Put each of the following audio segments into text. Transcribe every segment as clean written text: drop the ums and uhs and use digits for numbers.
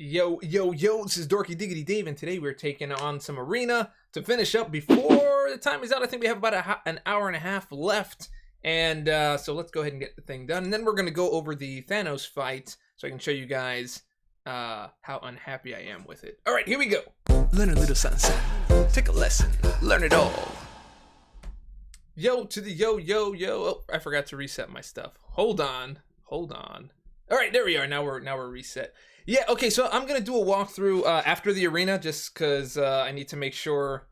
Yo, this is Dorky Diggedy Dave, and today we're taking on some arena to finish up before the time is out. I think we have about an hour and a half left, and so let's go ahead and get the thing done. And then we're going to go over the Thanos fight so I can show you guys how unhappy I am with it. All right, here we go. Learn a little something, take a lesson, learn it all. Yo to the yo. Oh, I forgot to reset my stuff. Hold on. All right, there we are. Now we're reset. Yeah, okay, so I'm going to do a walkthrough after the arena just because I need to make sure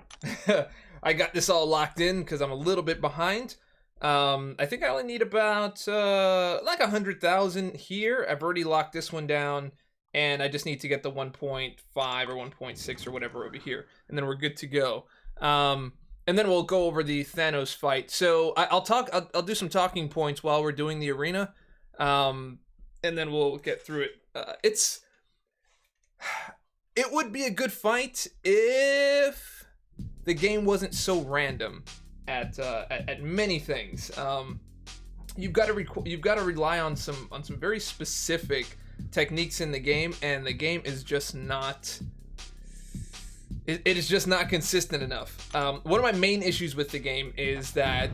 I got this all locked in because I'm a little bit behind. I think I only need about like 100,000 here. I've already locked this one down, and I just need to get the 1.5 or 1.6 or whatever over here, and then we're good to go. And then we'll go over the Thanos fight. So I'll do some talking points while we're doing the arena, and then we'll get through it. It would be a good fight if the game wasn't so random at many things. You've got to rely on some very specific techniques in the game, and the game is just not. It is just not consistent enough. One of my main issues with the game is that,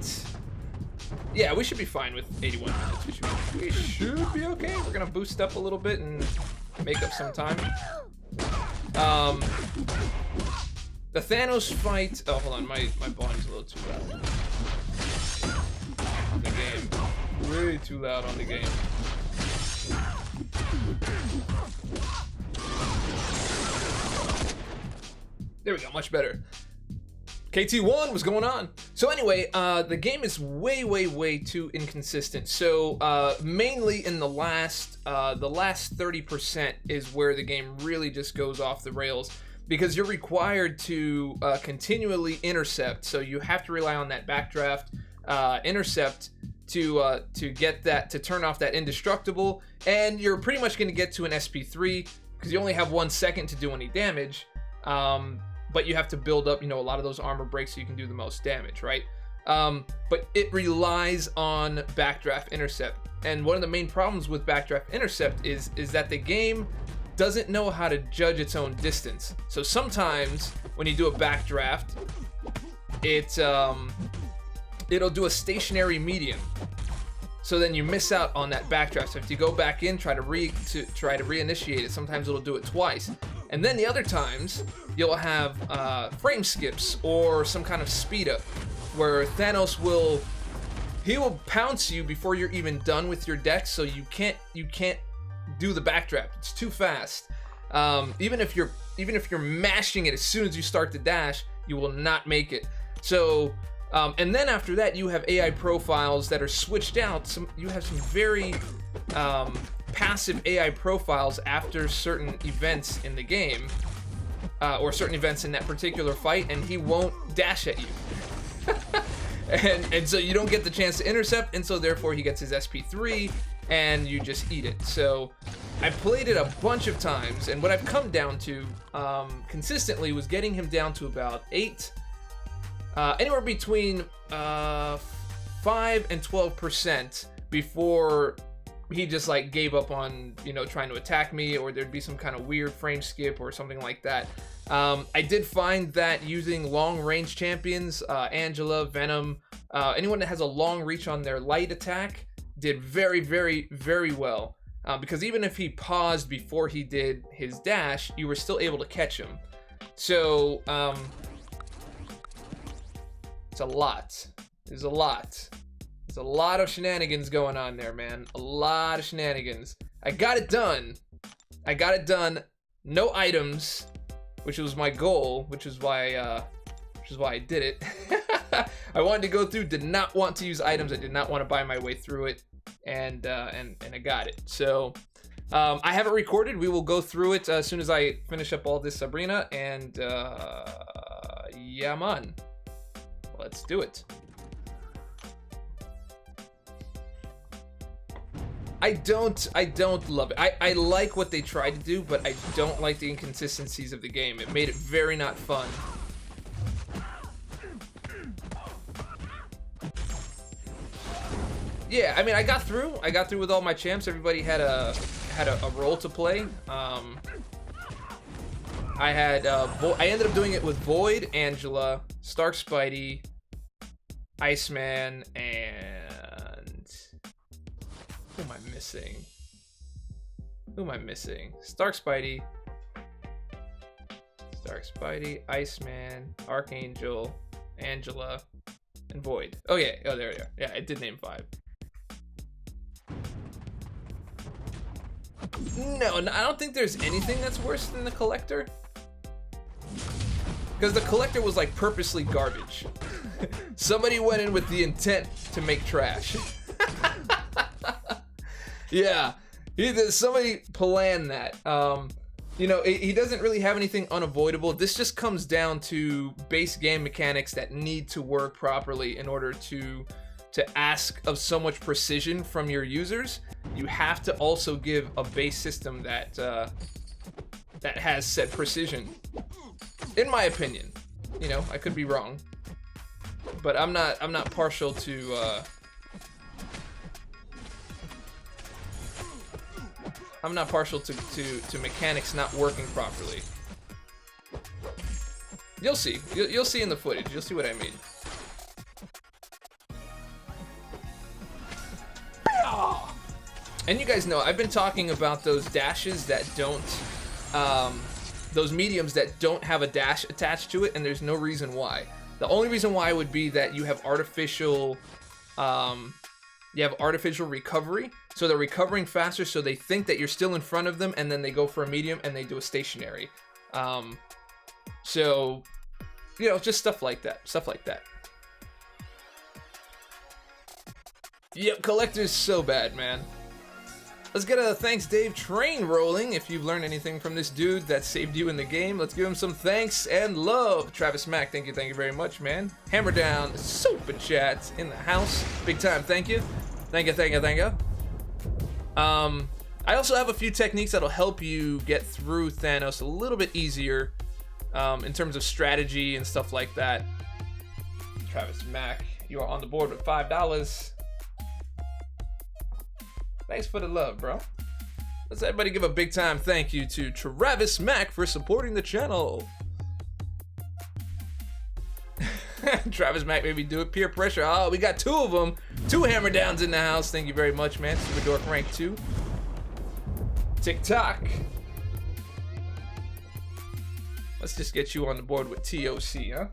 yeah, we should be fine with 81 minutes. We should be okay. We're gonna boost up a little bit and make up some time. The Thanos fight. Oh, hold on, my volume's a little too loud. The game, way too loud on the game. There we go, much better. KT1, what's going on? So anyway, the game is way too inconsistent. So mainly in the last 30% is where the game really just goes off the rails, because you're required to continually intercept. So you have to rely on that backdraft intercept to get that, to turn off that indestructible, and you're pretty much going to get to an SP3 because you only have 1 second to do any damage. But you have to build up, a lot of those armor breaks so you can do the most damage, right? But it relies on backdraft intercept. And one of the main problems with backdraft intercept is that the game doesn't know how to judge its own distance. So sometimes when you do a backdraft, it'll do a stationary medium. So then you miss out on that backdraft. So if you go back in, try to reinitiate it, sometimes it'll do it twice. And then the other times, you'll have frame skips or some kind of speed up where Thanos will pounce you before you're even done with your deck, so you can't do the backdraft. It's too fast. Even if you're mashing it as soon as you start the dash, you will not make it. So and then after that, you have AI profiles that are switched out. You have some very passive AI profiles after certain events in the game, or certain events in that particular fight, and he won't dash at you. and so you don't get the chance to intercept, and so therefore he gets his SP3, and you just eat it. So I played it a bunch of times, and what I've come down to consistently was getting him down to about 8, anywhere between 5 and 12% before he just like gave up on trying to attack me, or there'd be some kind of weird frame skip or something like that. I did find that using long range champions, Angela, Venom, anyone that has a long reach on their light attack did very well, because even if he paused before he did his dash, you were still able to catch him. So it's a lot. There's a lot of shenanigans going on there, man. A lot of shenanigans. I got it done. No items, which was my goal, which is why I did it. I wanted to go through, did not want to use items. I did not want to buy my way through it, and I got it. So I have it recorded. We will go through it as soon as I finish up all this arena, and yeah, man. Let's do it. I don't love it. I like what they tried to do, but I don't like the inconsistencies of the game. It made it very not fun. Yeah, I mean, I got through with all my champs. Everybody had a role to play. I had I ended up doing it with Void, Angela, Stark Spidey, Iceman, and who am I missing? Who am I missing? Stark Spidey, Iceman, Archangel, Angela, and Void. Oh yeah, oh there we are. Yeah, I did name 5. No, I don't think there's anything that's worse than the Collector. Because the Collector was like purposely garbage. Somebody went in with the intent to make trash. Yeah, somebody planned that. You know, he doesn't really have anything unavoidable. This just comes down to base game mechanics that need to work properly in order to ask of so much precision from your users. You have to also give a base system that that has said precision. In my opinion, you know, I could be wrong, but I'm not partial to I'm not partial to mechanics not working properly. You'll see. You'll see in the footage. You'll see what I mean. And you guys know, I've been talking about those dashes that don't, those mediums that don't have a dash attached to it, and there's no reason why. The only reason why would be that you have artificial recovery, so they're recovering faster, so they think that you're still in front of them, and then they go for a medium and they do a stationary. So, you know, just stuff like that. Yep, Collector's so bad, man. Let's get a thanks Dave train rolling. If you've learned anything from this dude that saved you in the game, let's give him some thanks and love. Travis Mack, thank you very much, man. Hammer down, super chats in the house. Big time, thank you. Thank you. I also have a few techniques that'll help you get through Thanos a little bit easier in terms of strategy and stuff like that. Travis Mack, you are on the board with $5. Thanks for the love, bro. Let's everybody give a big time thank you to Travis Mack for supporting the channel. Travis Mack made me do it. Peer pressure. Oh, we got 2 of them. 2 hammer downs in the house. Thank you very much, man. Super Dork rank 2. TikTok. Let's just get you on the board with TOC, huh?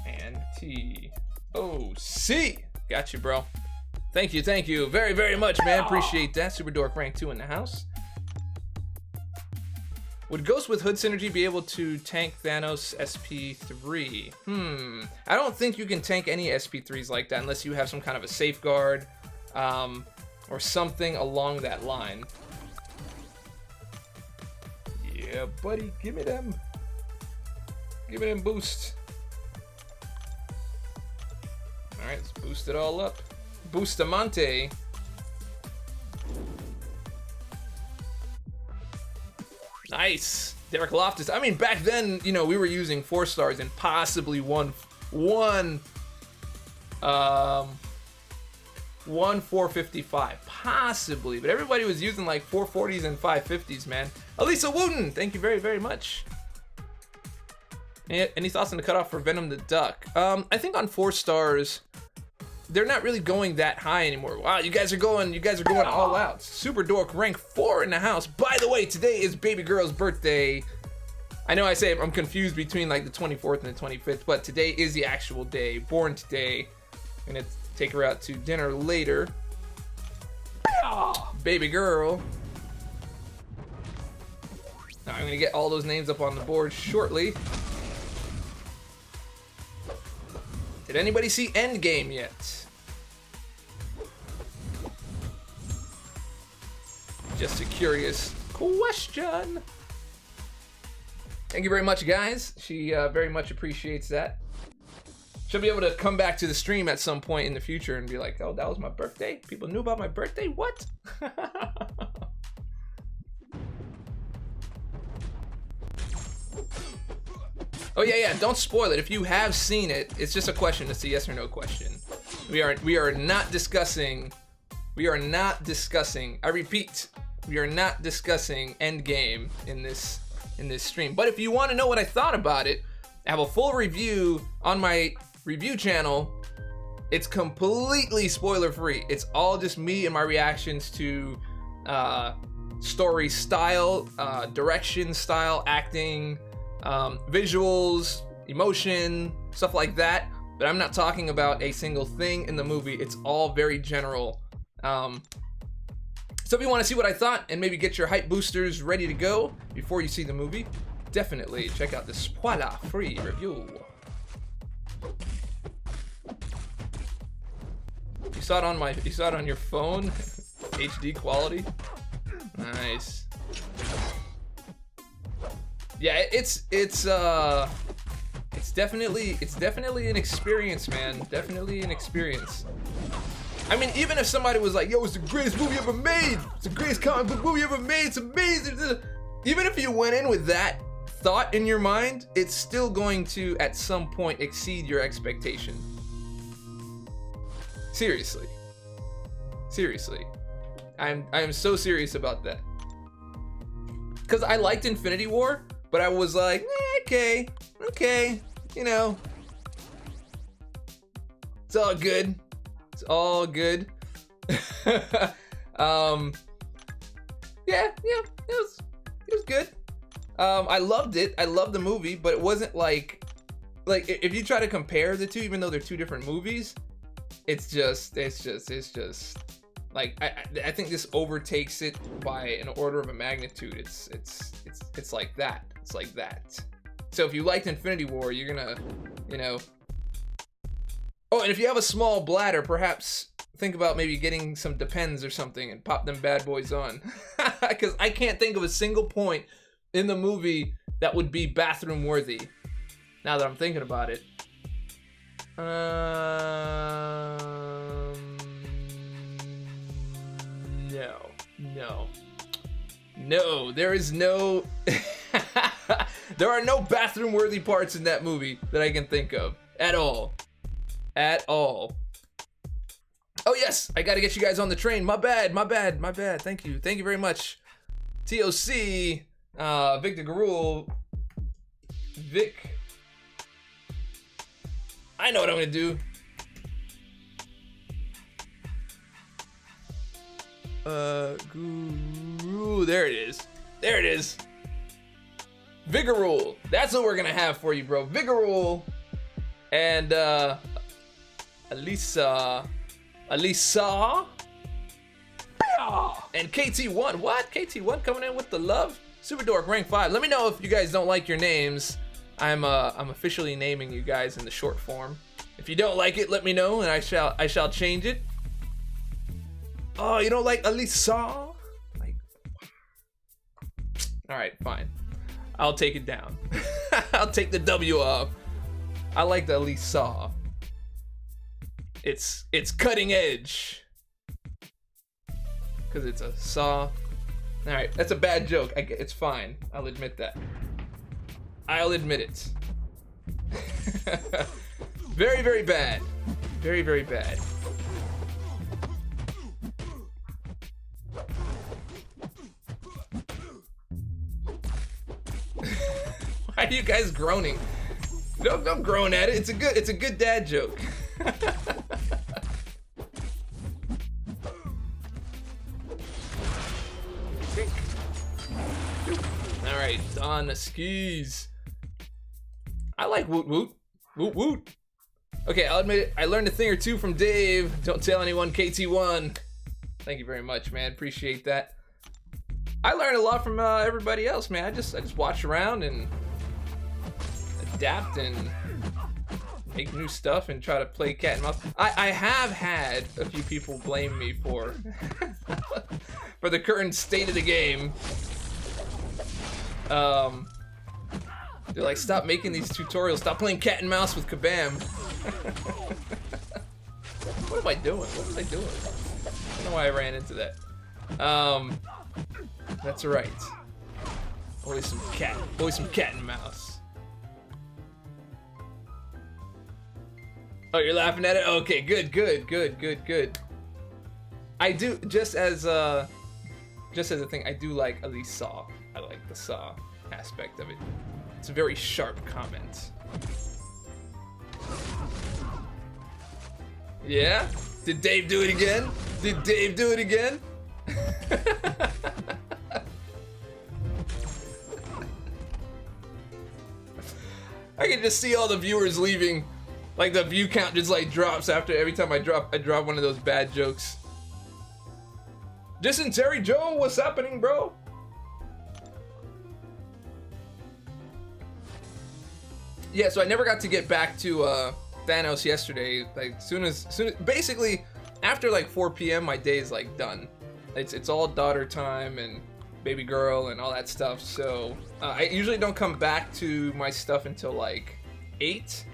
And TOC. Got you, bro. Thank you very much, man. Appreciate that. Super Dork rank 2 in the house. Would Ghost with Hood Synergy be able to tank Thanos SP3? I don't think you can tank any SP3s like that unless you have some kind of a safeguard or something along that line. Yeah, buddy, give me them. Give me them boosts. All right, let's boost it all up. Bustamante. Nice. Derek Loftus. I mean, back then, you know, we were using 4 stars and possibly one 455. Possibly. But everybody was using like 440s and 550s, man. Elisa Wooten, thank you very much. Any thoughts on the cutoff for Venom the Duck? I think on 4 stars, they're not really going that high anymore. Wow, you guys are going all out. Super Dork rank 4 in the house. By the way, today is baby girl's birthday. I know I say I'm confused between like the 24th and the 25th, but today is the actual day. Born today. I'm gonna take her out to dinner later. Baby girl. Now I'm gonna get all those names up on the board shortly. Did anybody see Endgame yet? Just a curious question. Thank you very much, guys. She very much appreciates that. She'll be able to come back to the stream at some point in the future and be like, oh, that was my birthday? People knew about my birthday? What? Oh yeah, don't spoil it. If you have seen it, it's just a question. It's a yes or no question. We are not discussing. I repeat, we are not discussing Endgame in this in this stream. But if you want to know what I thought about it, I have a full review on my review channel. It's completely spoiler free. It's all just me and my reactions to story style, direction style, acting, visuals, emotion, stuff like that. But I'm not talking about a single thing in the movie. It's all very general. So if you want to see what I thought and maybe get your hype boosters ready to go before you see the movie, definitely check out the spoiler-free review. You saw it on your phone, HD quality. Nice. Yeah, it's definitely an experience, man. Definitely an experience. I mean, even if somebody was like, yo, it's the greatest movie ever made, it's the greatest comic book movie ever made, it's amazing. Even if you went in with that thought in your mind, it's still going to, at some point, exceed your expectation. Seriously. Seriously. I am so serious about that. Because I liked Infinity War, but I was like, okay, you know. It's all good. It's all good. Yeah, it was good. I loved it. I loved the movie, but it wasn't like if you try to compare the two, even though they're two different movies, it's just like I think this overtakes it by an order of a magnitude. It's like that. It's like that. So if you liked Infinity War, you're gonna, you know. Oh, and if you have a small bladder, perhaps think about maybe getting some Depends or something and pop them bad boys on. Because I can't think of a single point in the movie that would be bathroom worthy. Now that I'm thinking about it. No, there is no... There are no bathroom worthy parts in that movie that I can think of. At all. Oh yes, I gotta get you guys on the train. My bad. Thank you very much. TOC, Victor Garul, Vic. I know what I'm gonna do. Guru, there it is. Vigorul, that's what we're gonna have for you, bro. Vigorul and Alisa, and KT1. What? KT1 coming in with the love. Super Dork, rank 5. Let me know if you guys don't like your names. I'm officially naming you guys in the short form. If you don't like it, let me know, and I shall change it. Oh, you don't like Alisa? Like, all right, fine. I'll take it down. I'll take the W off. I like the Alisa. It's cutting edge. Cause it's a saw. All right, that's a bad joke. It's fine. I'll admit that. I'll admit it. Very, very bad. Very, very bad. Why are you guys groaning? Don't groan at it. It's a good dad joke. All right, on the skis. I like woot woot. Woot woot. Okay, I'll admit it. I learned a thing or two from Dave. Don't tell anyone, KT1. Thank you very much, man. Appreciate that. I learned a lot from everybody else, man. I just watch around and adapt and make new stuff and try to play cat and mouse. I have had a few people blame me for for the current state of the game. They're like, stop making these tutorials. Stop playing cat and mouse with Kabam. What am I doing? What was I doing? I don't know why I ran into that. That's right. Always some cat and mouse. Oh, you're laughing at it? Okay, good. I do, just as a thing, I do like at least Saw. I like the Saw. aspect of it. It's a very sharp comment. Yeah? Did Dave do it again? Did Dave do it again? I can just see all the viewers leaving. Like the view count just like drops after every time I drop one of those bad jokes. Dysentery Joe, what's happening, bro? Yeah, so I never got to get back to Thanos yesterday. Like soon as basically after like 4 p.m. my day is like done. It's all daughter time and baby girl and all that stuff. So I usually don't come back to my stuff until like 8.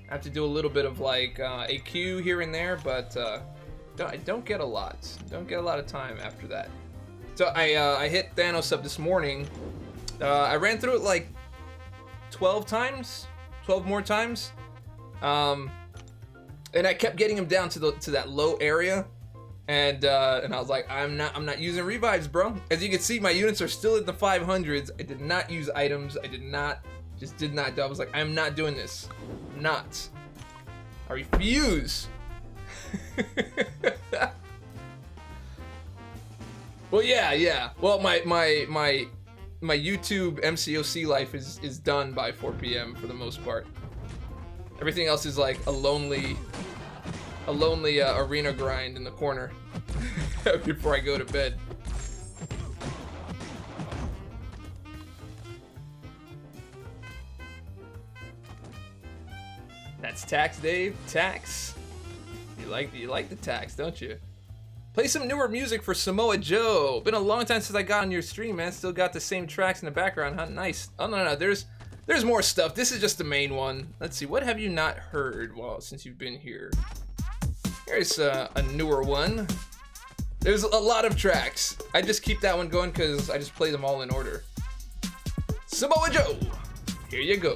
I have to do a little bit of like AQ here and there, but I don't get a lot. Don't get a lot of time after that. So I hit Thanos up this morning. I ran through it like 12 times, 12 more times, and I kept getting him down to that low area, and I was like, I'm not using revives, bro. As you can see, my units are still in the 500s. I did not use items. I did not do. I was like, I'm not doing this. I'm not. I refuse. Well, yeah. Well, my YouTube MCOC life is done by 4 p.m. for the most part. Everything else is like a lonely arena grind in the corner before I go to bed. That's tax, Dave. Tax. You like the tax, don't you? Play some newer music for Samoa Joe. Been a long time since I got on your stream, man. Still got the same tracks in the background, huh? Nice. Oh no, there's more stuff. This is just the main one. Let's see. What have you not heard since you've been here? Here's a newer one. There's a lot of tracks. I just keep that one going because I just play them all in order. Samoa Joe. Here you go.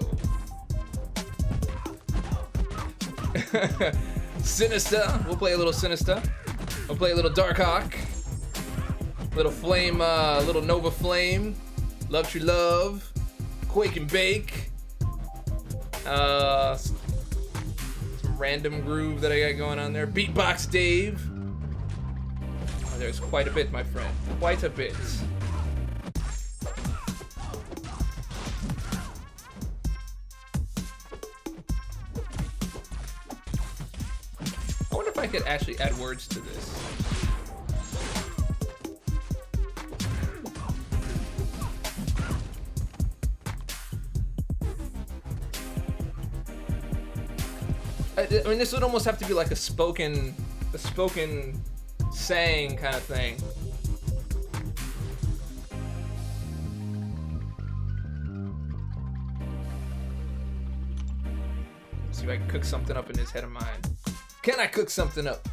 Sinister. We'll play a little Sinister. We'll play a little Dark Hawk. Little Flame, little Nova Flame. Love True Love. Quake and Bake. Some random groove that I got going on there. Beatbox Dave. Oh, there's quite a bit, my friend. Quite a bit. I wonder if I could actually add words to this. I mean, this would almost have to be like a spoken saying kind of thing. Let's see if I can cook something up in this head of mine. Can I cook something up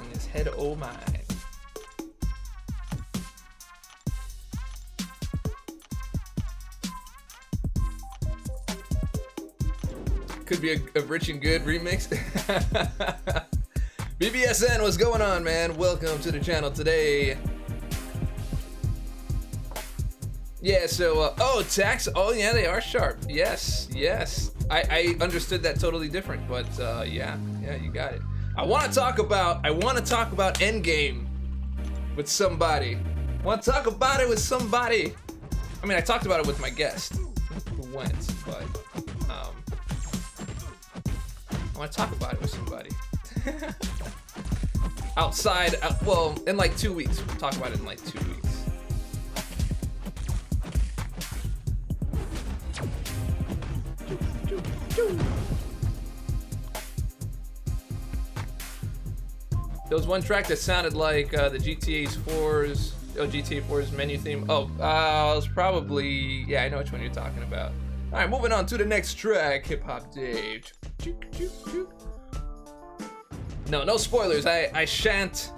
in this head of mine? Could be a Rich and Good remix. BBSN, what's going on, man? Welcome to the channel today. Yeah, so, oh, tax. Oh, yeah, they are sharp. Yes. I understood that totally different, but yeah, you got it. I want to talk about Endgame with somebody. I mean, I talked about it with my guest who went, but I want to talk about it with somebody. Outside, well, in like 2 weeks. We'll talk about it in like 2 weeks. There was one track that sounded like the GTA 4's menu theme. Oh, it was probably, yeah, I know which one you're talking about. All right, moving on to the next track, Hip Hop Dave. No spoilers. I shan't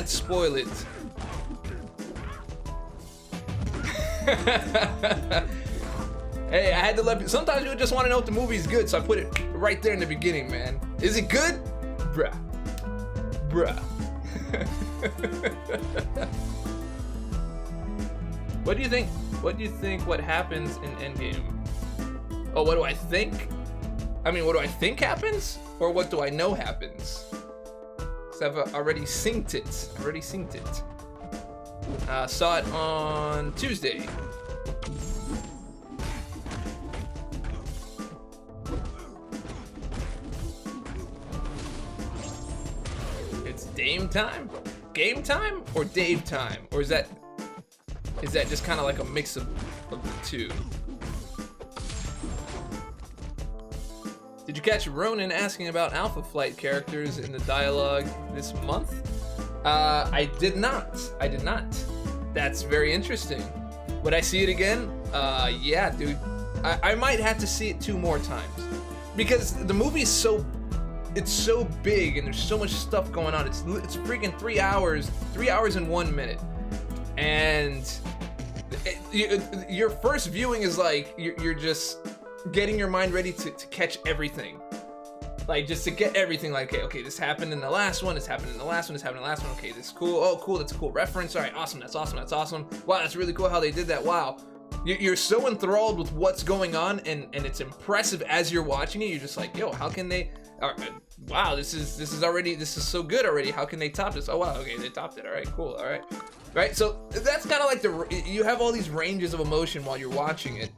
spoil it. Hey, I had to let. Sometimes you just want to know if the movie's good, so I put it right there in the beginning, man. Is it good? Bruh. What do you think? What do you think? What happens in Endgame? Oh, what do I think? I mean, what do I think happens, or what do I know happens? Cause I've already synced it. Saw it on Tuesday. It's Dame time, game time, or Dave time, or is that just kind of like a mix of the two? Did you catch Ronan asking about Alpha Flight characters in the dialogue this month? I did not. That's very interesting. Would I see it again? Yeah, dude. I might have to see it 2 more times. Because the movie's so big and there's so much stuff going on. It's freaking 3 hours, 3 hours and 1 minute. And your first viewing is like, you're just getting your mind ready to catch everything. Like, just to get everything, like, okay, this happened in the last one, this happened in the last one, okay, this is cool, oh, cool, that's a cool reference, alright, awesome, that's awesome, wow, that's really cool how they did that, wow. You're so enthralled with what's going on, and it's impressive as you're watching it. You're just like, yo, how can they, wow, this is so good already, how can they top this? Oh, wow, okay, they topped it, alright, cool, alright. Right, so that's kind of like you have all these ranges of emotion while you're watching it.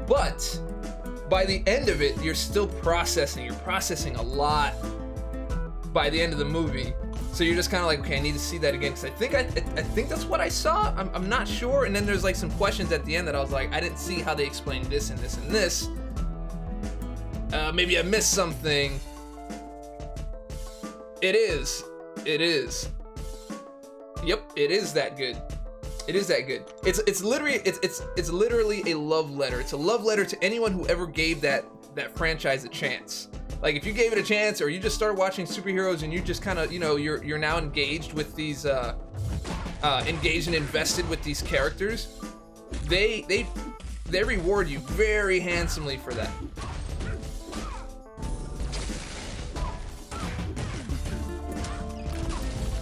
But by the end of it, you're still processing. You're processing a lot by the end of the movie. So you're just kind of like, okay, I need to see that again, because I think that's what I saw. I'm not sure. And then there's like some questions at the end that I was like, I didn't see how they explained this and this and this. Maybe I missed something. It is. Yep, it is that good. It's literally a love letter. It's a love letter to anyone who ever gave that franchise a chance. Like, if you gave it a chance, or you just started watching superheroes and you just kind of, you're now engaged with these, engaged and invested with these characters, they reward you very handsomely for that.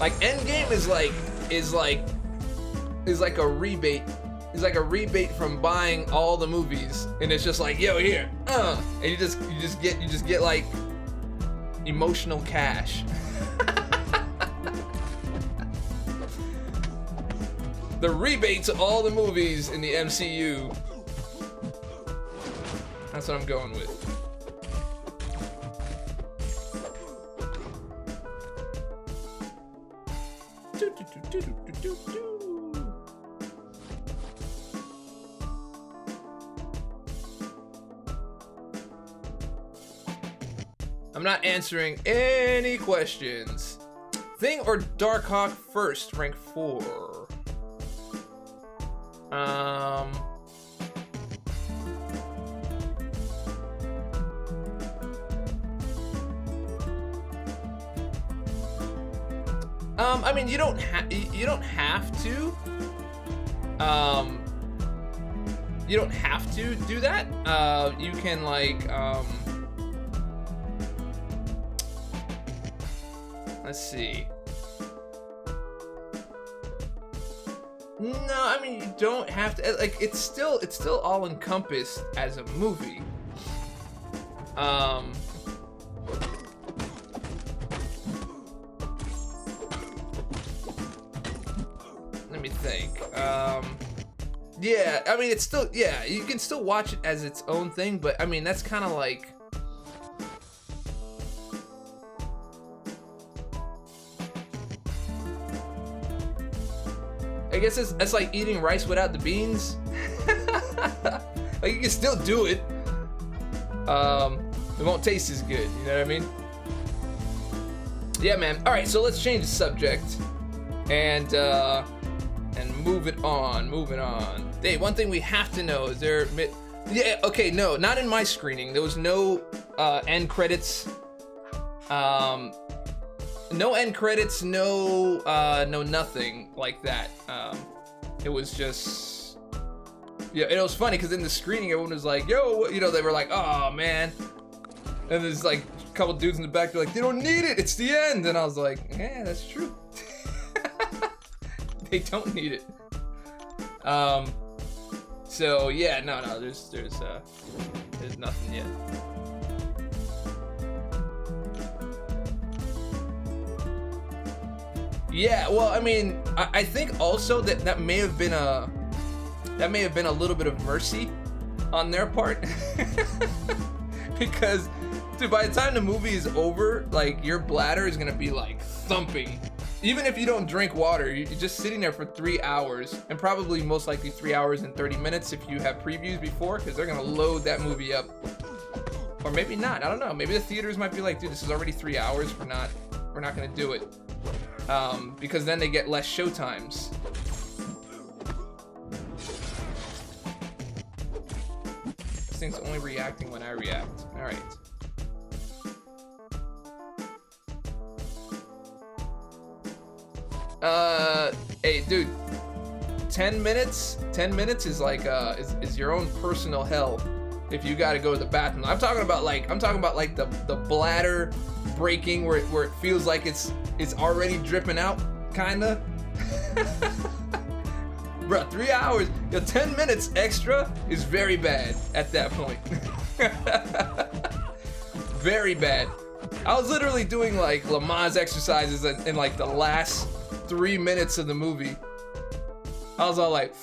Like, Endgame is like a rebate. It's like a rebate from buying all the movies, and it's just like, yo, here, and you just get like emotional cash. The rebate to all the movies in the MCU. That's what I'm going with. I'm not answering any questions. Thing or Darkhawk first, rank 4. I mean, you don't have to. You don't have to do that. You can like let's see. No, I mean, you don't have to. Like, it's still all encompassed as a movie. Let me think. Yeah, I mean, it's still, yeah, you can still watch it as its own thing, but I mean, that's kind of like, I guess it's like eating rice without the beans. Like, you can still do it. It won't taste as good, you know what I mean? Yeah, man. All right, so let's change the subject and move it on. Hey, one thing we have to know is there. Yeah, okay, no, not in my screening. There was no end credits. No end credits, no nothing like that. It was just, yeah, it was funny because in the screening everyone was like, yo, you know, they were like, oh man, and there's like a couple dudes in the back, they're like, they don't need it, it's the end, and I was like, yeah, that's true. They don't need it. So yeah, no, there's nothing yet. Yeah, well, I mean, I think also that may have been a little bit of mercy on their part. Because, dude, by the time the movie is over, like, your bladder is gonna be like thumping. Even if you don't drink water, you're just sitting there for 3 hours, and probably most likely 3 hours and 30 minutes if you have previews before, because they're gonna load that movie up. Or maybe not, I don't know. Maybe the theaters might be like, dude, this is already 3 hours, we're not gonna do it. Because then they get less show times. This thing's only reacting when I react. All right. Hey, dude. 10 minutes is like is your own personal hell if you gotta go to the bathroom. I'm talking about like the bladder breaking where it feels like it's already dripping out, kinda. Bro, 3 hours, 10 minutes extra is very bad at that point. Very bad. I was literally doing like Lamaze exercises in like the last 3 minutes of the movie. I was all like,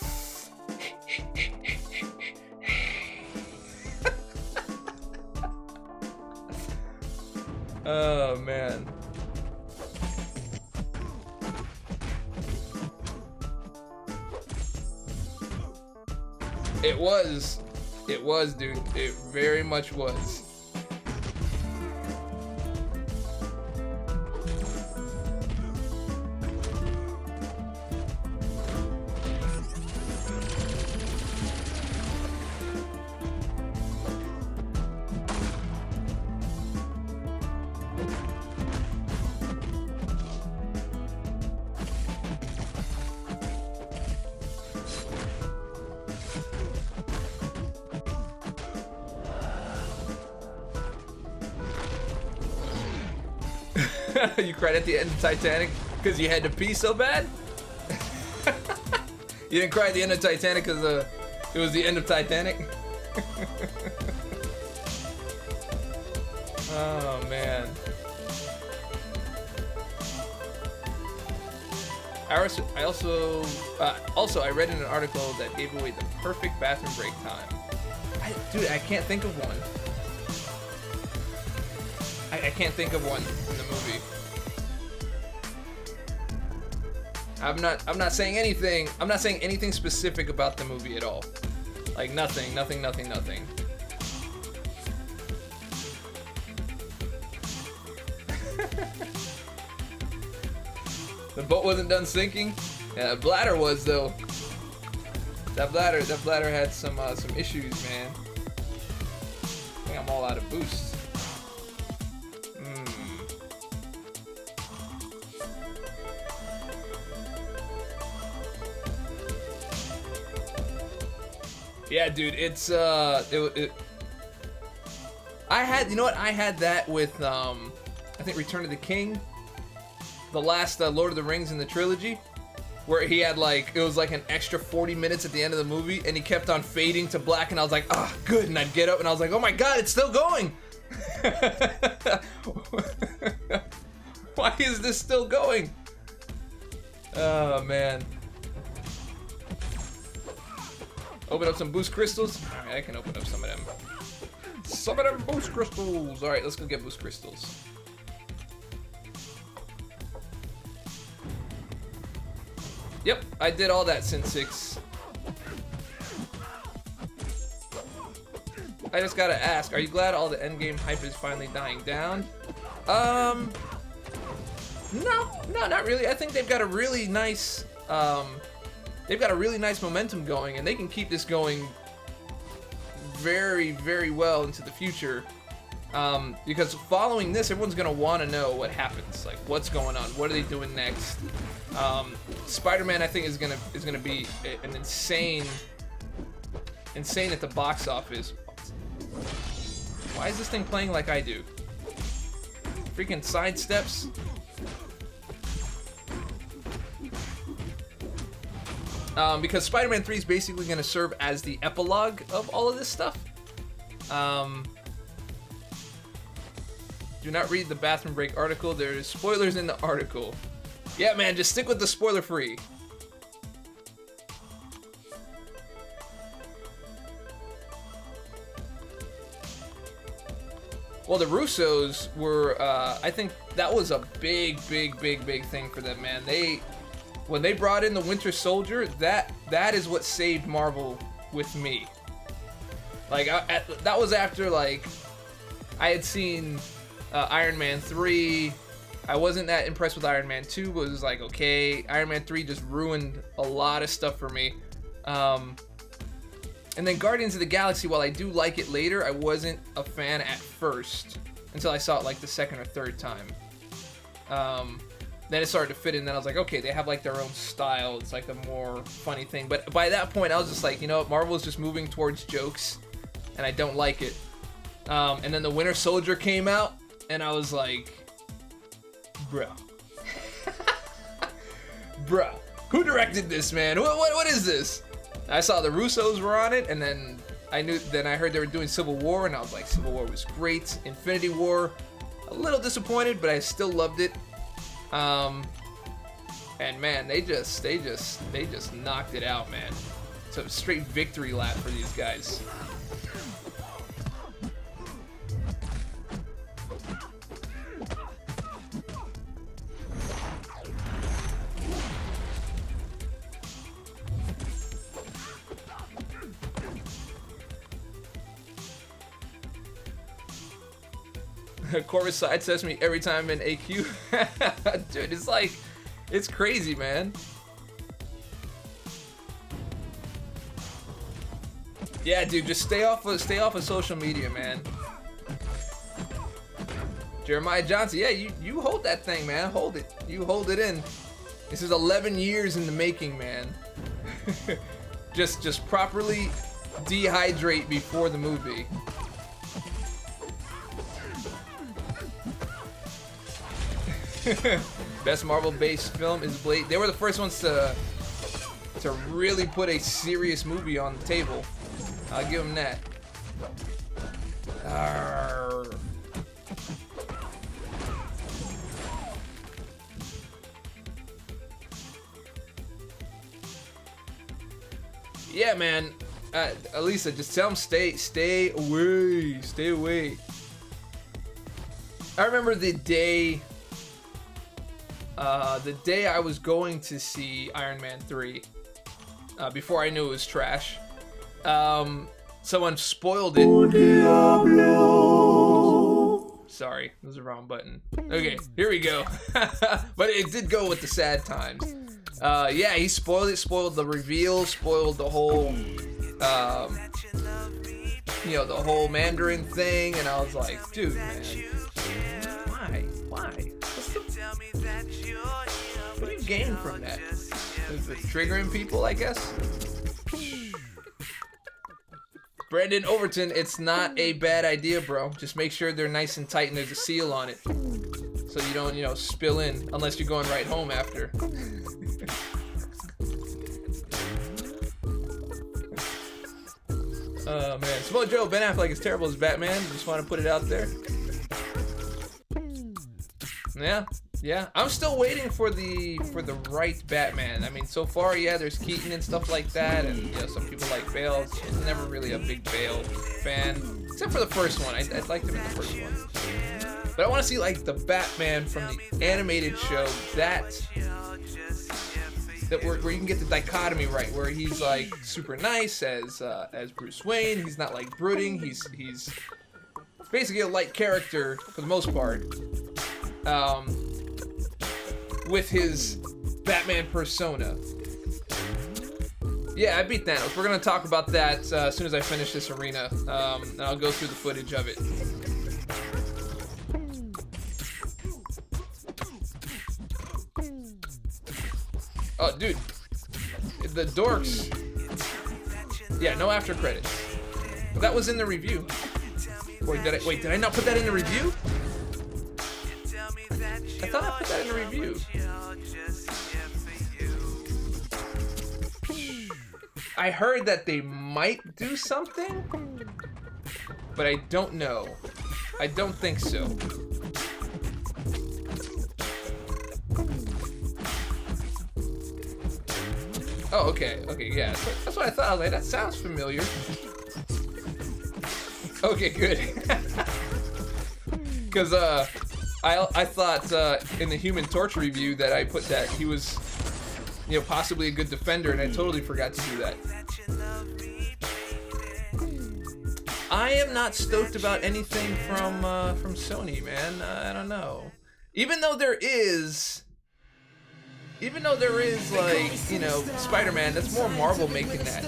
oh man. It was, dude. It very much was. You cried at the end of Titanic because you had to pee so bad? You didn't cry at the end of Titanic because it was the end of Titanic? Oh, man. I also read in an article that gave away the perfect bathroom break time. Dude, I can't think of one. I can't think of one in the movie. I'm not saying anything. I'm not saying anything specific about the movie at all. Like nothing. The boat wasn't done sinking. Yeah, the bladder was though. That bladder had some issues, man. I think I'm all out of boost. Yeah, dude, it's I had that with I think Return of the King, the last Lord of the Rings in the trilogy, where he had like, it was like an extra 40 minutes at the end of the movie, and he kept on fading to black, and I was like, ah, good, and I'd get up, and I was like, oh my god, it's still going. Why is this still going? Oh man. Open up some boost crystals. Alright, I can open up some of them. Some of them boost crystals. Alright, let's go get boost crystals. Yep, I did all that since 6. I just gotta ask, are you glad all the endgame hype is finally dying down? No, not really. I think they've got a really nice momentum going, and they can keep this going very, very well into the future. Because following this, everyone's gonna want to know what happens, like what's going on, what are they doing next. Spider-Man, I think, is gonna be an insane at the box office. Why is this thing playing like I do? Freaking sidesteps. because Spider-Man 3 is basically going to serve as the epilogue of all of this stuff. Do not read the bathroom break article. There's spoilers in the article. Yeah, man, just stick with the spoiler-free. Well, the Russos were, I think that was a big thing for them, man. When they brought in the Winter Soldier, that is what saved Marvel with me. Like, that was after, like, I had seen Iron Man 3. I wasn't that impressed with Iron Man 2, but it was like, okay, Iron Man 3 just ruined a lot of stuff for me. And then Guardians of the Galaxy, while I do like it later, I wasn't a fan at first until I saw it like the second or third time. Then it started to fit in, then I was like, okay, they have like their own style. It's like a more funny thing. But by that point, I was just like, you know what, Marvel is just moving towards jokes, and I don't like it. And then the Winter Soldier came out, and I was like, bro. Bro, who directed this, man? What is this? I saw the Russos were on it, and then I heard they were doing Civil War, and I was like, Civil War was great. Infinity War, a little disappointed, but I still loved it. And man, they just knocked it out, man. It's a straight victory lap for these guys. Corvus side says me every time in AQ. Dude, it's like, it's crazy, man. Yeah, dude, just stay off of social media, man. Jeremiah Johnson, yeah, you hold that thing, man. Hold it. You hold it in. This is 11 years in the making, man. just properly dehydrate before the movie. Best Marvel-based film is Blade. They were the first ones to really put a serious movie on the table. I'll give them that. Arrgh. Yeah, man. Elisa, just tell them stay away. Stay away. I remember the day I was going to see Iron Man 3, before I knew it was trash, someone spoiled it. Sorry, that was the wrong button. Okay, here we go. But it did go with the sad times. Yeah, he spoiled it, spoiled the reveal, spoiled the whole, the whole Mandarin thing, and I was like, dude, man, why? What do you gain from that? Is it triggering people, I guess? Brandon Overton, it's not a bad idea, bro. Just make sure they're nice and tight and there's a seal on it. So you don't, spill in, unless you're going right home after. Oh, man. Smoke Joe, Ben Affleck is terrible as Batman. Just want to put it out there. Yeah. I'm still waiting for the right Batman. I mean, so far, yeah, there's Keaton and stuff like that, and some people like Bale. I'm never really a big Bale fan, except for the first one. I liked him in the first one. But I want to see like the Batman from the animated show that where you can get the dichotomy right, where he's like super nice as Bruce Wayne. He's not like brooding. He's basically a light character for the most part. With his Batman persona. Yeah, I beat Thanos. We're gonna talk about that as soon as I finish this arena, and I'll go through the footage of it. Oh, dude, the dorks. Yeah, no after credits. But that was in the review. Wait, did I not put that in the review? I thought I put that in the review. I heard that they might do something, but I don't know. I don't think so. Oh, okay, yeah. So that's what I thought. I was like, that sounds familiar. Okay, good. Because I thought in the Human Torch review that I put that he was, you know, possibly a good defender, and I totally forgot to do that. I am not stoked about anything from Sony, man. I don't know. Even though there is like, you know, Spider-Man, that's more Marvel making that.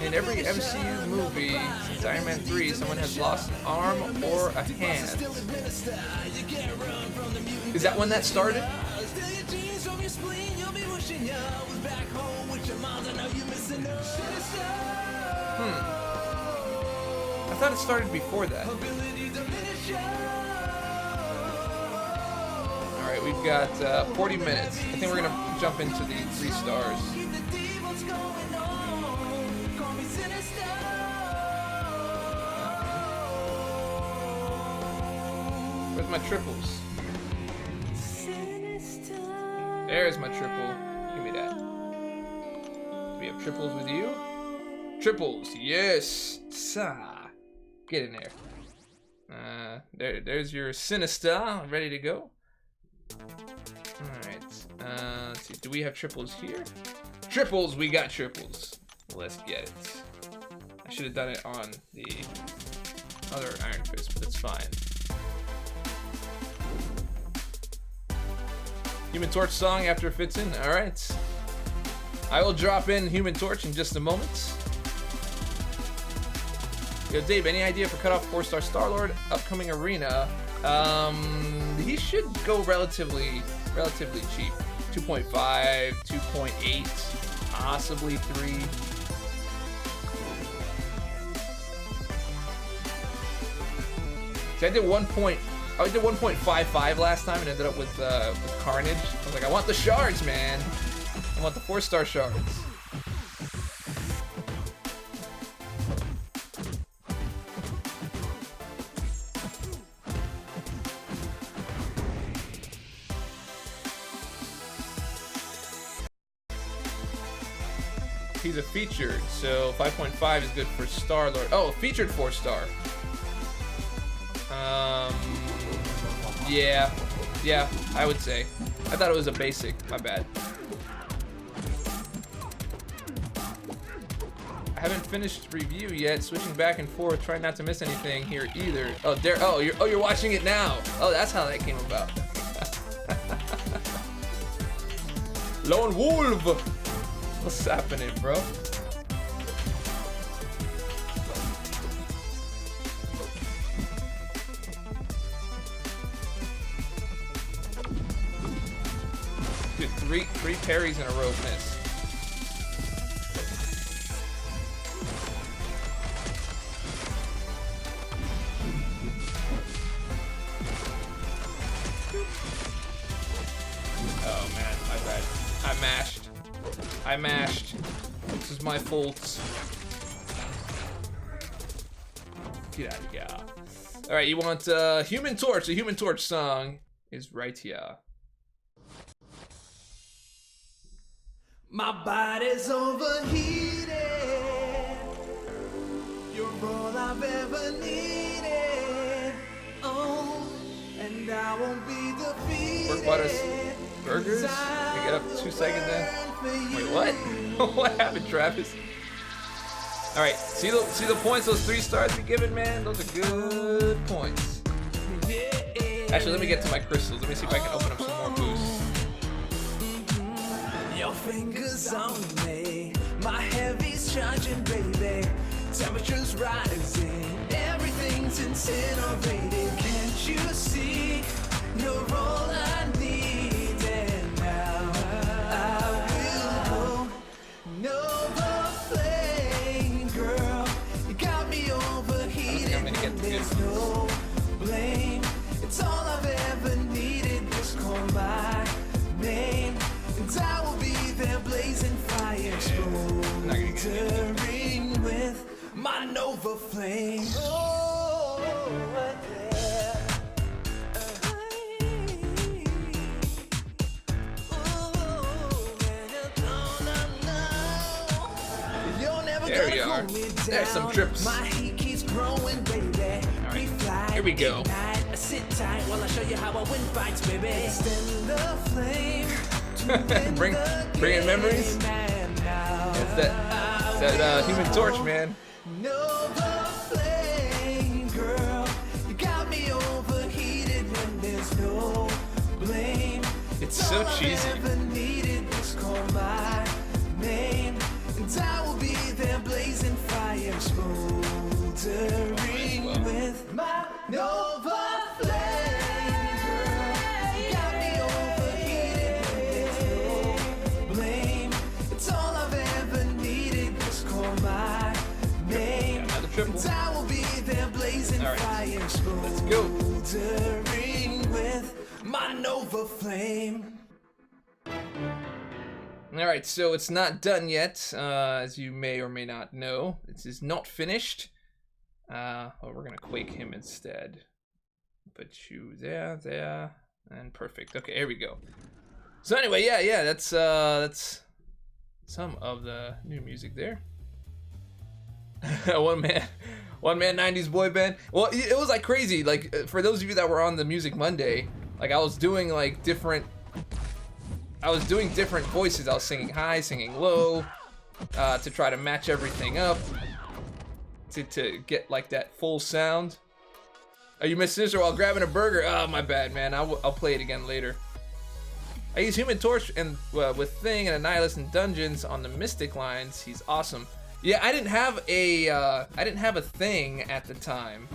In every MCU movie since Iron Man 3, someone has lost an arm or a hand. Is that when that started? I thought it started before that. Alright, we've got 40 minutes. I think we're gonna jump into the 3 stars. Where's my triples? There's my triple. Give me that. Do we have triples with you? Triples, yes! Sa. Get in there. There's your Sinister, ready to go. Alright, let's see, do we have triples here? Triples, we got triples. Let's get it. I should have done it on the other Iron Fist, but it's fine. Human Torch song after it fits in, alright. I will drop in Human Torch in just a moment. Yo, Dave, any idea for cutoff 4-star Star-Lord upcoming arena? He should go relatively cheap. 2.5, 2.8, possibly 3. See, I did 1.55 last time and ended up with Carnage. I was like, I want the shards, man. I want the 4-star shards. He's a featured, so 5.5 is good for Star-Lord. Oh, featured 4-star. Yeah, I would say. I thought it was a basic, my bad. I haven't finished review yet, switching back and forth, trying not to miss anything here either. Oh, you're watching it now. Oh, that's how that came about. Lone Wolf! What's happening, bro? Dude, three parries in a row miss. Oh man, my bad. I mashed. This is my fault. Get out of here. Alright, you want Human Torch. The Human Torch song is right here. My body's overheated. You're all I've ever needed. Oh, and I won't be defeated. Work bought us burgers. We get up 2 seconds then. Wait, what? What happened, Travis? All right, see the points those 3 stars we given, man. Those are good points. Actually, let me get to my crystals. Let me see if I can open up some more boosts. Your fingers on me, my heavy's charging, baby. Temperature's rising, everything's incinerated. Can't you see? You're all I need, and now I will go. No flame, girl. You got me overheated. There's no blame. It's all I've ever needed. Just call my name. smoldering with my Nova flame. Oh, yeah. There you are. There's some trips. My heat keeps growing, baby. All right, fly here we go. Sit tight while I show you how I win fights, baby. Extend the flame. Bringing memories. It's that Human Torch, man. Nova flame, girl. You got me overheated when there's no blame. It's so cheesy. All I've ever needed was call my name, and I will be there blazing fire, smoldering with my Nova flame, girl. You got me overheated when there's no blame. It's all I've ever needed was call my name, Another triple. and I will be there blazing All right. fire, Let's go. smoldering with my Nova flame. All right, so it's not done yet, as you may or may not know. This is not finished. Well, we're gonna quake him instead. Put you there, and perfect. Okay, here we go. So anyway, yeah, that's some of the new music there. one man 90s boy band. Well, it was like crazy. Like for those of you that were on the Music Monday, like I was doing different voices. I was singing high, singing low, to try to match everything up, to get like that full sound. Are you missing this while grabbing a burger? Oh, my bad, man. I'll play it again later. I use Human Torch and with Thing and Annihilus in dungeons on the Mystic lines. He's awesome. Yeah, I didn't have a thing at the time.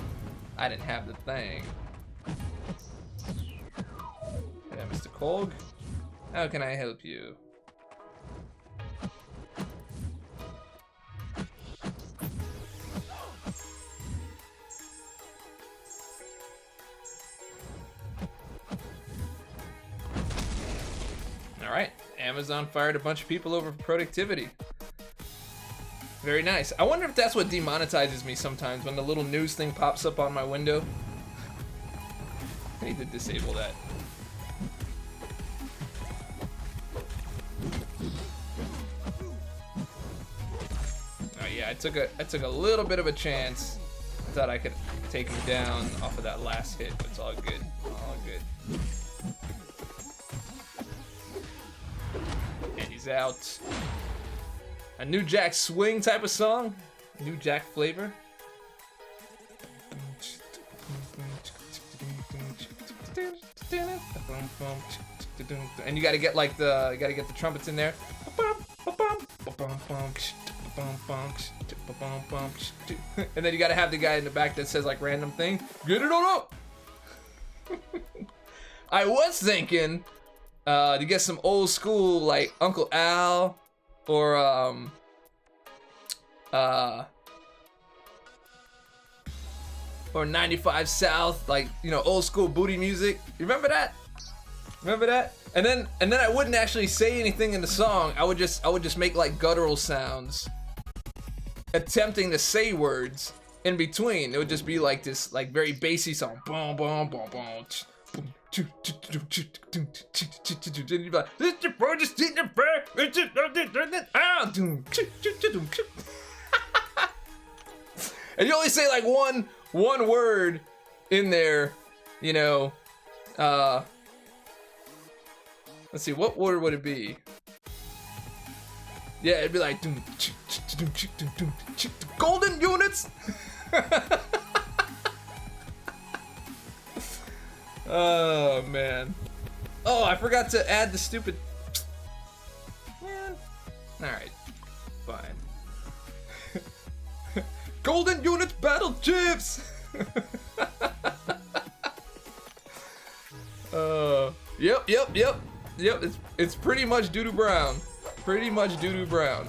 I didn't have the thing. Yeah, Mr. Kolg. How can I help you? Alright, Amazon fired a bunch of people over productivity. Very nice. I wonder if that's what demonetizes me sometimes, when the little news thing pops up on my window. I need to disable that. Oh yeah, I took a little bit of a chance. I thought I could take him down off of that last hit, but it's all good. All good. And he's out. A New Jack Swing type of song. New Jack flavor. And you gotta get the trumpets in there. And then you gotta have the guy in the back that says like random thing. Get it on up. I was thinking to get some old school like Uncle Al or 95 South, like, you know, old school booty music. You remember that? Remember that? And then I wouldn't actually say anything in the song. I would just make like guttural sounds, attempting to say words in between. It would just be like this like very bassy song. Boom, boom, boom, boom. And you'd be like, this your bro just eating the bird. And you only say like one word in there, you know. Let's see, what word would it be? Yeah, it'd be like golden units. Oh man. Oh, I forgot to add the stupid. Man. All right, fine. Golden units battle chips. Yep. It's pretty much doo-doo brown. Pretty much doo-doo brown.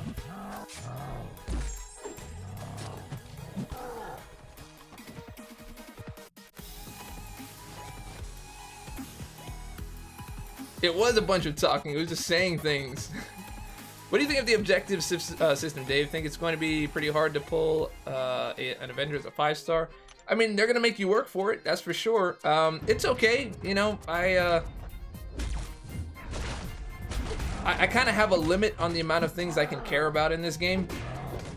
It was a bunch of talking. It was just saying things. What do you think of the objective system, Dave? Think it's going to be pretty hard to pull an Avenger as a 5-star? I mean, they're gonna make you work for it, that's for sure. It's okay, you know. I kind of have a limit on the amount of things I can care about in this game,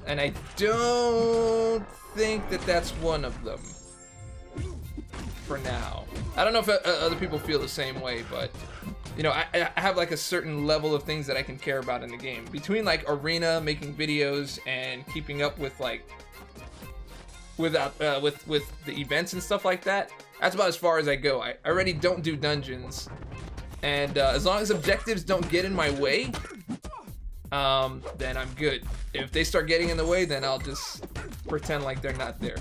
and I don't think that that's one of them. For now, I don't know if other people feel the same way, but you know, I have like a certain level of things that I can care about in the game. Between like arena, making videos, and keeping up with like with the events and stuff like that, that's about as far as I go. I already don't do dungeons, and as long as objectives don't get in my way, then I'm good. If they start getting in the way, then I'll just pretend like they're not there.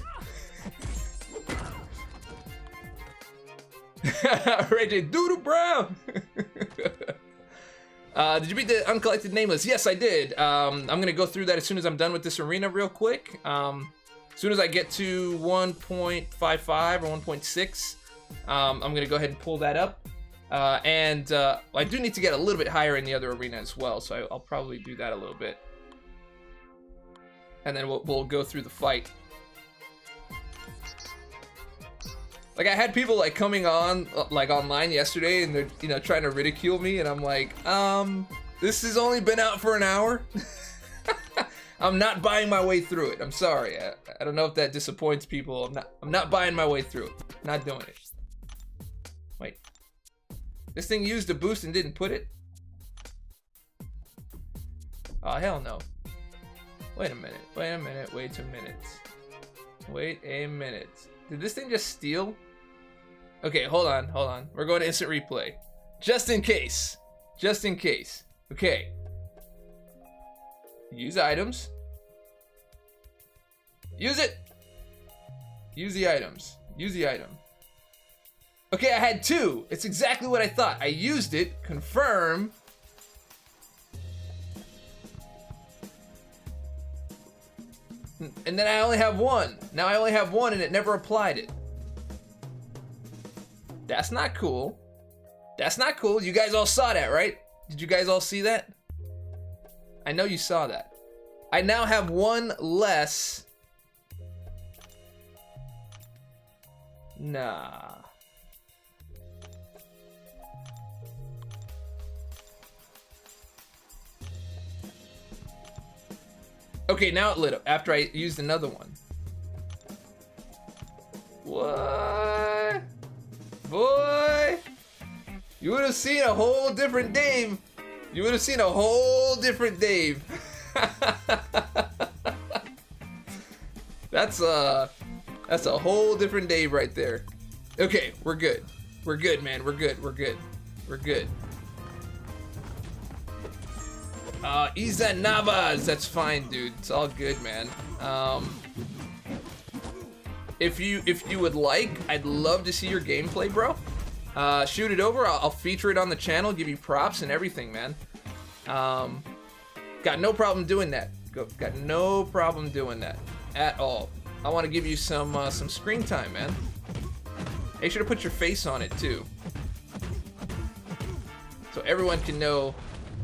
Ray J Doodle Brown. Did you beat the uncollected nameless? Yes, I did. I'm gonna go through that as soon as I'm done with this arena real quick. As soon as I get to 1.55 or 1.6, I'm gonna go ahead and pull that up. And I do need to get a little bit higher in the other arena as well, so I'll probably do that a little bit. And then we'll go through the fight. Like, I had people like coming on like online yesterday, and they're, you know, trying to ridicule me, and I'm like, this has only been out for an hour. I'm not buying my way through it. I'm sorry. I don't know if that disappoints people. I'm not buying my way through it. Not doing it. Wait. This thing used a boost and didn't put it? Oh, hell no. Wait a minute. Wait a minute. Wait a minute. Wait a minute. Did this thing just steal? Okay, hold on, hold on. We're going to instant replay. Just in case. Just in case. Okay. Use items. Use it! Use the items. Use the item. Okay, I had 2. It's exactly what I thought. I used it. Confirm. And then I only have 1. Now I only have 1 and it never applied it. That's not cool. That's not cool. You guys all saw that, right? Did you guys all see that? I know you saw that. I now have 1 less. Nah. Okay, now it lit up after I used another one. What? Boy, you would have seen a whole different Dave. You would have seen a whole different Dave. That's a whole different Dave right there. Okay, we're good. We're good, man. We're good. We're good. We're good. Isa Navas, that's fine, dude. It's all good, man. If you would like, I'd love to see your gameplay, bro. Shoot it over. I'll feature it on the channel, give you props and everything, man. Got no problem doing that. Got no problem doing that at all. I want to give you some screen time, man. Make sure to put your face on it too, so everyone can know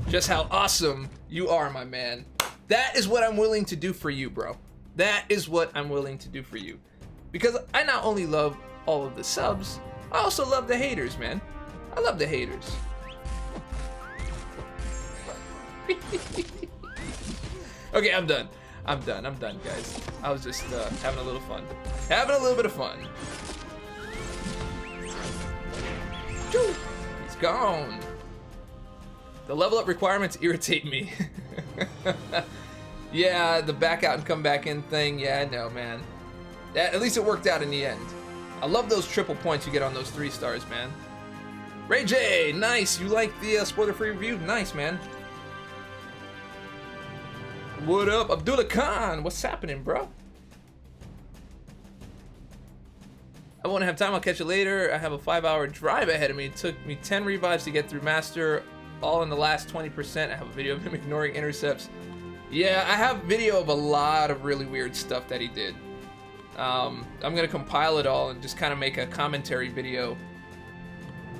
just how awesome you are, my man. That is what I'm willing to do for you, bro. That is what I'm willing to do for you. Because I not only love all of the subs, I also love the haters, man. I love the haters. Okay, I'm done. I'm done, guys. I was just having a little fun. Having a little bit of fun. Choo! It's gone. The level up requirements irritate me. Yeah, the back out and come back in thing. Yeah, I know, man. At least it worked out in the end. I love those triple points you get on those 3 stars, man. Ray J, nice. You like the spoiler-free review? Nice, man. What up, Abdullah Khan? What's happening, bro? I won't have time. I'll catch you later. I have a 5-hour drive ahead of me. It took me 10 revives to get through Master, all in the last 20%. I have a video of him ignoring intercepts. Yeah, I have video of a lot of really weird stuff that he did. I'm gonna compile it all and just kind of make a commentary video.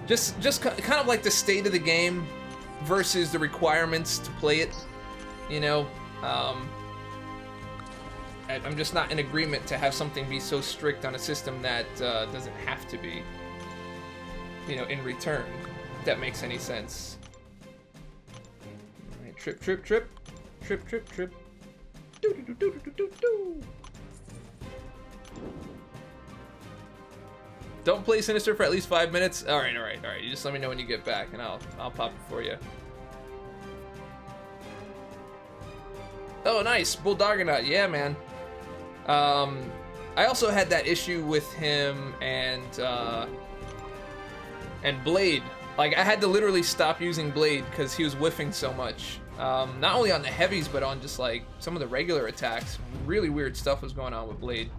Just kind of like the state of the game versus the requirements to play it. you know, I'm just not in agreement to have something be so strict on a system that doesn't have to be, you know, in return, if that makes any sense. All right, trip, trip, trip, trip, trip, trip. Do, do, do, do, do, do, do. Don't play Sinister for at least 5 minutes. All right, all right, all right. You just let me know when you get back, and I'll pop it for you. Oh, nice, Bulldogonut. Yeah, man. I also had that issue with him and Blade. Like, I had to literally stop using Blade because he was whiffing so much. Not only on the heavies, but on just like some of the regular attacks. Really weird stuff was going on with Blade.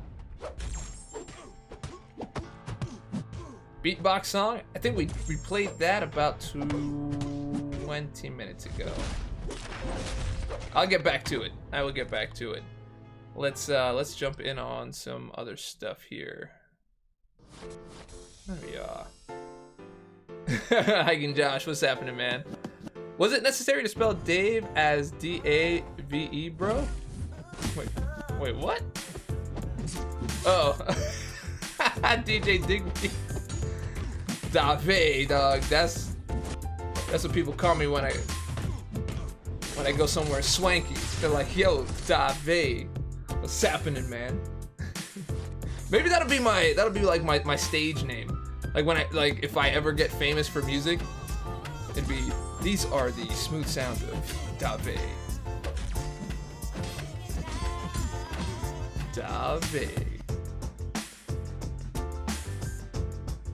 Beatbox song? I think we played that about 20 minutes ago. I'll get back to it. I will get back to it. Let's jump in on some other stuff here. There we are. Hiking Josh, what's happening, man? Was it necessary to spell Dave as D-A-V-E, bro? Wait, what? Oh. DJ Diggedy. Dave, dog. That's what people call me when I go somewhere swanky. They're like, yo, Dave. What's happening, man? Maybe that'll be like my stage name. Like if I ever get famous for music, it'd be, these are the smooth sounds of Dave. Dave.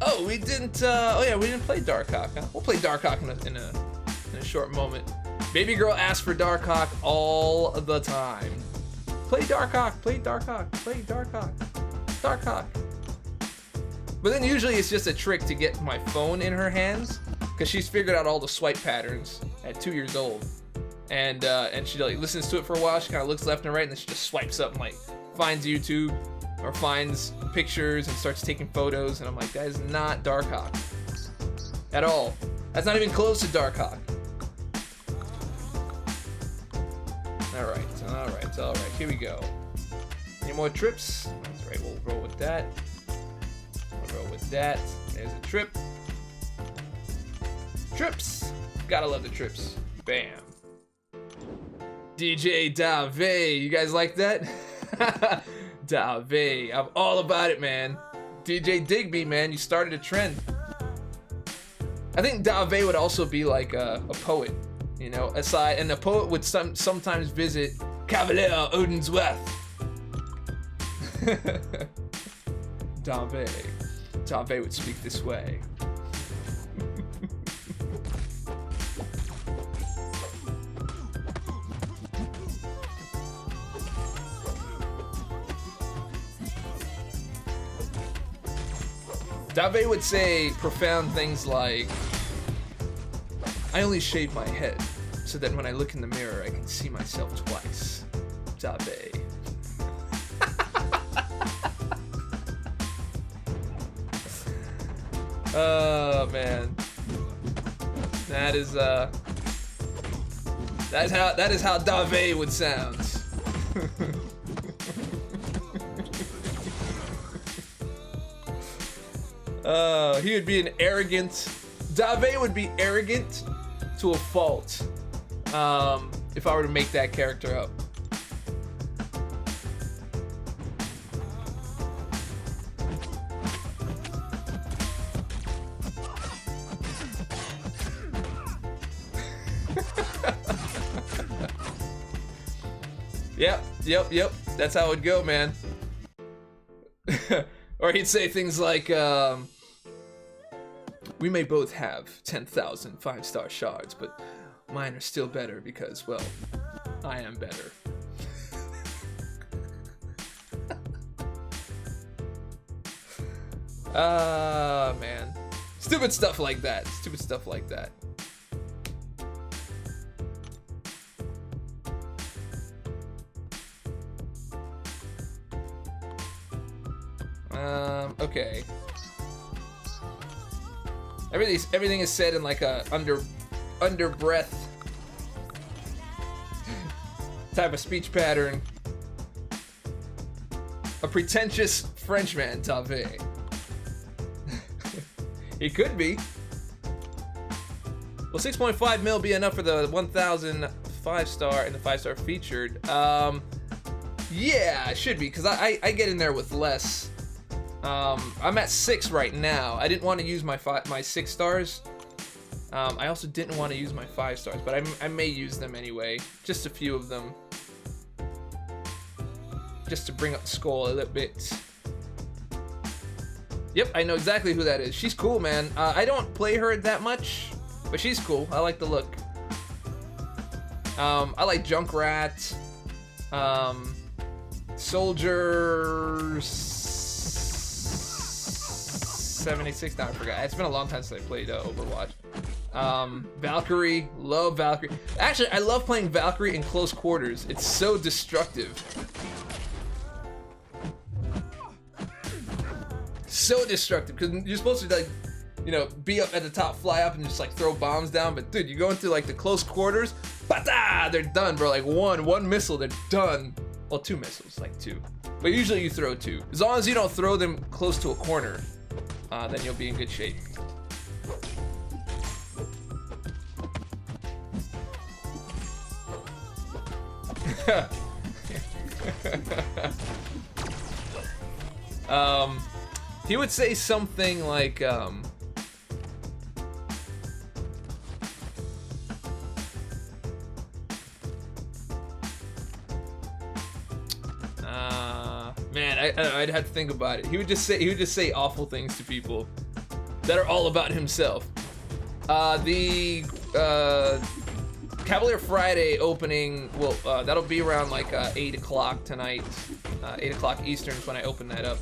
Oh, we didn't. Oh yeah, we didn't play Darkhawk. Huh? We'll play Darkhawk in a short moment. Baby girl asks for Darkhawk all the time. Play Darkhawk. Play Darkhawk. Play Darkhawk. Darkhawk. But then usually it's just a trick to get my phone in her hands, because she's figured out all the swipe patterns at 2 years old, and she like listens to it for a while. She kind of looks left and right, and then she just swipes up and like finds YouTube or finds pictures and starts taking photos, and I'm like, that is not Darkhawk at all. That's not even close to Darkhawk. All right. Here we go. Any more trips? That's right. We'll roll with that. There's a trip. Trips. Gotta love the trips. Bam. DJ Dave. You guys like that? Dave. I'm all about it, man. DJ Digby, man. You started a trend. I think Dave would also be like a poet, you know, aside, and a poet would sometimes visit Cavalier Odin's Wrath. Dave would speak this way. Dave would say profound things like, I only shave my head so that when I look in the mirror I can see myself twice. Dave. Oh man. That is how Dave would sound. He would be an arrogant. Dave would be arrogant to a fault. If I were to make that character up. Yep. That's how it would go, man. Or he'd say things like, we may both have 10,000 5-star shards, but mine are still better because, well, I am better. Man. Stupid stuff like that. Okay. Everything is said in like a under breath type of speech pattern. A pretentious Frenchman, Tave. He could be. Will 6.5 mil be enough for the 1,000 5-star and the 5-star featured? Yeah, it should be, because I get in there with less. I'm at 6 right now. I didn't want to use my 6 stars. I also didn't want to use my 5 stars, but I may use them anyway. Just a few of them. Just to bring up the skull a little bit. Yep, I know exactly who that is. She's cool, man. I don't play her that much, but she's cool. I like the look. I like Junkrat. Soldier 76. No, I forgot. It's been a long time since I played Overwatch. Valkyrie. Love Valkyrie. Actually, I love playing Valkyrie in close quarters. It's so destructive. So destructive, because you're supposed to, like, you know, be up at the top, fly up, and just like throw bombs down. But dude, you go into like the close quarters, bata! They're done, bro. Like one missile, they're done. Well, 2 missiles, like 2. But usually you throw 2. As long as you don't throw them close to a corner, then you'll be in good shape. He would say something like, man, I'd have to think about it. He would just say awful things to people that are all about himself. The Cavalier Friday opening, well, that'll be around like 8 o'clock tonight. 8 o'clock Eastern is when I open that up.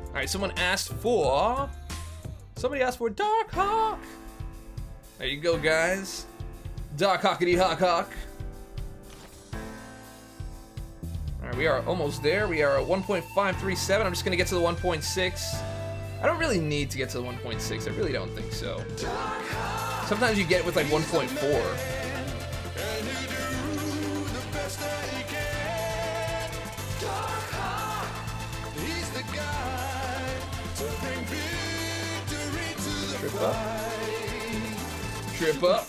Alright, somebody asked for Dark Hawk. There you go, guys. Dark Hawkity Hawk Hawk. Alright, we are almost there. We are at 1.537. I'm just gonna get to the 1.6. I don't really need to get to the 1.6. I really don't think so. Sometimes you get it with like 1.4. Trip up.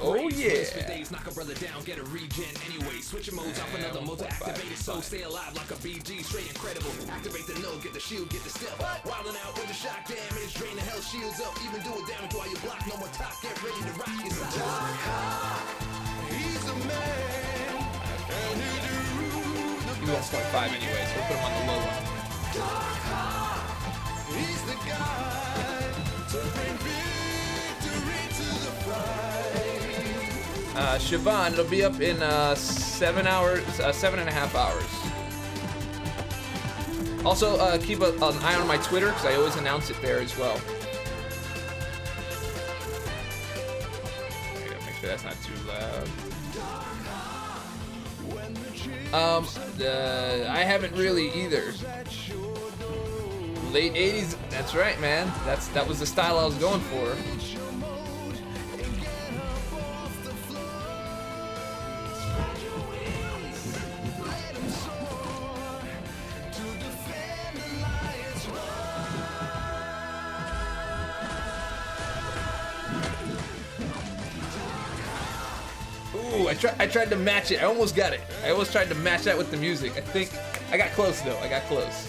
Oh yeah. Knock a brother down, get a regen anyway. Switch modes off another mode to activate it. So stay alive like a BG, straight incredible. Activate the node, get the shield, get the stealth. Wilding out with the shock damage, drain the health shields up. Even do it damage while you block. No more top, get ready to rock your side. He's a man. He wants 1.5 anyway, so we'll put him on the low one. He's the guy to bring victory to the fight. Siobhan, it'll be up in 7 hours, 7.5 hours. Also, keep an eye on my Twitter, because I always announce it there as well. Make sure that's not too loud. I haven't really either. Late 80s, that's right, man. That was the style I was going for. Ooh, I tried to match it. I almost got it. I almost tried to match that with the music. I think I got close though. I got close.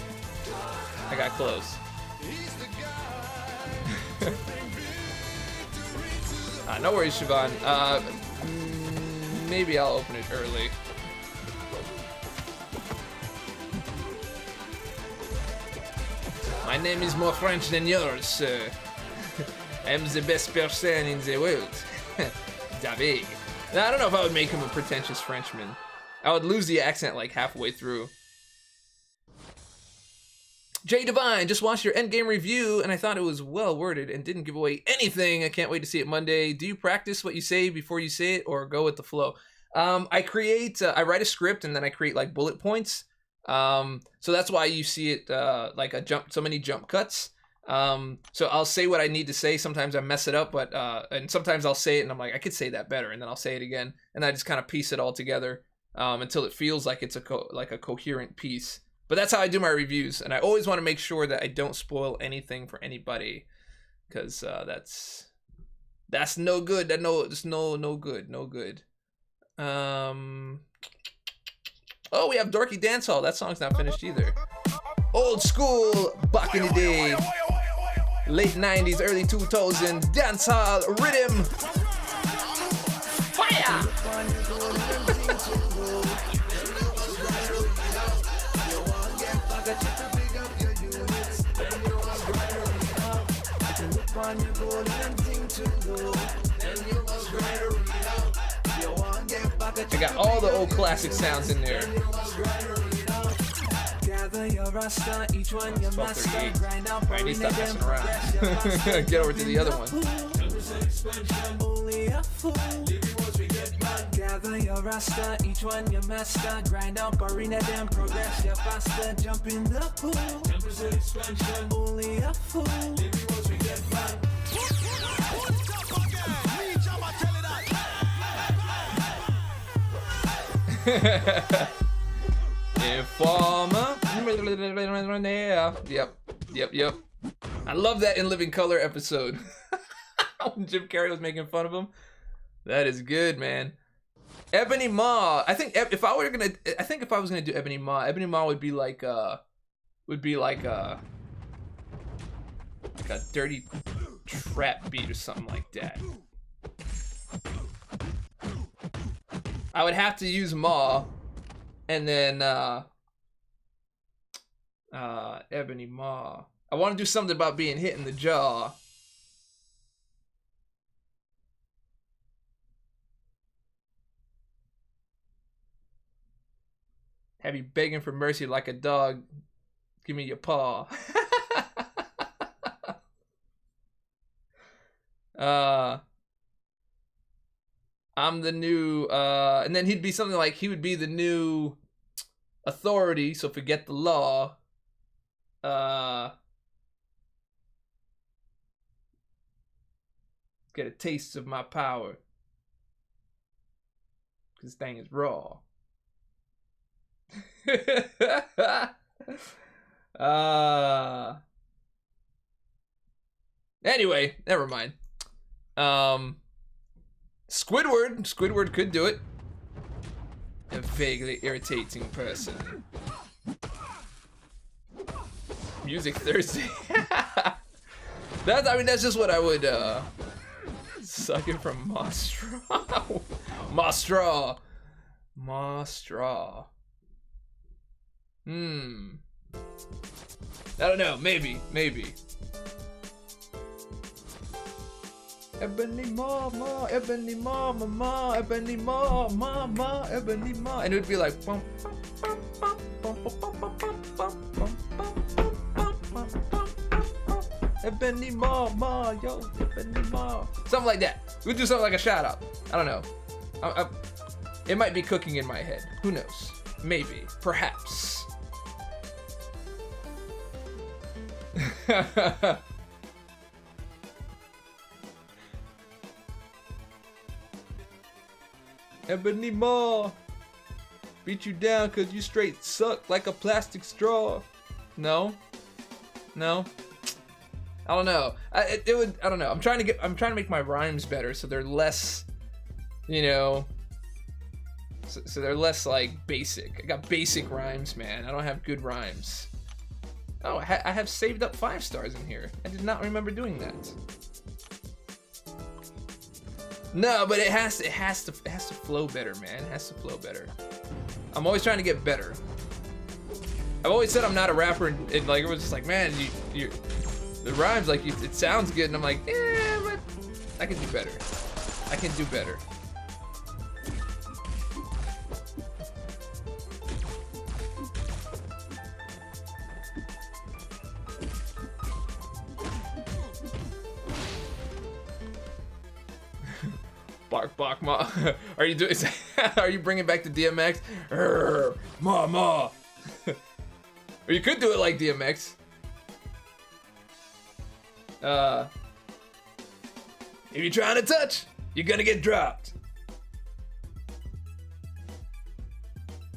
No worries, Siobhan. Maybe I'll open it early. My name is more French than yours, sir. I'm the best person in the world. David. Now, I don't know if I would make him a pretentious Frenchman. I would lose the accent like halfway through. Jay Divine, just watched your endgame review and I thought it was well worded and didn't give away anything. I can't wait to see it Monday. Do you practice what you say before you say it or go with the flow? I write a script and then I create like bullet points. So that's why you see it like so many jump cuts. So I'll say what I need to say. Sometimes I mess it up, but and sometimes I'll say it and I'm like, I could say that better, and then I'll say it again, and I just kind of piece it all together until it feels like it's a coherent piece. But that's how I do my reviews, and I always want to make sure that I don't spoil anything for anybody, because that's no good. It's no good. Oh, we have Dorky Dance Hall. That song's not finished either. Old school, back in the day. Late 90s, early 2000s, dance hall rhythm. Fire! I got all the old classic sounds in there. Each one your master, grind out, I need to stop messing around. Get over to the other one. Gather your rasta, each one your master, grind out, barina them, progress your faster, jump in the pool. 10% expansion, only a fool. Informer. Yep. I love that In Living Color episode. When Jim Carrey was making fun of him. That is good, man. Ebony Maw. I think if I was gonna do Ebony Maw would be like a dirty trap beat or something like that. I would have to use Maw, and then Ebony Maw. I want to do something about being hit in the jaw. Have you begging for mercy like a dog? Give me your paw. I'm the new, and then he'd be something like, he would be the new authority, so forget the law. Get a taste of my power. This thing is raw. Anyway, never mind. Squidward could do it. A vaguely irritating person. Music Thursday. That's just what I would suck it from Mostraw. I don't know, maybe. Ebony Mama, Ebony Mama, Ebony Mama, Ebony Mama. And it would be like Ebony Mama, yo, Ebony Mama. Something like that. We'd do something like a shout out. I don't know. It might be cooking in my head. Who knows? Maybe. Perhaps. Ebony Maw, beat you down cause you straight suck like a plastic straw. No. I don't know. I don't know. I'm trying to make my rhymes better so they're less, so they're less like basic. I got basic rhymes, man. I don't have good rhymes. Oh, I have saved up 5 stars in here. I did not remember doing that. No, but it has to flow better, man. It has to flow better. I'm always trying to get better. I've always said I'm not a rapper, and like it was just like, man, you the rhymes like it sounds good, and I'm like, yeah, but I can do better. I can do better. Bark, ma. Are you doing? Are you bringing back the DMX? Ma. Or you could do it like DMX. If you're trying to touch, you're gonna get dropped.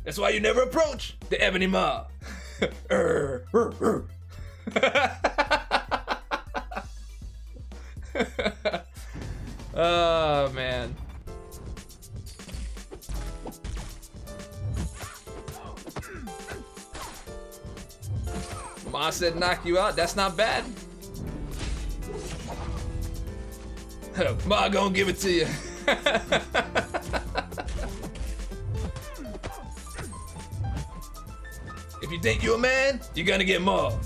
That's why you never approach the Ebony Maw. Oh, man. Ma said knock you out. That's not bad. Ma gonna give it to you. If you think you're a man, you're gonna get mauled.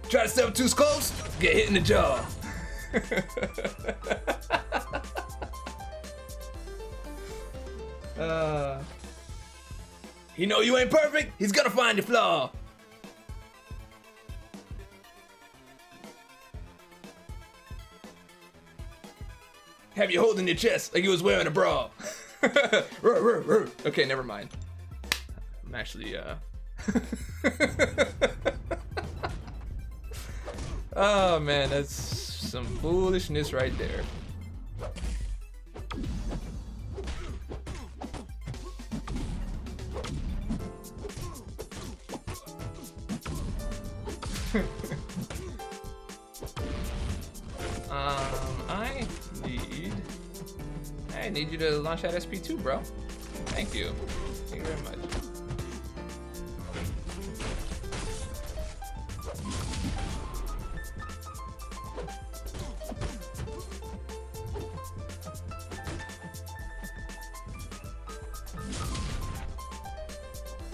Try to step up too close, get hit in the jaw. He know you ain't perfect, he's gonna find your flaw. Have you holding your chest like you was wearing a bra. Okay, never mind. I'm actually, oh man, that's some foolishness right there. I need you to launch that SP2, bro. Thank you. Thank you very much.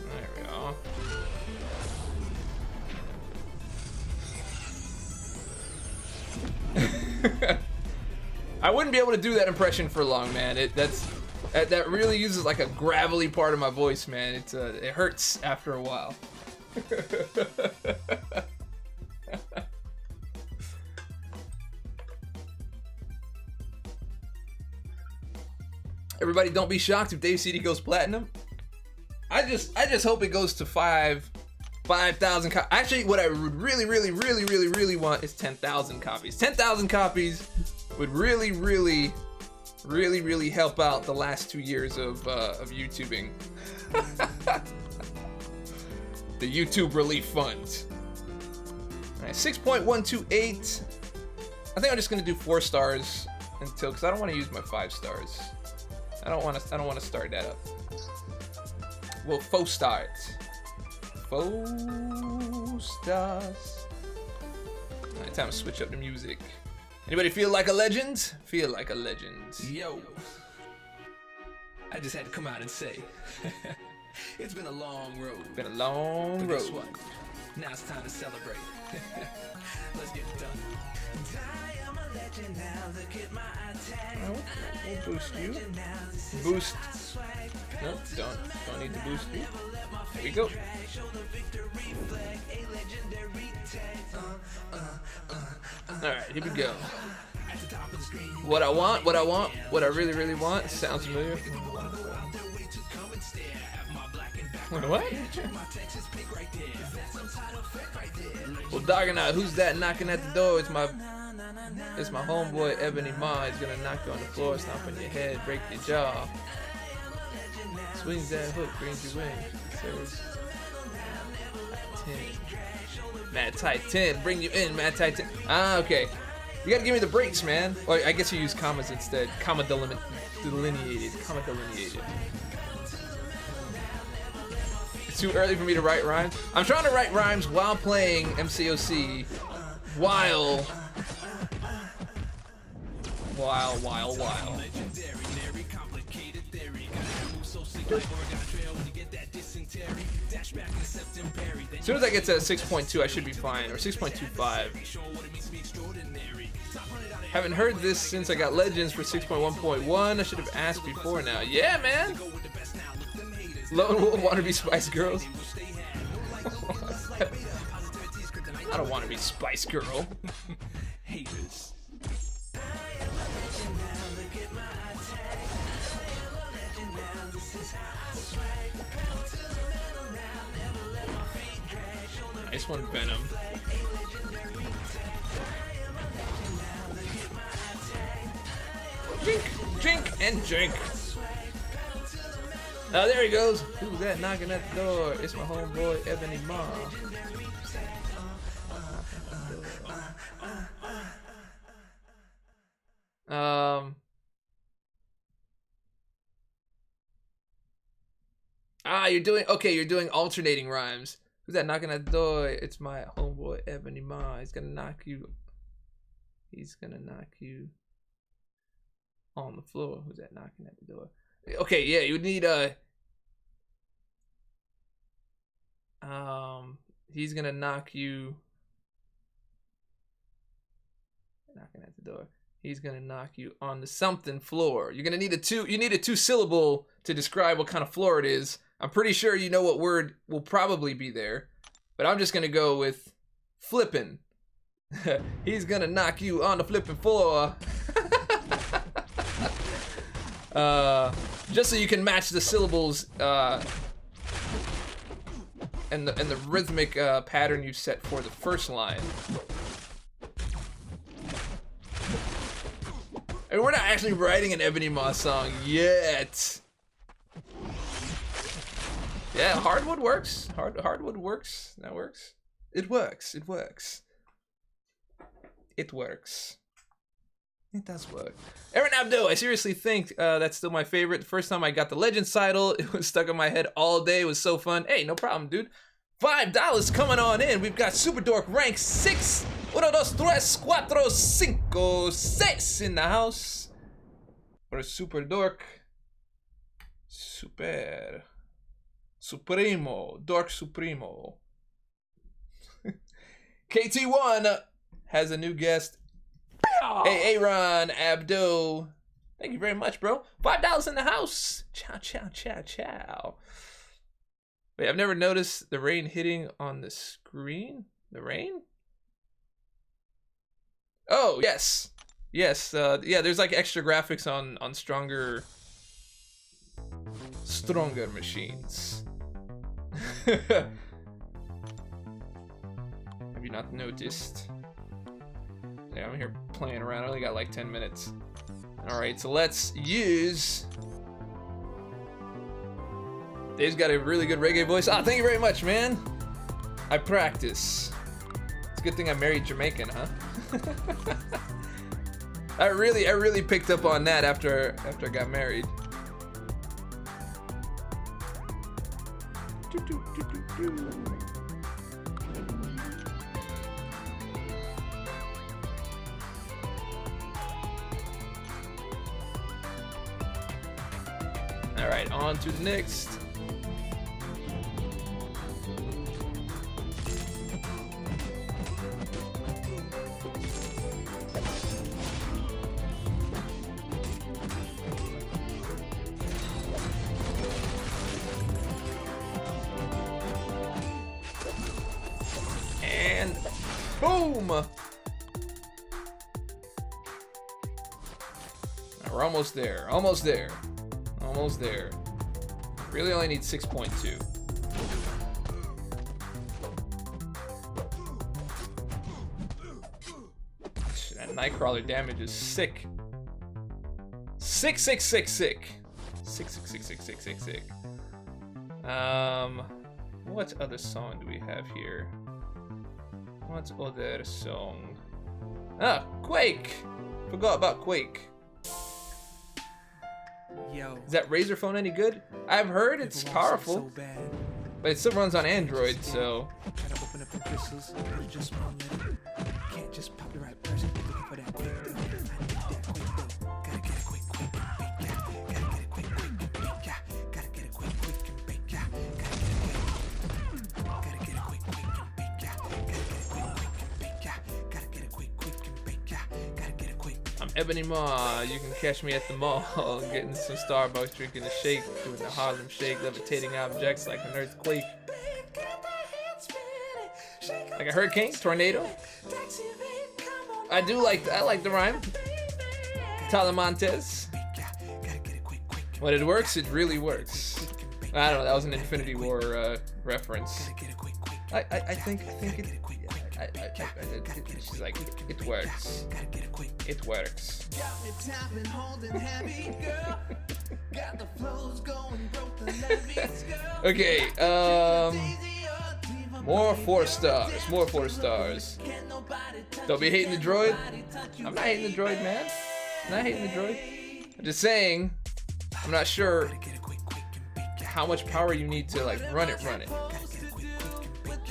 There we go. I wouldn't be able to do that impression for long, man. That really uses like a gravelly part of my voice, man. It hurts after a while. Everybody, don't be shocked if Dave CD goes platinum. I just hope it goes to 5,000 copies. Actually, what I would really want is 10,000 copies. 10,000 copies would really help out the last 2 years of YouTubing. The YouTube Relief Fund. All right, 6.128. I think I'm just gonna do 4 stars until, because I don't want to use my 5 stars. I don't want to start that up. Well, faux start. Faux stars. All right, time to switch up the music. Anybody feel like a legend? Feel like a legend. Yo, I just had to come out and say, it's been a long road. Been a long But road. guess what? Now it's time to celebrate. Let's get it done. I am a legend now. Look at my attack. We'll boost you. Boost. No, don't need to boost you. There we go. Alright, here we go. What I want, what I really want, sounds familiar. What? Well, Dog and I, who's that knocking at the door? It's my homeboy Ebony Ma. He's gonna knock you on the floor, stomp on your head, break your jaw. Swings that hook, brings you in. Says 10. Mad Tight 10, bring you in, Mad Tight 10. Ah, okay. You gotta give me the breaks, man. Well, I guess you use commas instead. Comma delineated. Comma delineated. It's too early for me to write rhymes. I'm trying to write rhymes while playing MCOC. While. As soon as I get to 6.2, I should be fine, or 6.25. Haven't heard this since I got Legends for 6.1.1. I should have asked before now. Yeah, man. Lone Wolf wannabe Spice Girls. I don't want to be Spice Girl. Haters. Nice one, Venom. jink, jink, and jink. Oh, there he goes. Who's that knocking at the door? It's my homeboy, Ebony Ma. You're doing alternating rhymes. Who's that knocking at the door? It's my homeboy, Ebony Ma. He's gonna knock you on the floor. Who's that knocking at the door? Okay, yeah, you would need he's gonna knock you knocking at the door. He's gonna knock you on the something floor. You're gonna need a two syllable to describe what kind of floor it is. I'm pretty sure you know what word will probably be there, but I'm just gonna go with flippin'. He's gonna knock you on the flippin' floor. Just so you can match the syllables and the rhythmic pattern you set for the first line. And we're not actually writing an Ebony Ma song yet. Yeah, hardwood works. Hardwood works. That works. It works. It works. It works. It does work. Aaron Abdo, I seriously think that's still my favorite. The first time I got the Legends title, it was stuck in my head all day. It was so fun. Hey, no problem, dude. $5 coming on in. We've got Super Dork rank 6. 1, 2, 3, 4, 5, 6 in the house. For Super Dork. Super. Supremo. Dork Supremo. KT1 has a new guest. Hey, Aaron Abdo. Thank you very much, bro. $5 in the house. Ciao, ciao, ciao, ciao. Wait, I've never noticed the rain hitting on the screen. The rain? Oh, yes. Yes, yeah, there's like extra graphics on stronger machines. Have you not noticed? Yeah, I'm here playing around. I only got like 10 minutes. Alright, so let's use... Dave's got a really good reggae voice. Ah, thank you very much, man. I practice. It's a good thing I married Jamaican, huh? I really picked up on that after I got married. All right, on to the next. And boom! We're almost there. Almost there. Almost there. Really only need 6.2. That Nightcrawler damage is sick. Sick. What other song do we have here? What other song? Ah, Quake! Forgot about Quake. Yo, Is that Razer phone any good? I've heard it's powerful, but it still runs on Android, so... try to open up the crystals, but it just won't let it. Can't just pop the right person, looking for that quick dough. I need that quick dough. Gotta get it quick and bake, yeah. Gotta get it quick and bake, yeah. Gotta get it quick and bake, yeah. Gotta get it quick and bake, yeah. Gotta get it quick and bake, yeah. Gotta get it quick and bake, yeah. Gotta get it quick. I'm Ebony Ma. You can catch me at the mall, getting some Starbucks, drinking a shake, doing the Harlem Shake, levitating objects like an earthquake, like a hurricane, tornado. I like the rhyme. Talamantes. When it works, it really works. I don't know. That was an Infinity War reference. I think it. She's like, it works. It works. Got me tapping, holding heavy, girl. Got the flows going, broke the levees, girl. Okay, more 4 stars. More 4 stars. Don't be hating the droid. I'm not hating the droid, man. I'm not hating the droid. I'm just saying, I'm not sure how much power you need to like run it.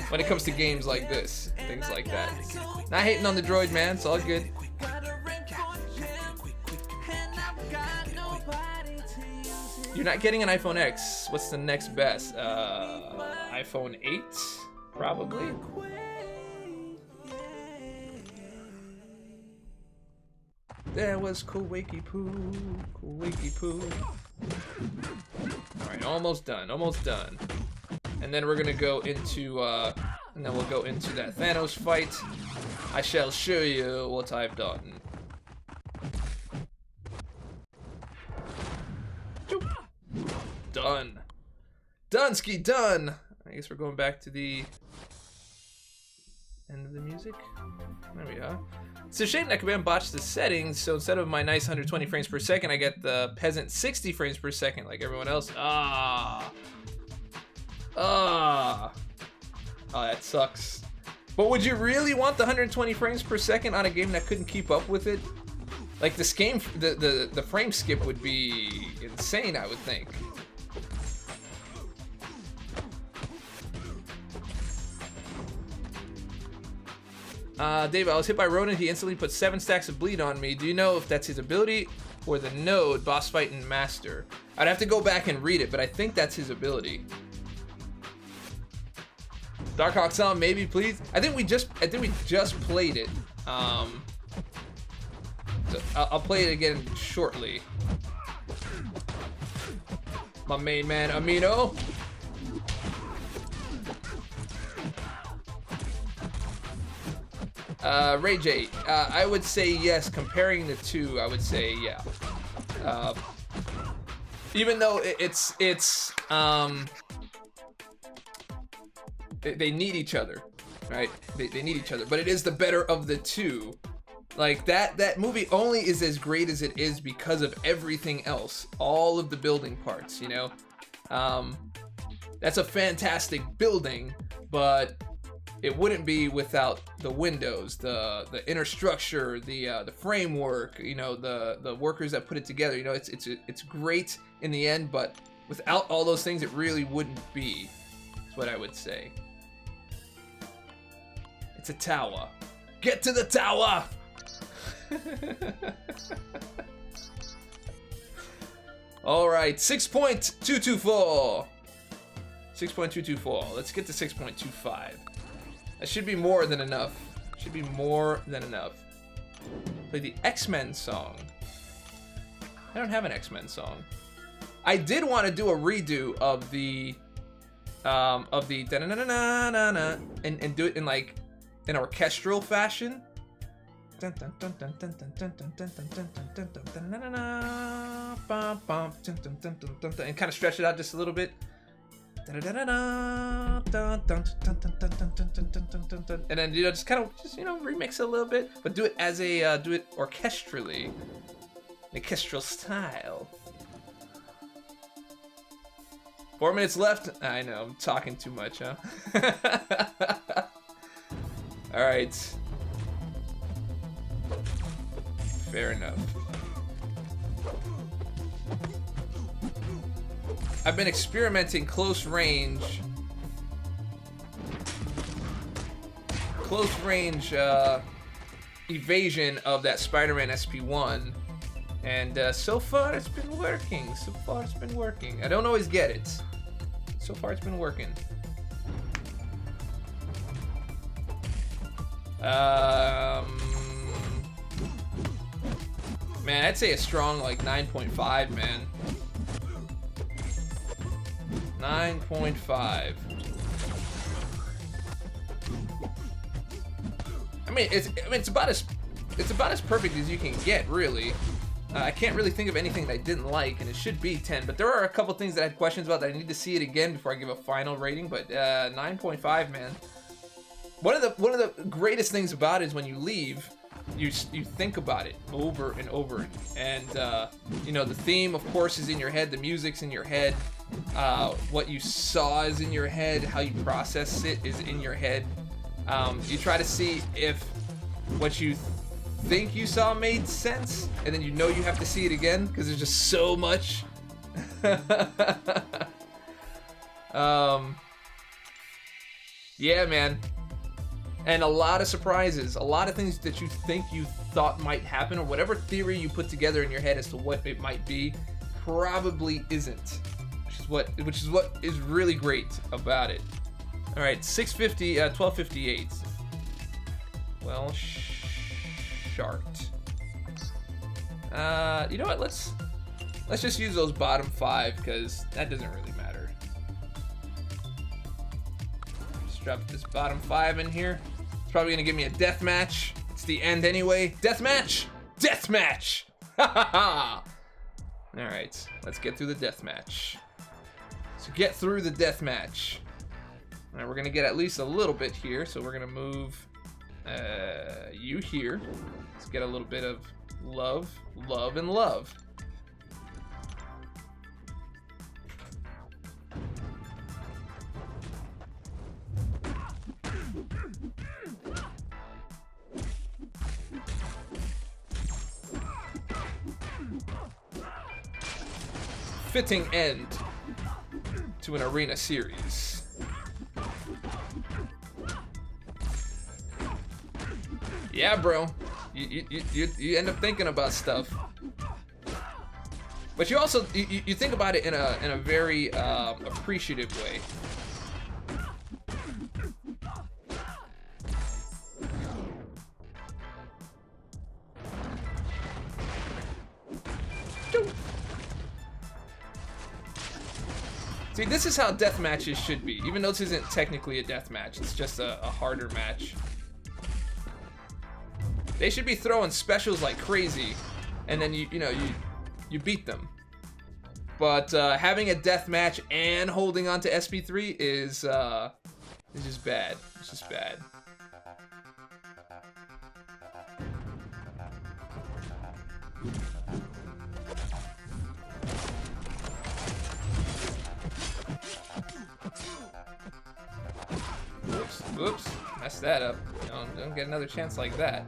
When it comes to games like this, things like that. Not hating on the droid, man. It's all good. You're not getting an iPhone X. What's the next best? iPhone 8, probably. There was Kuwiki Poo. Alright, almost done. And then we're gonna go into, and then we'll go into that Thanos fight. I shall show you what I've done. Done. Dunsky, done! I guess we're going back to the end of the music. There we are. It's a shame that Kabam botched the settings, so instead of my nice 120 frames per second, I get the peasant 60 frames per second like everyone else. Oh, that sucks. But would you really want the 120 frames per second on a game that couldn't keep up with it? Like this game, the frame skip would be insane, I would think. Dave, I was hit by Ronan. He instantly put 7 stacks of bleed on me. Do you know if that's his ability or the node, boss fight, and master? I'd have to go back and read it, but I think that's his ability. Dark Hawk Sound, maybe, please. I think we just played it. So I'll play it again shortly. My main man, Amino. Ray J, I would say yes. Comparing the two, I would say yeah. Even though they need each other, right? They need each other, but it is the better of the two. Like that movie only is as great as it is because of everything else, all of the building parts. You know, that's a fantastic building, but it wouldn't be without the windows, the inner structure, the framework, you know, the workers that put it together. You know, it's great in the end, but without all those things, it really wouldn't be. That's what I would say. It's a tower. Get to the tower. All right, 6.224. 6.224. Let's get to 6.25. That should be more than enough. Should be more than enough. Play the X-Men song. I don't have an X-Men song. I did want to do a redo of the da-na-na-na-na-na and do it in like an orchestral fashion. And kind of stretch it out just a little bit. And then, you know, just remix it a little bit, but do it as a do it orchestrally, orchestral style. 4 minutes left. I know I'm talking too much, huh? All right. Fair enough. I've been experimenting close range evasion of that Spider-Man SP1, and so far it's been working. I don't always get it. So far it's been working. Man, I'd say a strong like 9.5, man. 9.5. I mean, it's about as perfect as you can get, really. I can't really think of anything that I didn't like, and it should be 10. But there are a couple things that I had questions about that I need to see it again before I give a final rating. But 9.5, man. one of the greatest things about it is when you leave, you think about it over and over, and you know, the theme of course is in your head, the music's in your head, what you saw is in your head, how you process it is in your head. You try to see if what you think you saw made sense, and then you know you have to see it again because there's just so much. Yeah, man. And a lot of surprises, a lot of things that you think you thought might happen, or whatever theory you put together in your head as to what it might be, probably isn't. Which is what is really great about it. All right, 1258. Well, sharked. You know what? Let's just use those bottom 5 because that doesn't really matter. Just drop this bottom 5 in here. It's probably gonna give me a death match. It's the end anyway. Death match! Death match! Ha ha ha! Alright, let's get through the death match. So get through the death match. Alright, we're gonna get at least a little bit here, so we're gonna move you here. Let's get a little bit of love, and love. Fitting end to an arena series. Yeah, bro. You end up thinking about stuff, but you also you think about it in a very appreciative way. See, this is how death matches should be. Even though this isn't technically a death match, it's just a harder match. They should be throwing specials like crazy, and then you beat them. But having a death match and holding on to SP3 is just bad. It's just bad. Whoops, messed that up. Don't get another chance like that.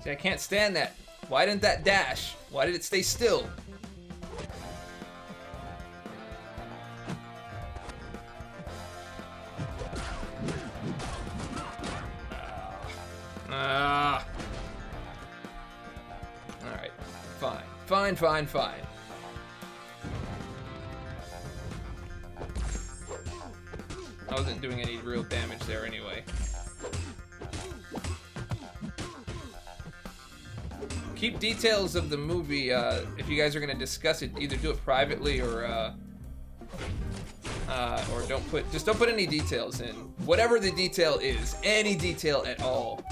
See, I can't stand that. Why didn't that dash? Why did it stay still? Alright, fine. I wasn't doing any real damage there anyway. Keep details of the movie, if you guys are gonna discuss it, either do it privately or don't put any details in. Whatever the detail is, any detail at all.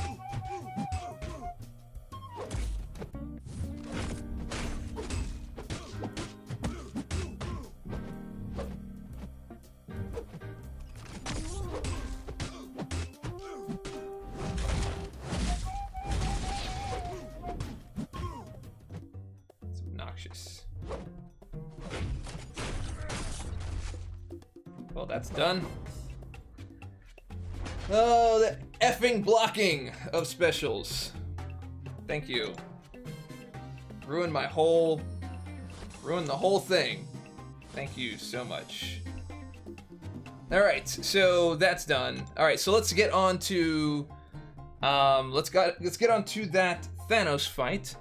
Well, that's done. Oh, the effing blocking of specials. Thank you. Ruined the whole thing. Thank you so much. All right, so that's done. All right, so let's get on to let's get on to that Thanos fight.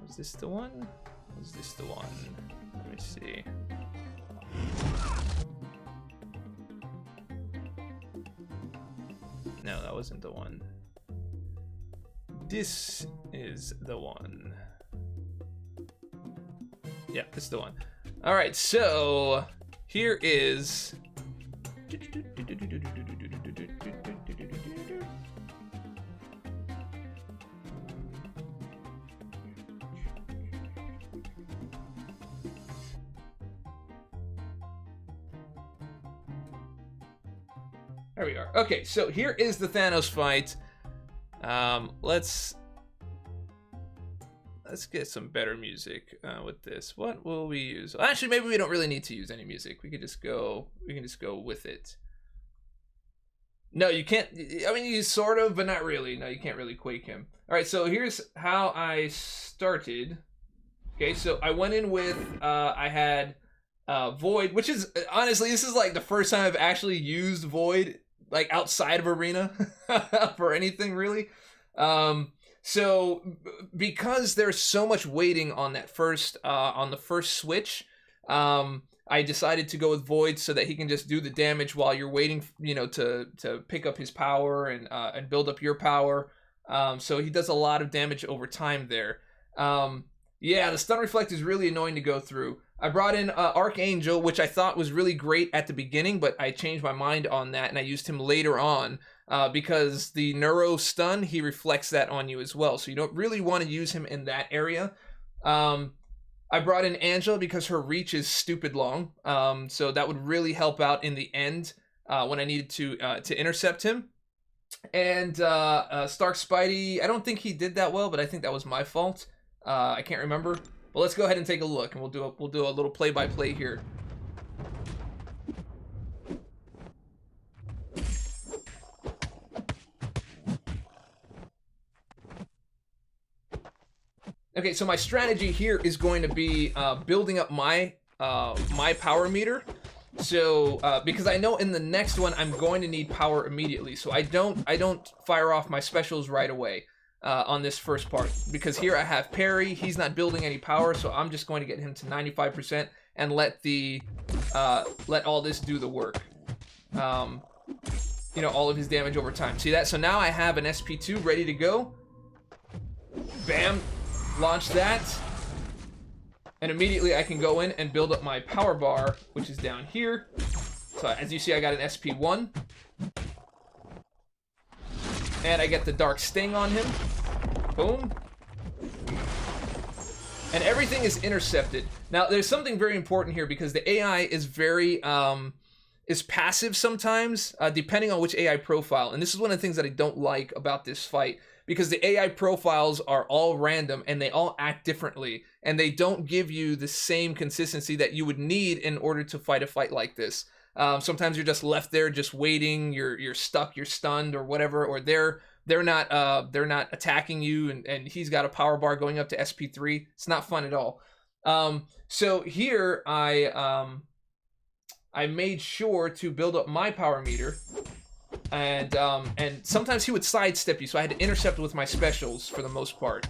Was this the one? Was this the one? Let me see. No, that wasn't the one. This is the one. Yeah, this is the one. All right, so here is. There we are. Okay, so here is the Thanos fight. Let's get some better music with this. What will we use? Actually, maybe we don't really need to use any music. We can just go with it. No, you can't. I mean, you sort of, but not really. No, you can't really quake him. All right, so here's how I started. Okay, so I went in with I had Void, which is honestly, this is like the first time I've actually used Void like outside of Arena for anything really. So because there's so much waiting on that first on the first switch, I decided to go with Void so that he can just do the damage while you're waiting, you know, to pick up his power and build up your power. So he does a lot of damage over time there. Yeah, the stun reflect is really annoying to go through. I brought in Archangel, which I thought was really great at the beginning, but I changed my mind on that and I used him later on because the Neuro stun, he reflects that on you as well. So you don't really want to use him in that area. I brought in Angela because her reach is stupid long. So that would really help out in the end when I needed to intercept him. And Stark Spidey, I don't think he did that well, but I think that was my fault. I can't remember. Well, let's go ahead and take a look, and we'll do a little play-by-play here. Okay, so my strategy here is going to be building up my my power meter. So because I know in the next one I'm going to need power immediately, so I don't fire off my specials right away. On this first part, because here I have Perry, he's not building any power, so I'm just going to get him to 95% and let all this do the work. You know, all of his damage over time. See that? So now I have an SP2 ready to go. Bam, launch that, and immediately I can go in and build up my power bar, which is down here. So as you see, I got an SP1. And I get the Dark Sting on him. Boom. And everything is intercepted. Now, there's something very important here because the AI is very, is passive sometimes, depending on which AI profile. And this is one of the things that I don't like about this fight, because the AI profiles are all random and they all act differently. And they don't give you the same consistency that you would need in order to fight a fight like this. Sometimes you're just left there, just waiting. You're stuck. You're stunned, or whatever. Or they're not attacking you, and he's got a power bar going up to SP3. It's not fun at all. So here I made sure to build up my power meter, and sometimes he would sidestep you, so I had to intercept with my specials for the most part.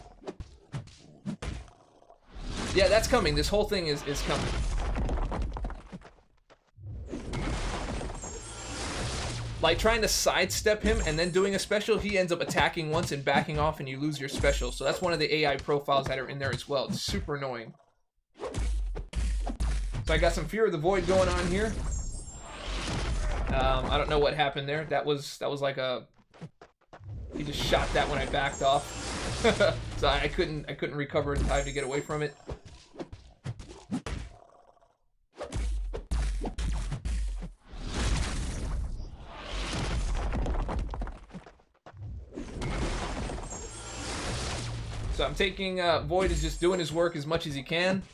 Yeah, that's coming. This whole thing is coming. Like trying to sidestep him and then doing a special, he ends up attacking once and backing off and you lose your special. So that's one of the AI profiles that are in there as well. It's super annoying. So I got some Fear of the Void going on here. I don't know what happened there. That was like a... He just shot that when I backed off. So I couldn't recover in time to get away from it. So I'm taking, Void is just doing his work as much as he can.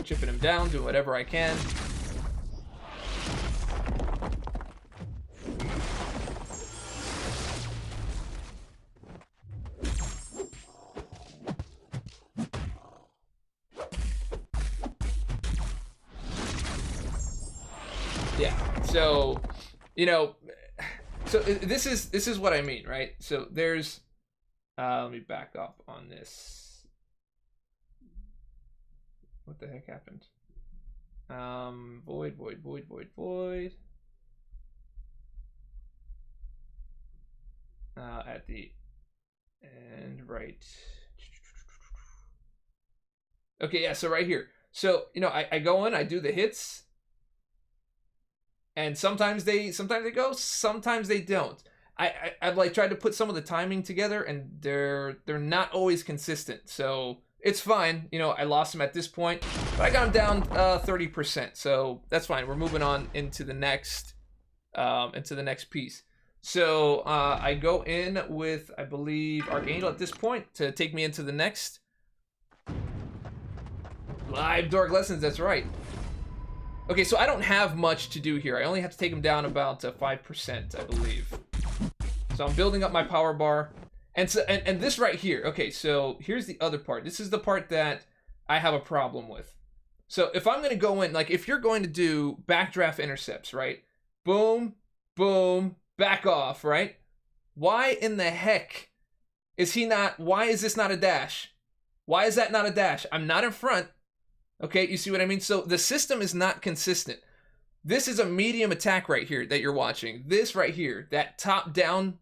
Chipping him down, doing whatever I can. Yeah. So, you know, so this is what I mean, right? So there's, let me back up on this. What the heck happened? Void, void, void, void, void. At the end, right. Okay, yeah, so right here. So, you know, I go in, I do the hits, and sometimes they go, sometimes they don't. I've like tried to put some of the timing together, and they're not always consistent. So it's fine. You know, I lost him at this point, but I got him down 30%. So that's fine. We're moving on into the next piece. So I go in with, I believe, Archangel at this point to take me into the next live Dork Lessons. That's right. Okay, so I don't have much to do here. I only have to take him down about 5%, I believe. So I'm building up my power bar. And so and this right here. Okay, so here's the other part. This is the part that I have a problem with. So if I'm going to go in, like if you're going to do backdraft intercepts, right? Boom, boom, back off, right? Why in the heck is he not, why is this not a dash? Why is that not a dash? I'm not in front. Okay, you see what I mean? So the system is not consistent. This is a medium attack right here that you're watching. This right here, that top down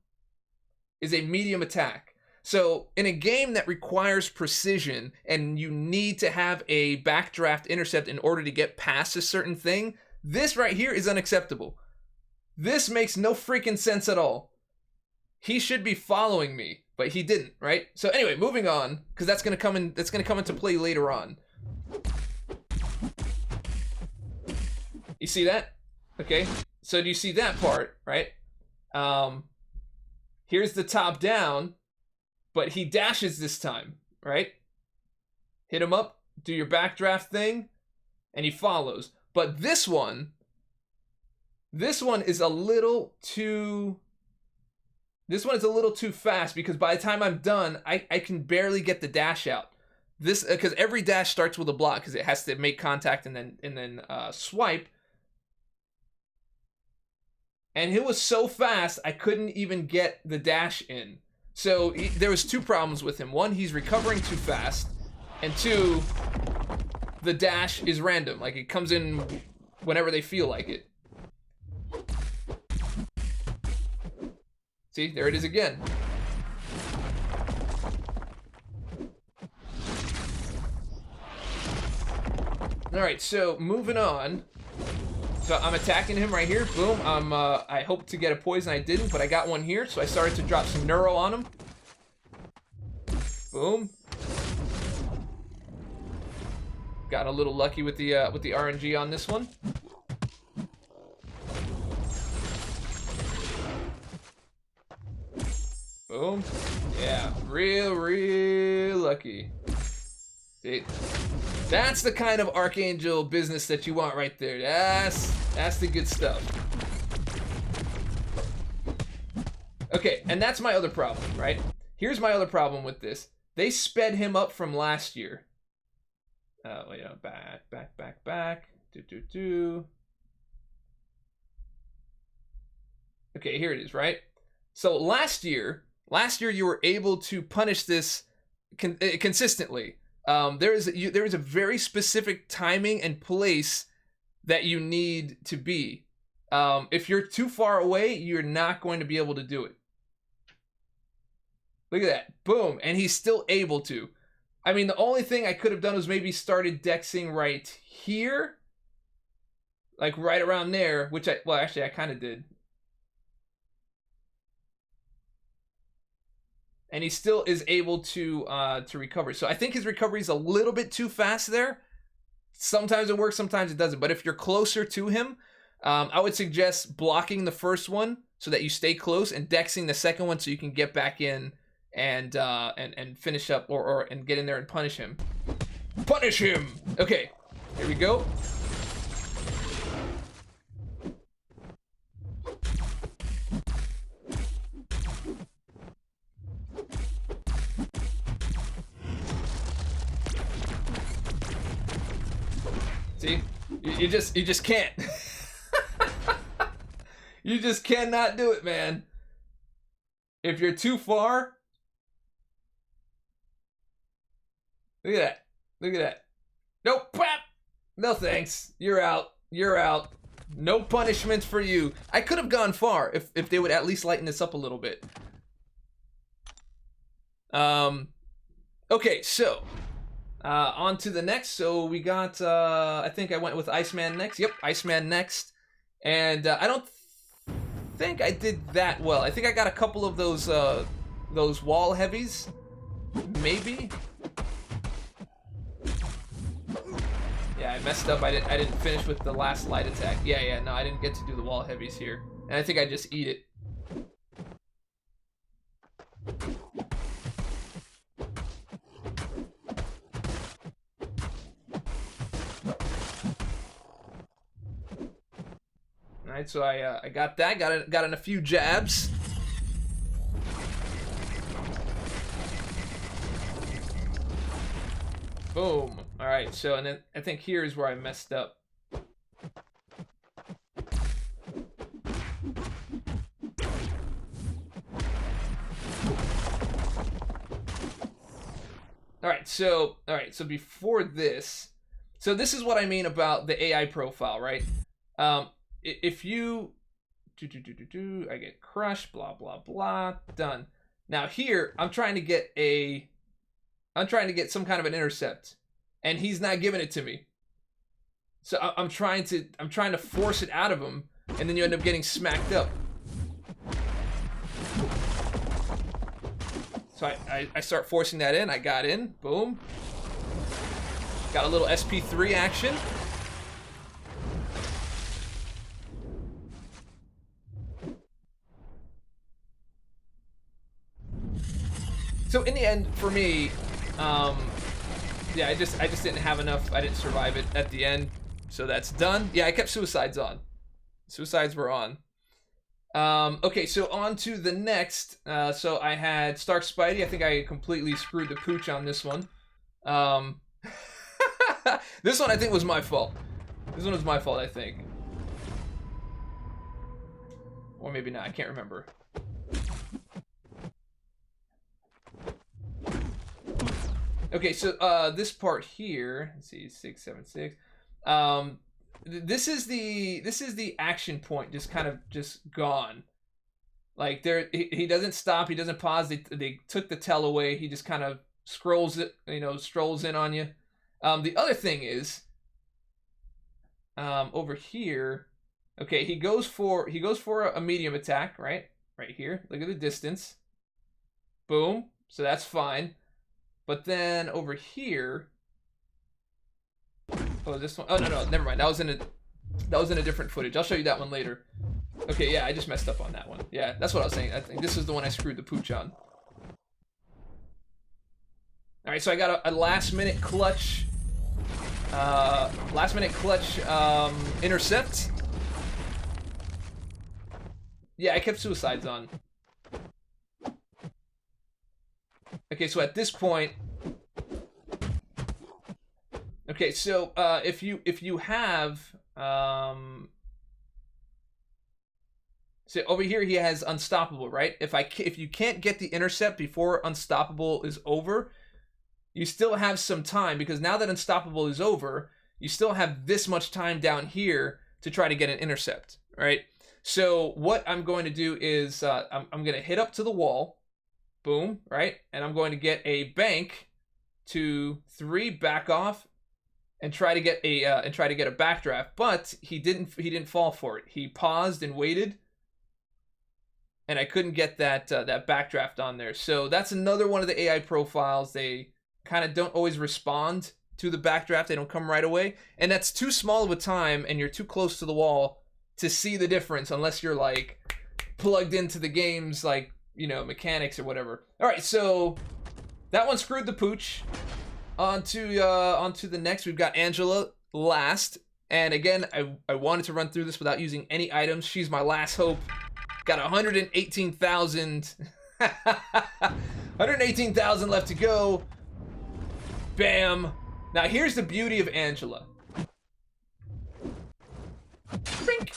is a medium attack. So in a game that requires precision and you need to have a backdraft intercept in order to get past a certain thing, this right here is unacceptable. This makes no freaking sense at all. He should be following me, but he didn't, right? So anyway, moving on, because that's gonna come into play later on. You see that? Okay. So do you see that part, right? Here's the top down, but he dashes this time, right? Hit him up, do your backdraft thing, and he follows. But this one is a little too fast, because by the time I'm done, I can barely get the dash out. This, because every dash starts with a block, because it has to make contact and then swipe. And it was so fast, I couldn't even get the dash in. So there was two problems with him. One, he's recovering too fast. And two, the dash is random. Like, it comes in whenever they feel like it. See, there it is again. All right, so moving on. So I'm attacking him right here. Boom. I hoped to get a poison. I didn't, but I got one here. So I started to drop some neuro on him. Boom. Got a little lucky with the RNG on this one. Boom. Yeah, real lucky. See? That's the kind of Archangel business that you want right there. That's the good stuff. Okay, and that's my other problem, right? Here's my other problem with this. They sped him up from last year. Wait, no, back. Okay, here it is, right? So last year you were able to punish this consistently. There is a very specific timing and place that you need to be. If you're too far away, you're not going to be able to do it. Look at that. Boom. And he's still able to. I mean, the only thing I could have done was maybe started dexing right here. Like right around there, which actually I kind of did. And he still is able to recover. So I think his recovery is a little bit too fast there. Sometimes it works, sometimes it doesn't. But if you're closer to him, I would suggest blocking the first one so that you stay close, and dexing the second one so you can get back in and finish up and get in there and punish him. Punish him! Okay, here we go. See? You just can't. You just cannot do it, man. If you're too far. Look at that. Look at that. Nope. Bap. No thanks. You're out. You're out. No punishment for you. I could have gone far if they would at least lighten this up a little bit. Okay, so on to the next. So we got I think I went with Iceman next. Yep, Iceman next. And I don't think I did that well. I think I got a couple of those wall heavies. Maybe. Yeah, I messed up. I didn't finish with the last light attack. Yeah, no, I didn't get to do the wall heavies here. And I think I just eat it. Alright, so I got that. Got in a few jabs. Boom. Alright, so and then I think here is where I messed up. Alright, so before this, so this is what I mean about the AI profile, right? If you I get crushed, blah blah blah, done. Now here I'm trying to get some kind of an intercept, and he's not giving it to me. So I'm trying to force it out of him, and then you end up getting smacked up. So I start forcing that in. I got in. Boom. Got a little SP3 action. So in the end, for me, yeah, I just didn't have enough. I didn't survive it at the end, so that's done. Yeah, I kept suicides on. Suicides were on. Okay, so on to the next. So I had Stark Spidey. I think I completely screwed the pooch on this one. This one I think was my fault. This one was my fault, I think. Or maybe not. I can't remember. Okay, so this part here, let's see, 676. This is the action point, just kind of just gone. Like he doesn't stop, he doesn't pause. They took the tell away. He just kind of scrolls it, strolls in on you. The other thing is, over here, okay, he goes for a medium attack, right here. Look at the distance. Boom. So that's fine. But then over here, oh, this one, oh no, never mind. That was in a different footage. I'll show you that one later. Okay, yeah, I just messed up on that one. Yeah, that's what I was saying. I think this is the one I screwed the pooch on. All right, so I got a last minute clutch intercept. Yeah, I kept suicides on. Okay, so at this point, okay, so if you have so over here he has unstoppable, right? If you can't get the intercept before unstoppable is over, you still have some time, because now that unstoppable is over, you still have this much time down here to try to get an intercept, right? So what I'm going to do is I'm going to hit up to the wall. Boom, right? And I'm going to get a bank, 2, 3, back off, and try to get a backdraft. But he didn't fall for it. He paused and waited, and I couldn't get that backdraft on there. So that's another one of the AI profiles. They kind of don't always respond to the backdraft. They don't come right away, and that's too small of a time, and you're too close to the wall to see the difference unless you're like plugged into the game's like, mechanics or whatever. All right, so that one screwed the pooch. On to the next. We've got Angela last, and again, I wanted to run through this without using any items. She's my last hope. Got 118,000 118,000 left to go. Bam. Now here's the beauty of Angela. Brink.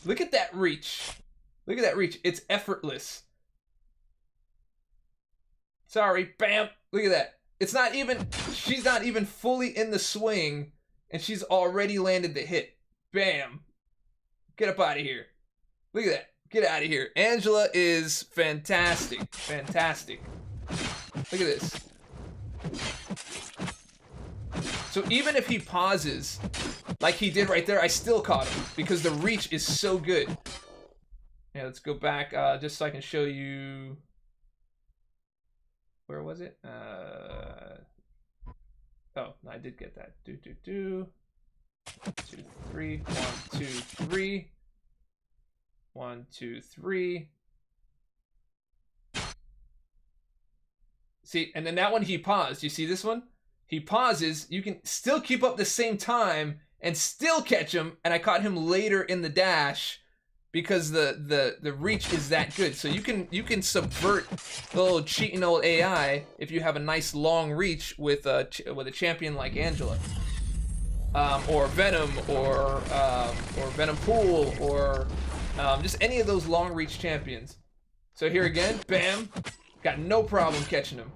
Look at that reach. Look at that reach. It's effortless. Sorry, bam. Look at that. It's not even, she's not even fully in the swing, and she's already landed the hit. Bam. Get up out of here. Look at that. Get out of here. Angela is fantastic. Fantastic. Look at this. So even if he pauses, like he did right there, I still caught him because the reach is so good. Yeah, let's go back just so I can show you. Where was it? Oh, no, I did get that. 2, 3. 1, 2, 3. 1, 2, 3. See, and then that one he paused. You see this one? He pauses. You can still keep up the same time and still catch him. And I caught him later in the dash because the reach is that good. So you can subvert the little cheating old AI if you have a nice long reach with a champion like Angela, or Venom, or Venom Pool, or just any of those long reach champions. So here again, bam, got no problem catching him.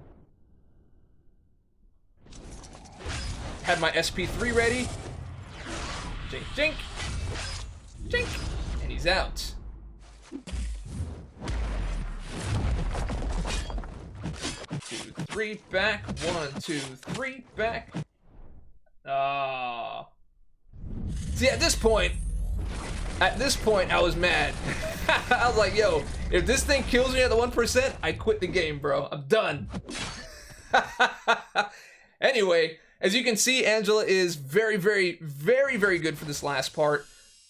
Had my SP3 ready. Jink, jink, jink, and he's out. 2, 3, back. 1, 2, 3, back. See, at this point, I was mad. I was like, yo, if this thing kills me at the 1%, I quit the game, bro. I'm done. Anyway, as you can see, Angela is very, very, very, very good for this last part.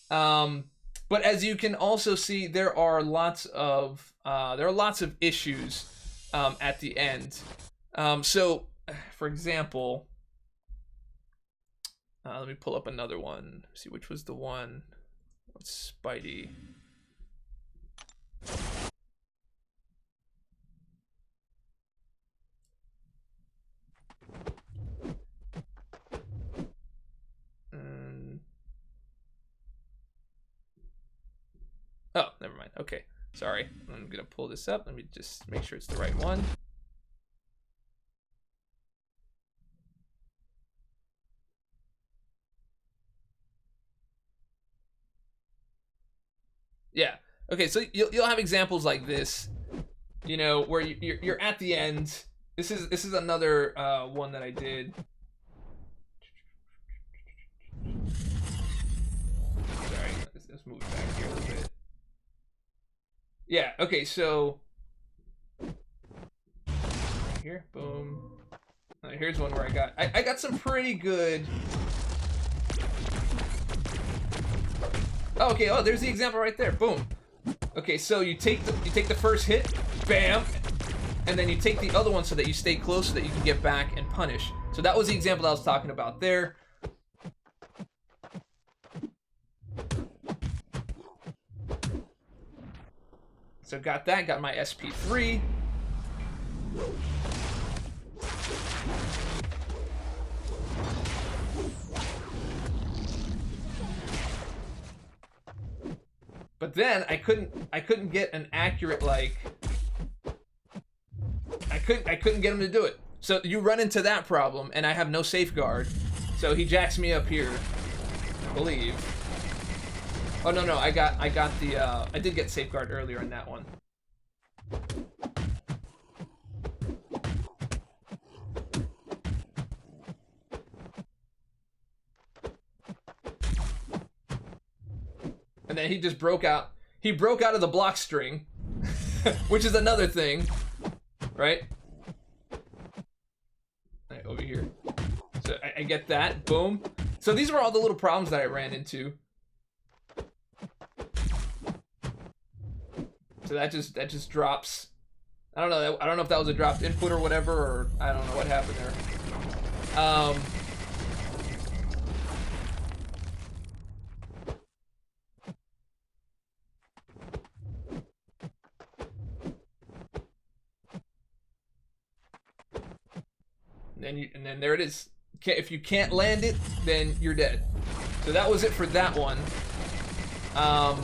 But as you can also see, there are lots of issues at the end. So, for example, let me pull up another one. See which was the one. What's Spidey? Oh, never mind. Okay, sorry. I'm gonna pull this up. Let me just make sure it's the right one. Yeah. Okay, so you'll have examples like this, you know, where you're at the end. This is another one that I did. Sorry, let's move it back here a little bit. Yeah. Okay, so right here, boom. Here's one where I got some pretty good. Oh, okay. Oh, there's the example right there. Boom. Okay, so you take the first hit, bam, and then you take the other one so that you stay close so that you can get back and punish. So that was the example that I was talking about there. So got that, got my SP3. But then I couldn't get an accurate, like, I couldn't get him to do it. So you run into that problem, and I have no safeguard. So he jacks me up here, I believe. Oh no, I did get safeguard earlier in that one. And then he just broke out. He broke out of the block string, which is another thing, right? Right, over here. So I get that. Boom. So these were all the little problems that I ran into. So that just drops. I don't know if that was a dropped input or whatever, or I don't know what happened there. And then there it is. If you can't land it, then you're dead. So that was it for that one. I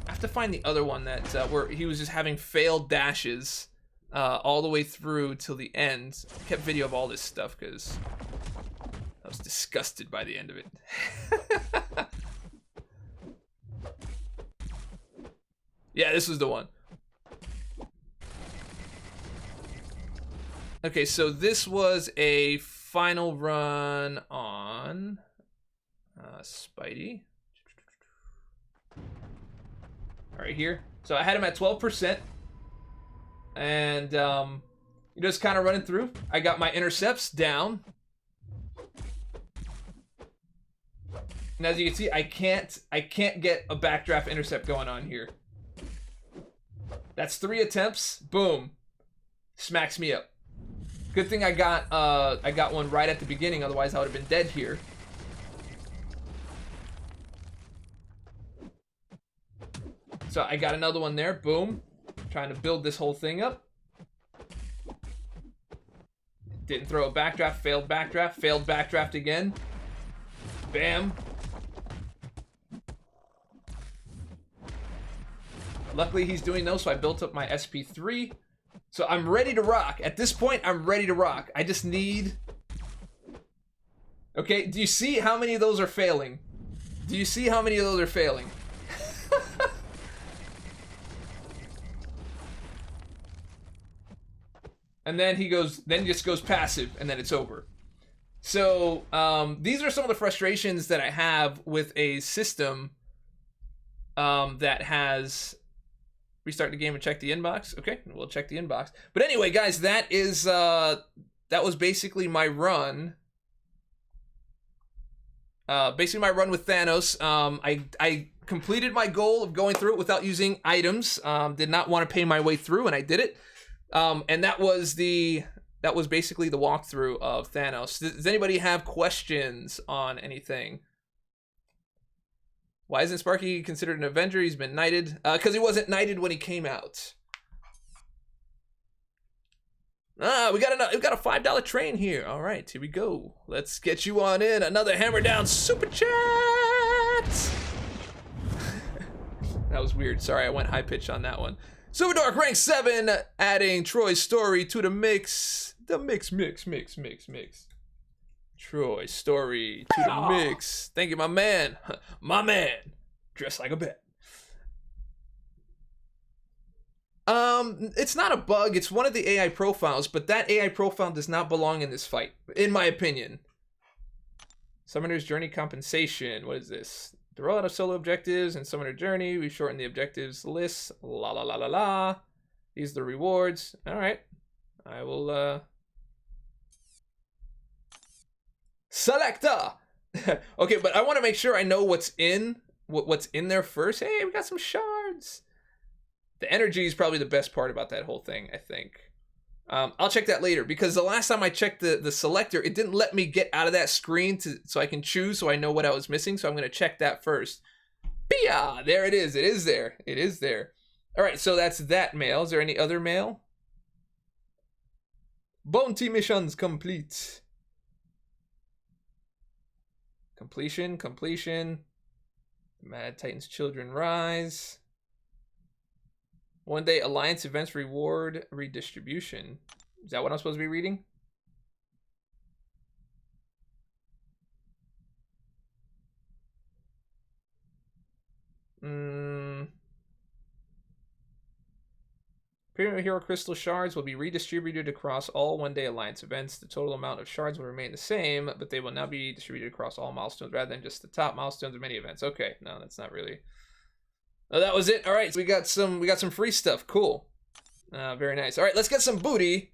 have to find the other one that where he was just having failed dashes. all the way through till the end. I kept video of all this stuff because I was disgusted by the end of it. Yeah, this was the one. Okay, so this was a final run on Spidey. Right here. So I had him at 12%. And you're just kind of running through. I got my intercepts down. And as you can see, I can't get a backdraft intercept going on here. That's 3 attempts. Boom. Smacks me up. Good thing I got one right at the beginning, otherwise I would have been dead here. So I got another one there. Boom. Trying to build this whole thing up. Didn't throw a backdraft, failed backdraft again. Bam. Luckily he's doing those, so I built up my SP3. So I'm ready to rock. At this point, I'm ready to rock. I just need... Okay, do you see how many of those are failing? Do you see how many of those are failing? And then he just goes passive, and then it's over. So these are some of the frustrations that I have with a system that has... Restart the game and check the inbox. Okay, we'll check the inbox. But anyway, guys, that was basically my run. Basically my run with Thanos. I completed my goal of going through it without using items. Did not want to pay my way through, and I did it. And that was basically the walkthrough of Thanos. Does anybody have questions on anything? Why isn't Sparky considered an Avenger? He's been knighted. Because he wasn't knighted when he came out. We got a $5 train here. All right, here we go. Let's get you on in. Another hammer down super chat. That was weird. Sorry, I went high pitch on that one. Super Dork rank 7, adding Troy's story to the mix. The mix. Troy's story to the mix. Thank you, my man. My man. Dressed like a bat. It's not a bug. It's one of the AI profiles, but that AI profile does not belong in this fight, in my opinion. Summoner's Journey compensation. What is this? The rollout of solo objectives and Summoner Journey. We've shortened the objectives list. La la la la la. These are the rewards. All right. I will, Selecta! Okay, but I want to make sure I know what's in there first. Hey, we got some shards. The energy is probably the best part about that whole thing, I think. I'll check that later, because the last time I checked the selector, it didn't let me get out of that screen so I can choose, so I know what I was missing, so I'm going to check that first. Bia! There it is. It is there. It is there. All right, so that's that mail. Is there any other mail? Bounty missions complete. Completion. Mad Titans Children Rise. One day Alliance events reward redistribution. Is that what I'm supposed to be reading? Premium Hero Crystal Shards will be redistributed across all one-day Alliance events. The total amount of shards will remain the same, but they will now be distributed across all milestones rather than just the top milestones of many events. Okay, no, that's not really... Oh, that was it. All right, so we got some free stuff. Cool. Very nice. All right, let's get some booty.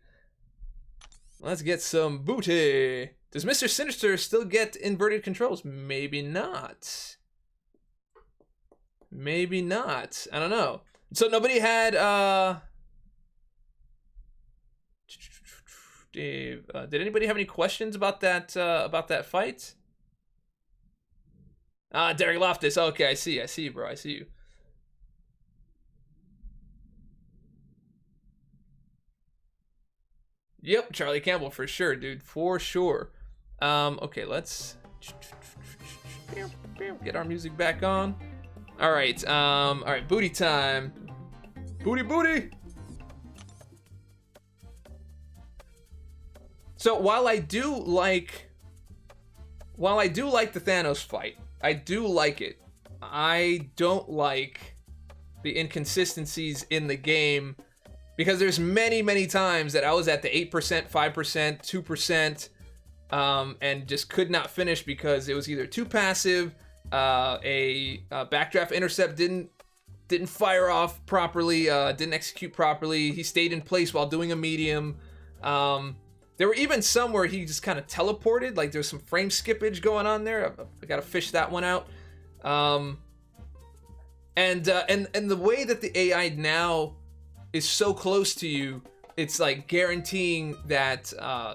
Let's get some booty. Does Mr. Sinister still get inverted controls? Maybe not. Maybe not. I don't know. So nobody had... Dave, did anybody have any questions about that fight? Derek Loftus. Okay, I see you, bro. I see you. Yep, Charlie Campbell for sure, dude, for sure. Okay, let's get our music back on. All right, booty time. Booty. So while I do like the Thanos fight, I do like it. I don't like the inconsistencies in the game because there's many times that I was at the 8%, 5%, 2%, and just could not finish because it was either too passive, a backdraft intercept didn't fire off properly, didn't execute properly. He stayed in place while doing a medium. There were even some where he just kind of teleported, like there's some frame skippage going on there. I gotta fish that one out. And the way that the AI now is so close to you, it's like guaranteeing that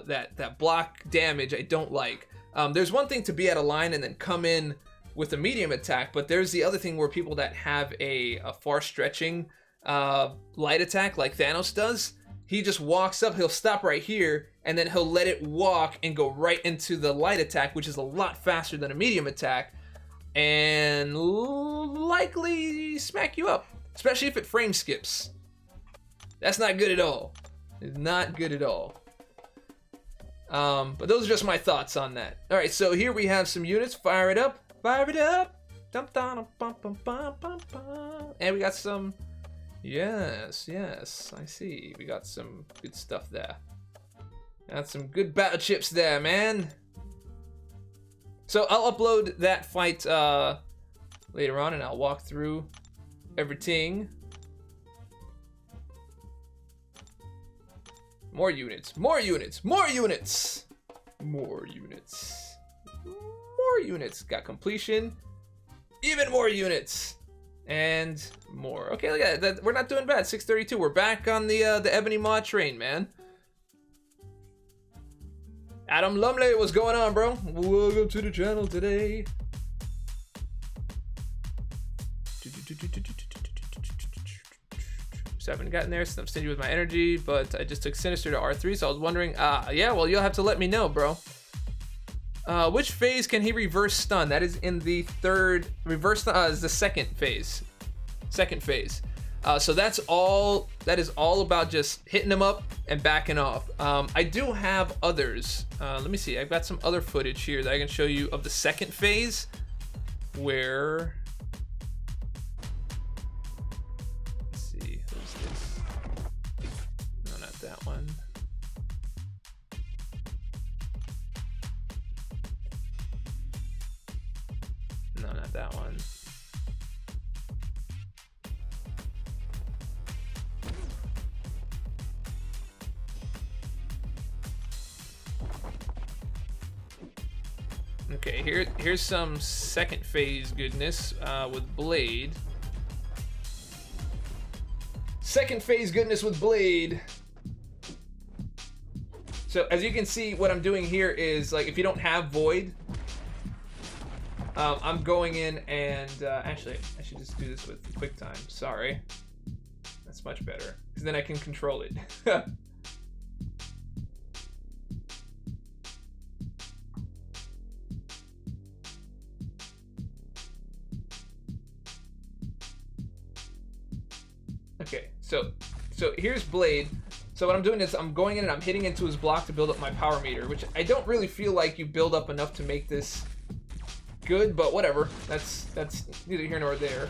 that block damage I don't like. There's one thing to be at a line and then come in with a medium attack, but there's the other thing where people that have a far stretching light attack like Thanos does, he just walks up, he'll stop right here, and then he'll let it walk and go right into the light attack, which is a lot faster than a medium attack, and likely smack you up, especially if it frame skips. That's not good at all. It's not good at all. But those are just my thoughts on that. All right, so here we have some units. Fire it up. Fire it up. And we got some. Yes, I see. We got some good stuff there. Got some good battle chips there, man. So I'll upload that fight later on, and I'll walk through everything. More units, more units, more units, more units, more units. Got completion, even more units, and more. Okay, look at that. We're not doing bad. 632. We're back on the Ebony Maw train, man. Adam Lumley, what's going on, bro? Welcome to the channel today. So I haven't gotten there since I'm stingy with my energy, but I just took Sinister to R3, so I was wondering, yeah, well, you'll have to let me know, bro. Which phase can he reverse stun? That is in the third, reverse stun is the second phase. Second phase. So that is all about just hitting him up and backing off. I do have others. Let me see, I've got some other footage here that I can show you of the second phase, where... that one. No, not that one. Okay, here's some second phase goodness with Blade. Second phase goodness with Blade. So as you can see, what I'm doing here is, like, if you don't have Void, I'm going in and, actually, I should just do this with QuickTime. Sorry. That's much better, because then I can control it. Okay, so here's Blade. So what I'm doing is I'm going in and I'm hitting into his block to build up my power meter, which I don't really feel like you build up enough to make this good, but whatever. That's neither here nor there.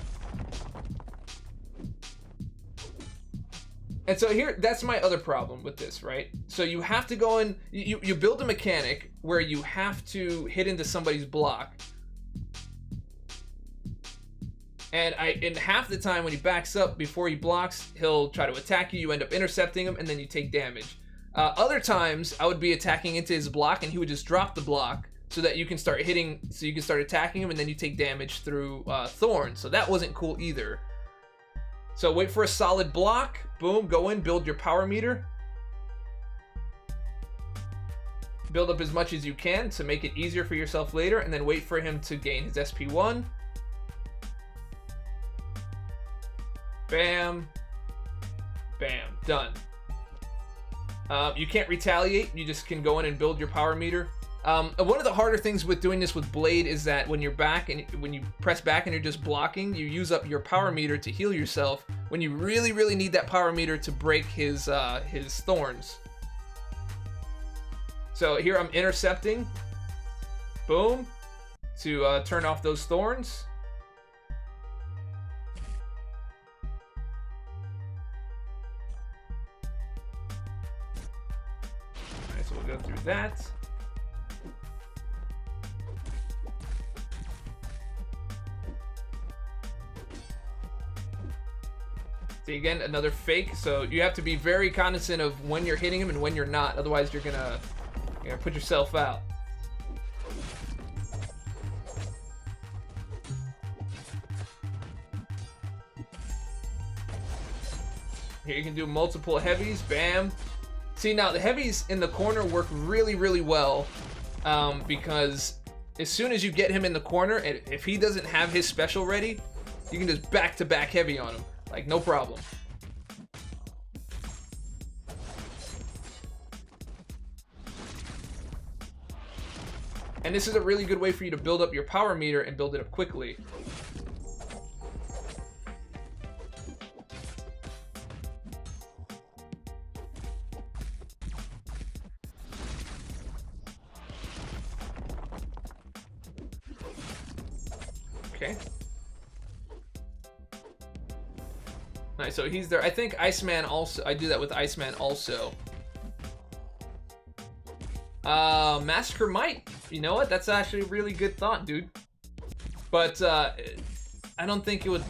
And so here, that's my other problem with this, right? So you have to go in, you build a mechanic where you have to hit into somebody's block. And in half the time when he backs up before he blocks, he'll try to attack you, you end up intercepting him, and then you take damage. Other times, I would be attacking into his block, and he would just drop the block so that you can start hitting, so you can start attacking him, and then you take damage through Thorn. So that wasn't cool either. So wait for a solid block, boom, go in, build your power meter. Build up as much as you can to make it easier for yourself later, and then wait for him to gain his SP1. Bam. Bam. Done. You can't retaliate. You just can go in and build your power meter. One of the harder things with doing this with Blade is that when you're back and when you press back and you're just blocking, you use up your power meter to heal yourself when you really, really need that power meter to break his thorns. So here I'm intercepting. Boom. To turn off those thorns. Alright, so we'll go through that. See, again, another fake. So you have to be very cognizant of when you're hitting him and when you're not. Otherwise, you're gonna put yourself out. Here you can do multiple heavies. Bam. See, now the heavies in the corner work really, really well, because as soon as you get him in the corner, and if he doesn't have his special ready, you can just back-to-back heavy on him. Like, no problem. And this is a really good way for you to build up your power meter and build it up quickly. Okay. Alright, so he's there. I think Iceman also, I do that with Iceman also. Massacre might. You know what? That's actually a really good thought, dude. But I don't think it would.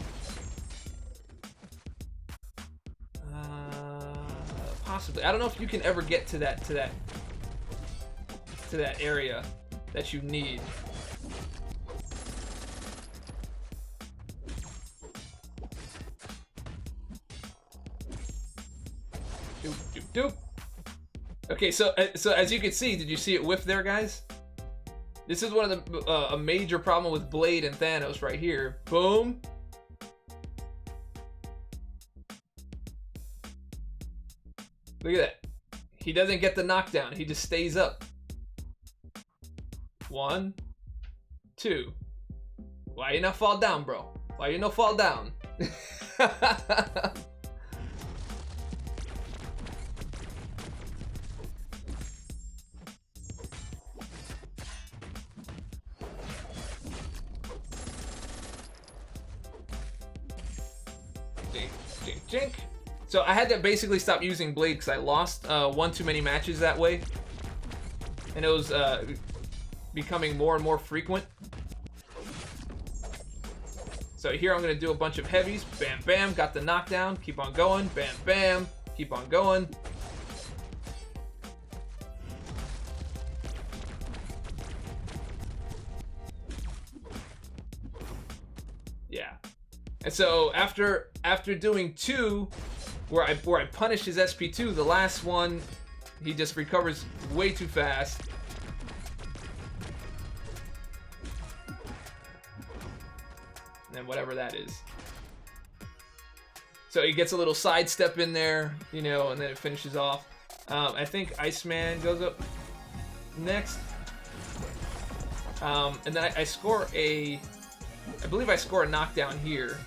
Possibly. I don't know if you can ever get to that area that you need. Doop, doop, doop. Okay, so as you can see, did you see it whiff there, guys? This is one of the a major problem with Blade and Thanos right here. Boom. Look at that. He doesn't get the knockdown. He just stays up. 1, 2. Why you not fall down, bro? Why you not fall down? Jink. So I had to basically stop using Blade because I lost one too many matches that way, and it was becoming more and more frequent. So here I'm gonna do a bunch of heavies. Bam, bam, got the knockdown. Keep on going. Bam, bam, keep on going. Yeah. And so after doing 2, where I punish his SP2, the last one, he just recovers way too fast. And then whatever that is. So he gets a little sidestep in there, you know, and then it finishes off. I think Iceman goes up next. And then I score a... I believe I score a knockdown here.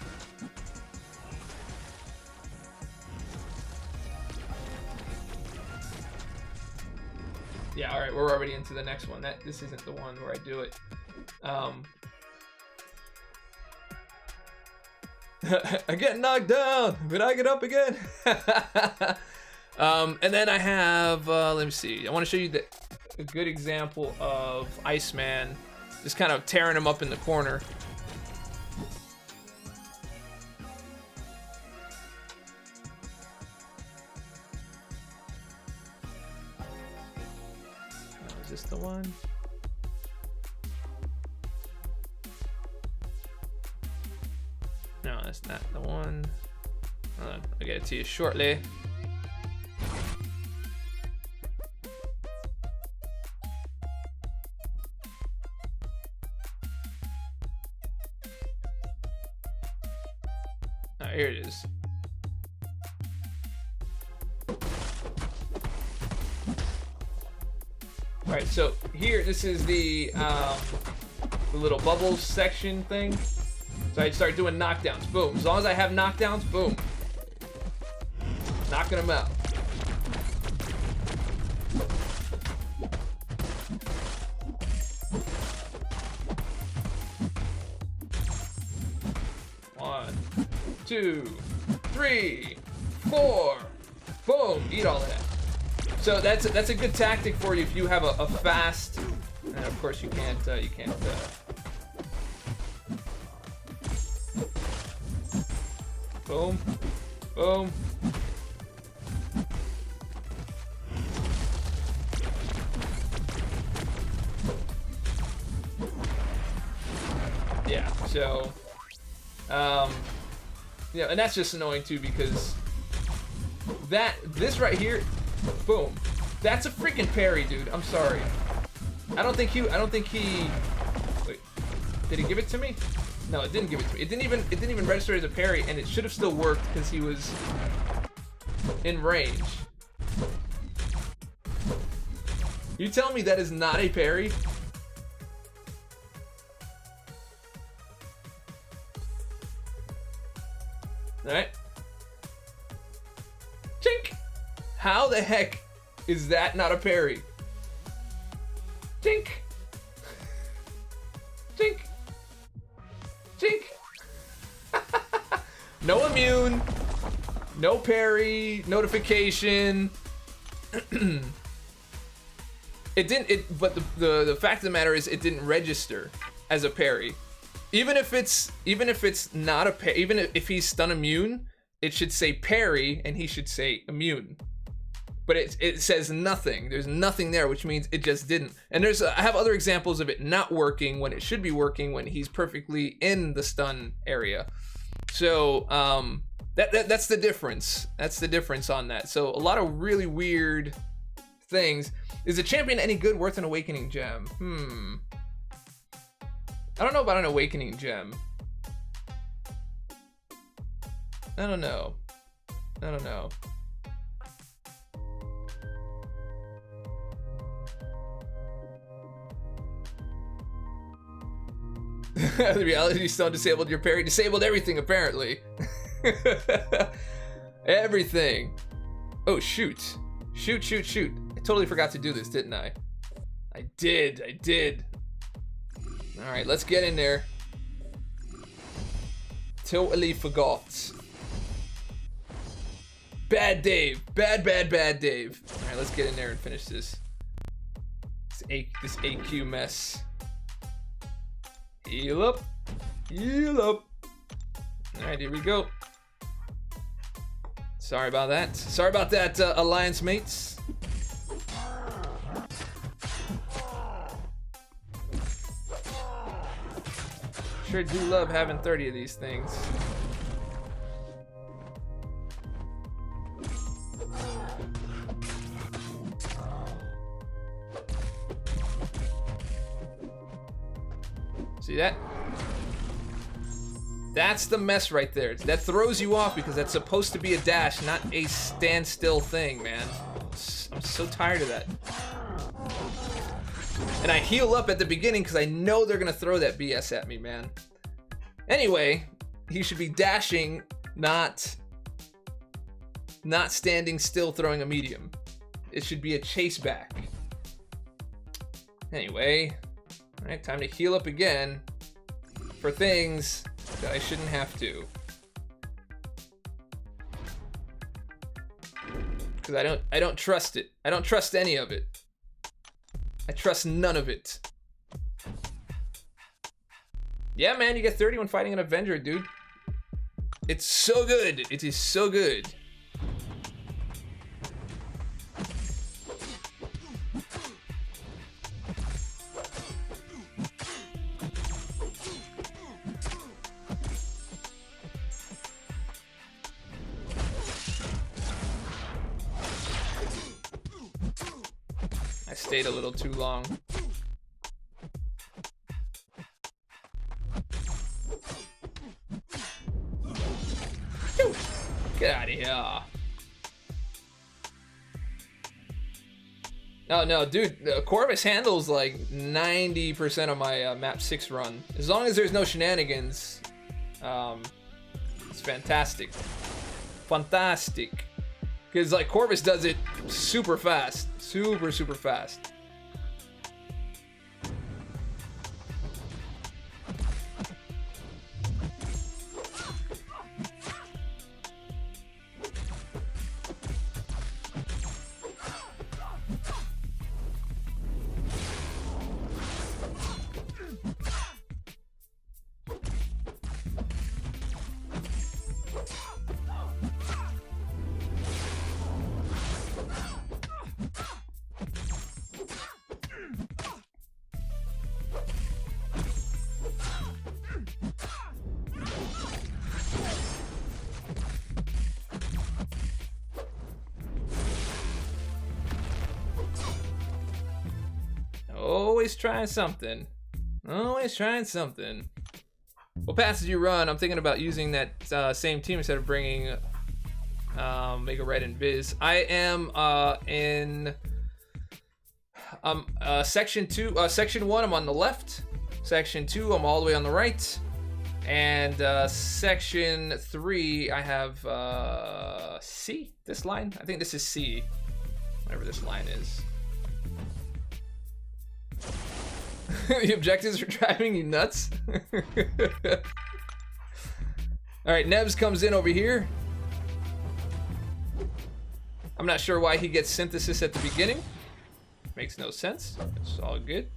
Yeah, alright, we're already into the next one. This isn't the one where I do it. I get knocked down, but I get up again. And then I have, let me see. I want to show you a good example of Iceman just kind of tearing him up in the corner. Is this the one? No, that's not the one. I'll get it to you shortly. Oh, here it is. Alright, so here, this is the little bubbles section thing. So I start doing knockdowns. Boom. As long as I have knockdowns, boom. Knocking them out. 2, 3, 4. Boom! Eat all of that. So that's a good tactic for you if you have a fast. And of course you can't. Boom, boom. Yeah. So, yeah, and that's just annoying too because this right here, boom, that's a freaking parry, dude. I'm sorry. I don't think he. Wait, did he give it to me? No, it didn't give it to me. It didn't even register as a parry, and it should have still worked because he was in range. You tell me that is not a parry? Alright. Chink! How the heck is that not a parry? Chink! Chink! Chink! No immune, no parry, notification. But the fact of the matter is it didn't register as a parry. Even if it's not a parry, even if he's stun immune, it should say parry and he should say immune. But it says nothing. There's nothing there, which means it just didn't. And I have other examples of it not working when it should be working when he's perfectly in the stun area. So that's the difference. That's the difference on that. So a lot of really weird things. Is the champion any good? Worth an awakening gem? I don't know about an awakening gem. I don't know. The reality stone disabled your parry. Disabled everything, apparently. Everything. Oh, shoot. Shoot. I totally forgot to do this, didn't I? I did. Alright, let's get in there. Totally forgot. Bad Dave. Bad Dave. Alright, let's get in there and finish this. This AQ mess. Heal up. Alright, here we go. Sorry about that, Alliance mates. Sure do love having 30 of these things. See that? That's the mess right there. That throws you off because that's supposed to be a dash, not a standstill thing, man. I'm so tired of that. And I heal up at the beginning because I know they're gonna throw that BS at me, man. Anyway, he should be dashing, not standing still throwing a medium. It should be a chase back. Anyway, alright, time to heal up again for things that I shouldn't have to. Because I don't trust it. I don't trust any of it. I trust none of it. Yeah, man, you get 30 when fighting an Avenger, dude. It's so good. It is so good. I stayed a little too long. Get out of here. Oh no, dude, Corvus handles like 90% of my map 6 run. As long as there's no shenanigans, it's fantastic. Fantastic. Because like Corvus does it super fast. Super fast. Always trying something. Always trying something. What passes you run? I'm thinking about using that same team instead of bringing Mega Red and Viz. I am in section 2. Section 1, I'm on the left. Section 2, I'm all the way on the right. And section 3, I have C. This line? I think this is C. Whatever this line is. The objectives are driving you nuts. Alright, Nebs comes in over here. I'm not sure why he gets synthesis at the beginning. Makes no sense. It's all good.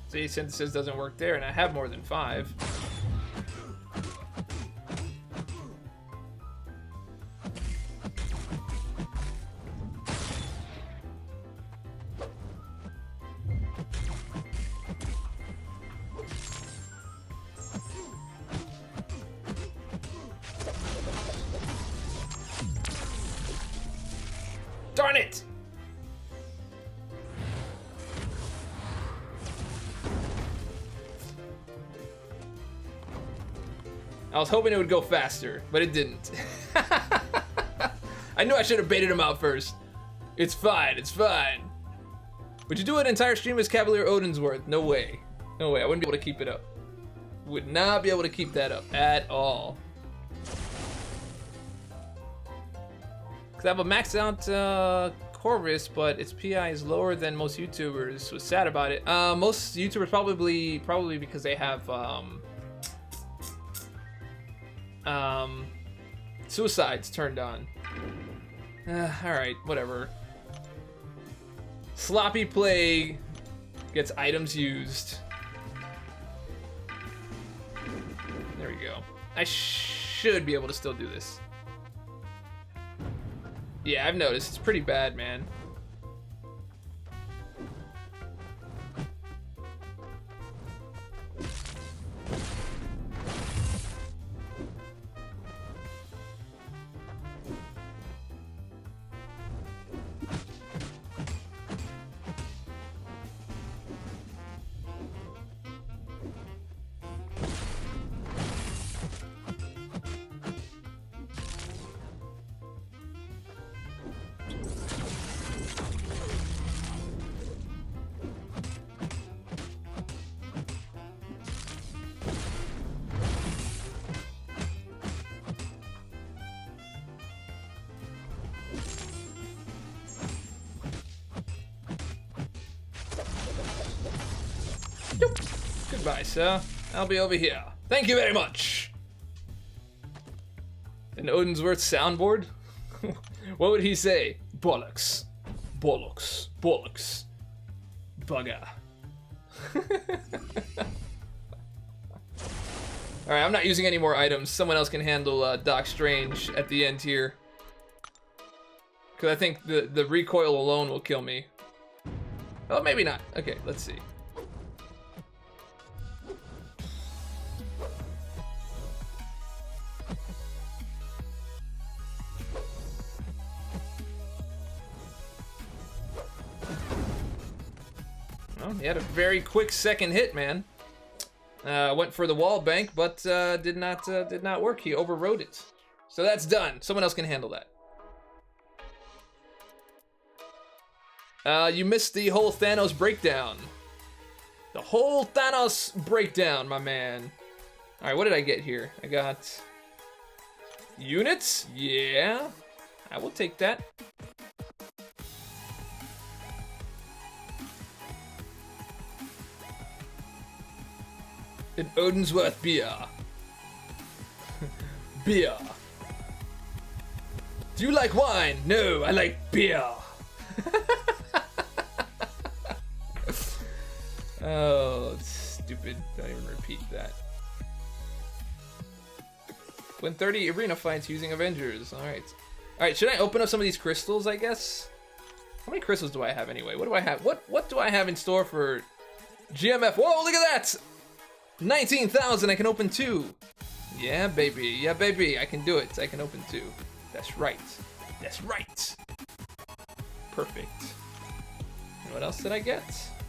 See, synthesis doesn't work there, and I have more than 5. Darn it! I was hoping it would go faster, but it didn't. I knew I should have baited him out first. It's fine, it's fine. Would you do an entire stream as Cavalier Odinsworth? No way. No way, I wouldn't be able to keep it up. Would not be able to keep that up at all. Cause I have a maxed out Corvus, but its PI is lower than most YouTubers. Was sad about it. Most YouTubers probably because they have suicides turned on. Alright, whatever. Sloppy Plague gets items used. There we go. I should be able to still do this. Yeah, I've noticed. It's pretty bad, man. Goodbye, sir. I'll be over here. Thank you very much. An Odinsworth soundboard? What would he say? Bollocks. Bollocks. Bollocks. Bugger. Alright, I'm not using any more items. Someone else can handle Doc Strange at the end here. Because I think the recoil alone will kill me. Oh, maybe not. Okay, let's see. Well, he had a very quick second hit, man. Went for the wall bank, but did not work. He overrode it. So that's done. Someone else can handle that. You missed the whole Thanos breakdown. The whole Thanos breakdown, my man. All right, what did I get here? I got units. Yeah, I will take that. An Odinsworth beer. Beer. Do you like wine? No, I like beer. Oh, it's stupid. Don't even repeat that. Win 30 arena fights using Avengers. Alright. Alright, should I open up some of these crystals, I guess? How many crystals do I have anyway? What do I have? What do I have in store for GMF? Whoa, look at that! 19,000, I can open 2. Yeah, baby. Yeah, baby. I can do it. I can open 2. That's right. That's right. Perfect. And what else did I get?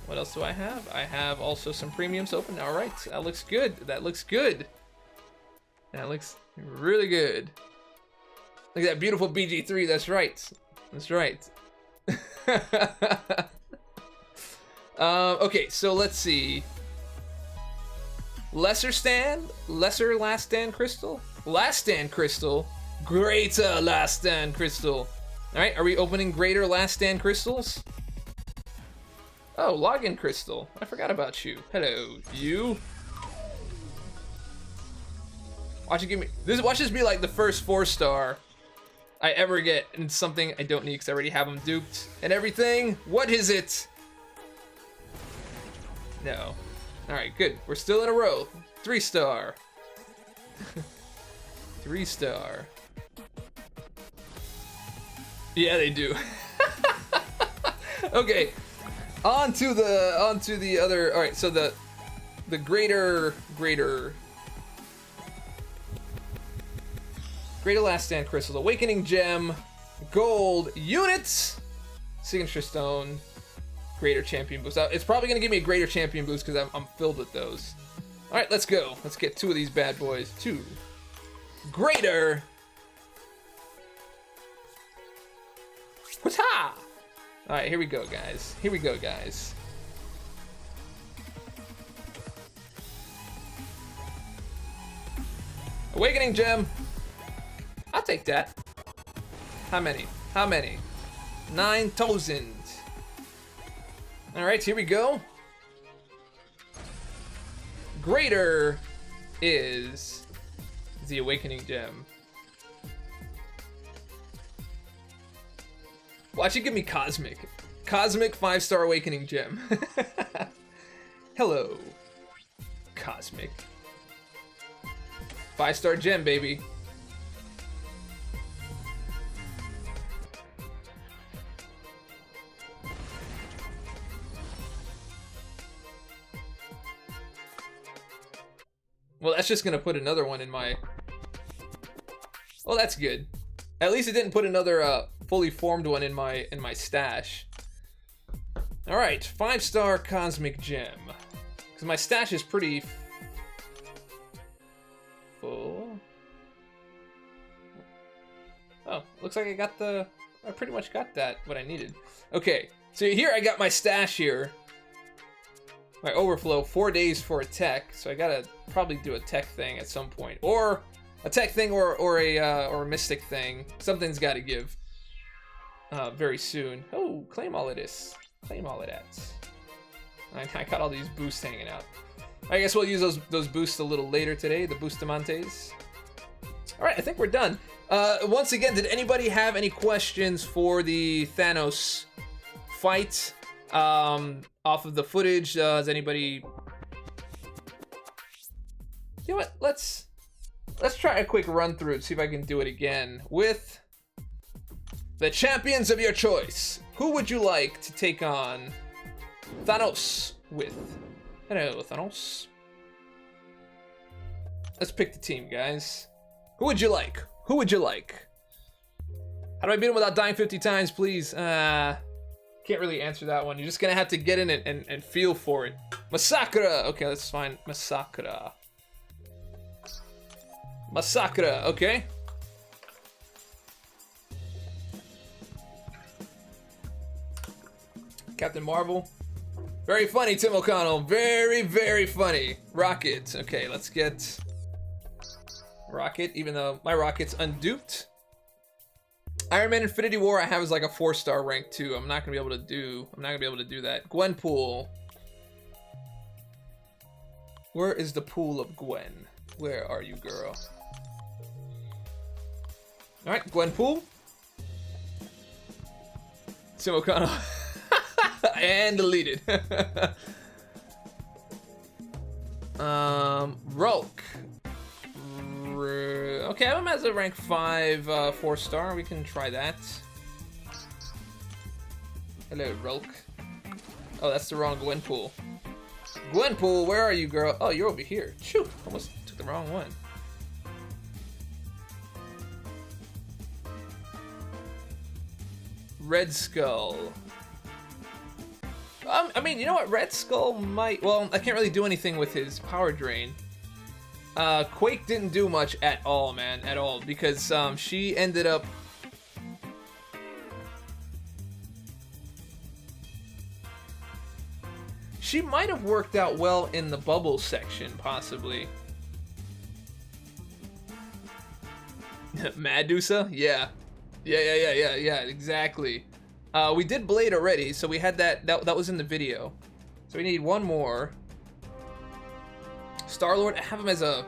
What else do I have? I have also some premiums open. All right. That looks good. That looks good. That looks really good. Look at that beautiful BG3. That's right. That's right. Okay, so let's see. Lesser last stand crystal, last stand crystal, greater last stand crystal. All right, are we opening greater last stand crystals? Oh, login crystal. I forgot about you. Hello, you. Watch it give me this. Watch this be like the first 4-star I ever get, and something I don't need because I already have them duped and everything. What is it? No. All right, good. We're still in a row. 3-star. 3-star. Yeah, they do. Okay. On to the other. All right, so the greater last stand crystals, awakening gem, gold units, signature stone, greater champion boost. It's probably gonna give me a greater champion boost because I'm filled with those. All right, let's go. Let's get 2 of these bad boys. 2 greater. Wata! All right, here we go, guys. Here we go, guys. Awakening gem. I'll take that. How many? How many? 9,000. All right, here we go. Greater is the awakening gem. Watch it give me cosmic 5-star awakening gem. Hello, cosmic 5-star gem, baby. Well, that's just gonna put another one in my. Well, that's good. At least it didn't put another fully formed one in my stash. All right, 5-star cosmic gem. Because my stash is pretty full. Oh, looks like I pretty much got what I needed. Okay, so here I got my stash here. My overflow, 4 days for a tech, so I gotta probably do a tech thing at some point, or a tech thing, or a mystic thing. Something's got to give very soon. Oh, claim all of this, claim all of that. I got all these boosts hanging out. I guess we'll use those boosts a little later today, the Bustamantes. All right, I think we're done. Once again, did anybody have any questions for the Thanos fight? Off of the footage, does anybody? You know what? Let's try a quick run through it. See if I can do it again with the champions of your choice. Who would you like to take on Thanos with? Hello, Thanos. Let's pick the team, guys. Who would you like? Who would you like? How do I beat him without dying 50 times, please? Can't really answer that one. You're just gonna have to get in it and feel for it. Masakura! Okay, let's find Masakura. Masakura, okay. Captain Marvel. Very funny, Tim O'Connell. Very, very funny. Rocket. Okay, let's get Rocket, even though my Rocket's unduped. Iron Man Infinity War I have is like a 4-star rank too. I'm not gonna be able to do that. Gwenpool. Where is the pool of Gwen? Where are you, girl? Alright, Gwenpool. Tim O'Connell. And deleted. Rolk. Okay, I have him as a rank 5 4-star. We can try that. Hello, Rolk. Oh, that's the wrong Gwenpool. Gwenpool, where are you, girl? Oh, you're over here. Shoot, almost took the wrong one. Red Skull. I mean, you know what? Red Skull might... Well, I can't really do anything with his power drain. Quake didn't do much at all, man. At all. Because she ended up... She might have worked out well in the bubble section, possibly. Medusa? Yeah. Yeah, exactly. We did Blade already, so we had that was in the video. So we need one more. Star-Lord, I have him as a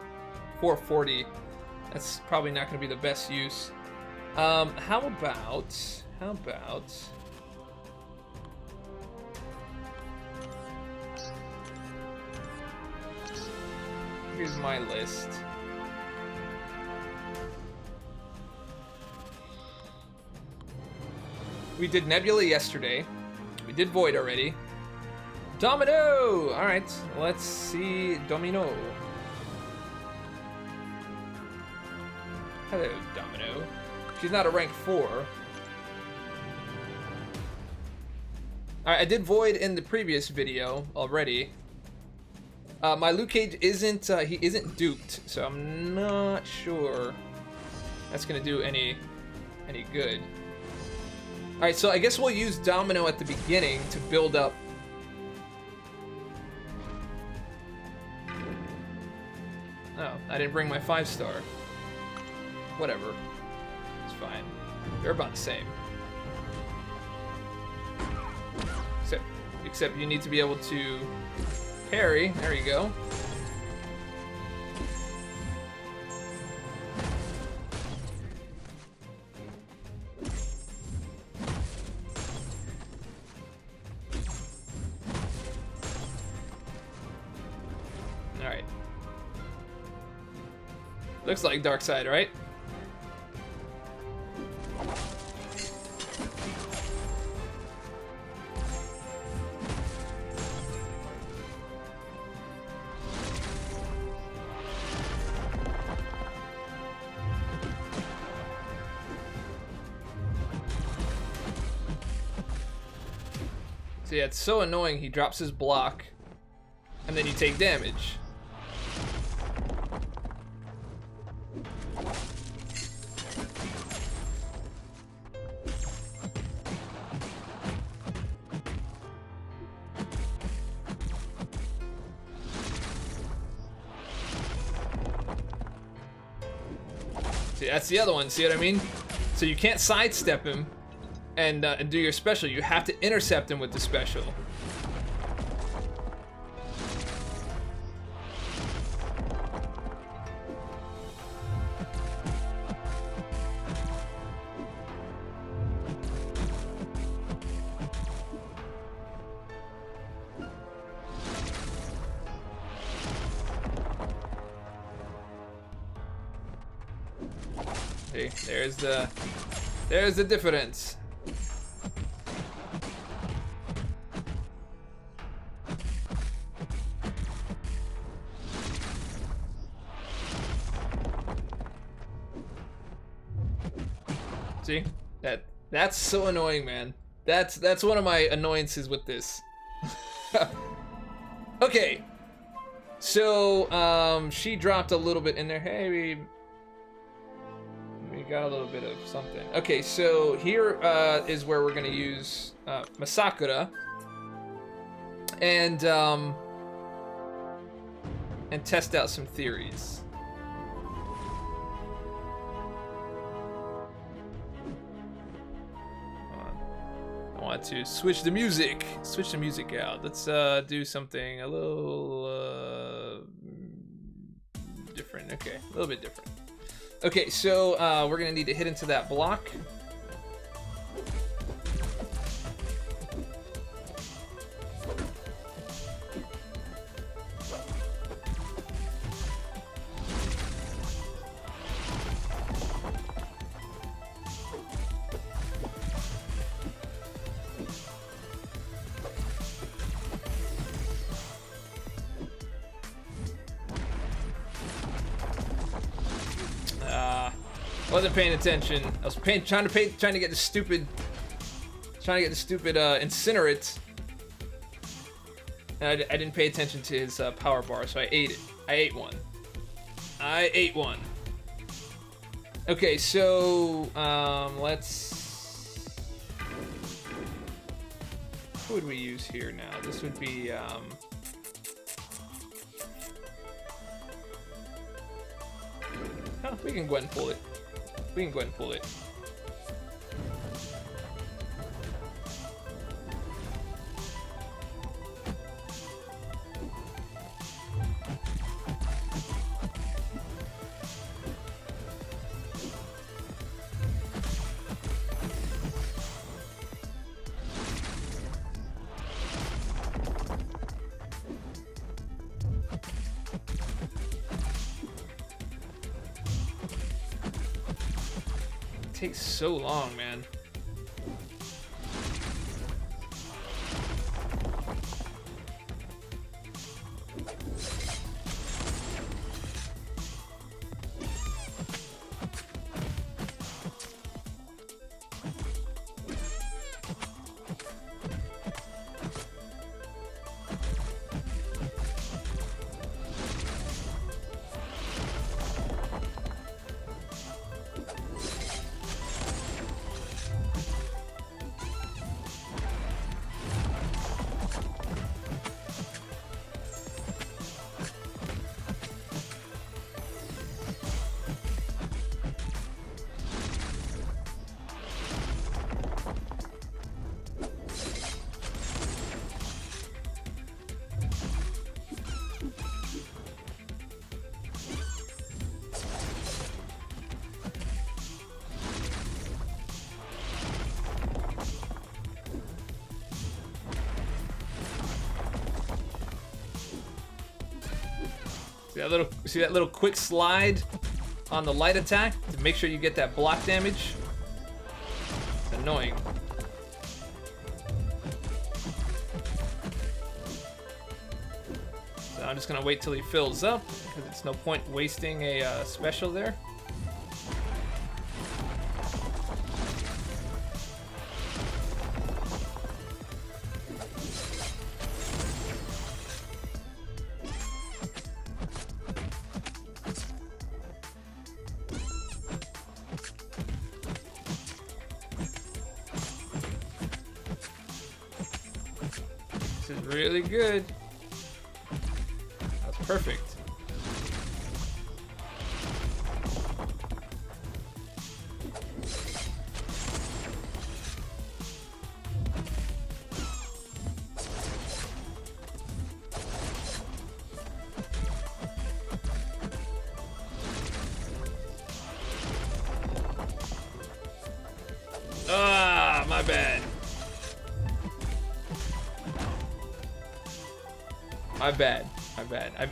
440. That's probably not going to be the best use. How about... Here's my list. We did Nebula yesterday. We did Void already. Domino! Alright, let's see Domino. Hello, Domino. She's not a rank 4. Alright, I did Void in the previous video already. My Luke Cage isn't, he isn't duped, so I'm not sure that's gonna do any good. Alright, so I guess we'll use Domino at the beginning to build up. Oh, I didn't bring my 5-star. Whatever. It's fine. They're about the same. Except you need to be able to parry. There you go. Alright. Looks like Dark Side, right? So yeah, it's so annoying. He drops his block, and then you take damage. See, that's the other one. See what I mean? So you can't sidestep him and do your special. You have to intercept him with the special. See, there's the difference. See? That's so annoying, man. That's one of my annoyances with this. Okay. So, she dropped a little bit in there. Hey, we got a little bit of something. Okay, so here is where we're gonna use Masakura and test out some theories. I want to switch the music out. Let's do something a little different. Okay, a little bit different. Okay, so we're gonna need to hit into that block. Wasn't paying attention. I was trying to get the stupid incinerate. And I didn't pay attention to his power bar, so I ate it. I ate one. Okay, so let's. Who would we use here now? This would be oh, we can go ahead and pull it. It takes so long, man. See that little quick slide on the light attack to make sure you get that block damage? It's annoying. So I'm just gonna wait till he fills up because it's no point wasting a special there. This is really good. That's perfect. Ah, my bad. My bad.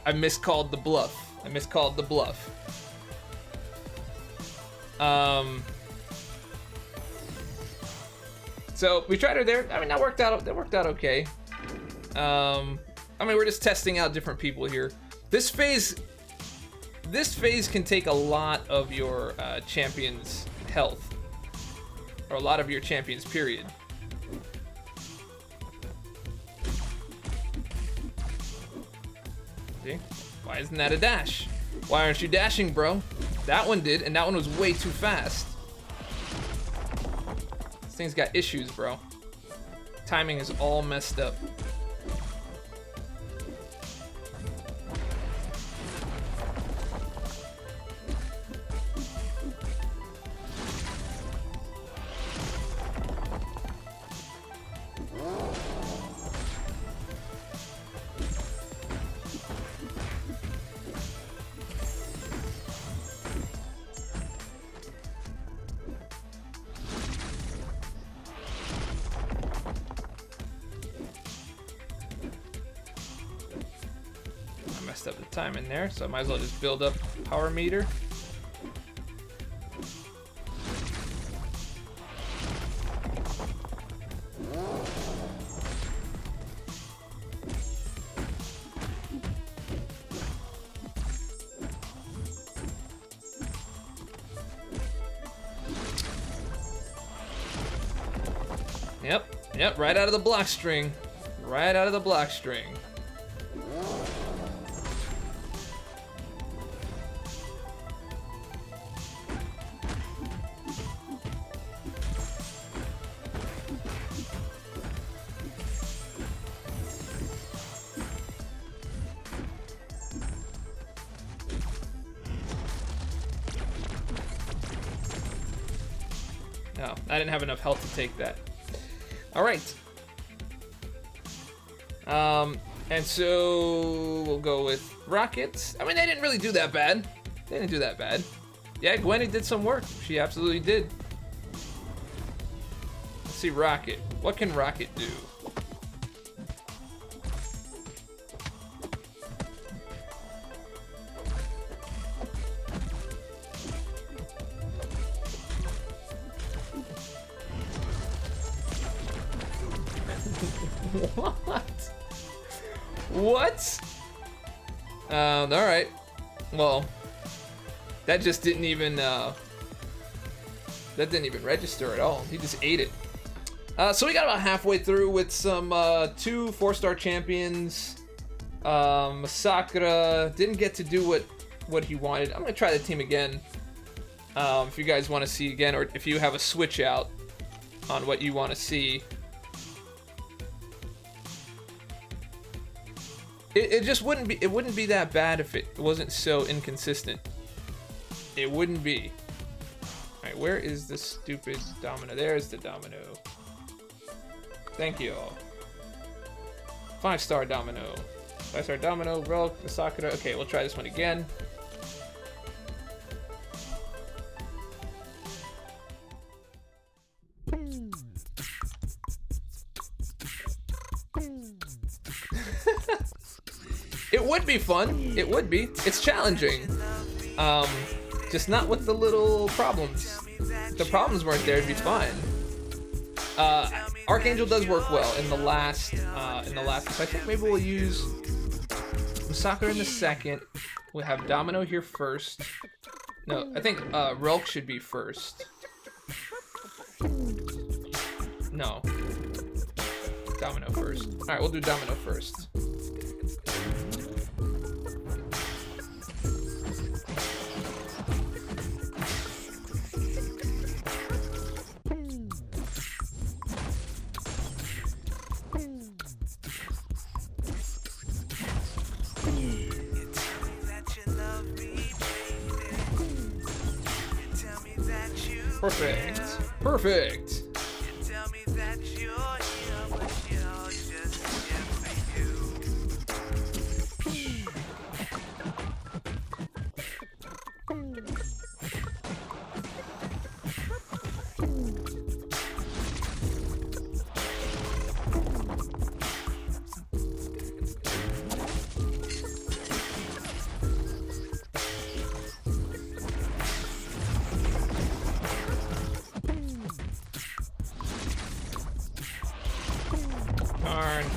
I miscalled the bluff. So we tried her there. I mean, that worked out okay. I mean, we're just testing out different people here. This phase can take a lot of your champion's health, or a lot of your champion's period. See? Why isn't that a dash? Why aren't you dashing, bro? That one did, and that one was way too fast. This thing's got issues, bro. Timing is all messed up. Up the time in there, so I might as well just build up power meter. Yep, right out of the block string. Right out of the block string. No, I didn't have enough health to take that. All right. And so we'll go with rockets. I mean, they didn't really do that bad. They didn't do that bad. Yeah, Gwenny did some work. She absolutely did. Let's see, rocket. What can rocket do? What? What? All right. Well, that just didn't even register at all. He just ate it. So we got about halfway through with some 2 4-star champions. Sakura didn't get to do what he wanted. I'm gonna try the team again. If you guys want to see again, or if you have a switch out on what you want to see. It just wouldn't be that bad if it wasn't so inconsistent. It wouldn't be. Alright, where is the stupid domino? There's the domino. Thank you all. 5-star domino. 5-star domino, Relk, Sakura. Okay, we'll try this one again. It would be fun. It would be. It's challenging. Just not with the little problems. If the problems weren't there, it'd be fine. Archangel does work well in the last. So I think maybe we'll use Sakura in the second. We'll have Domino here first. No, I think Relk should be first. No. Domino first. All right, we'll do Domino first. Perfect. Perfect.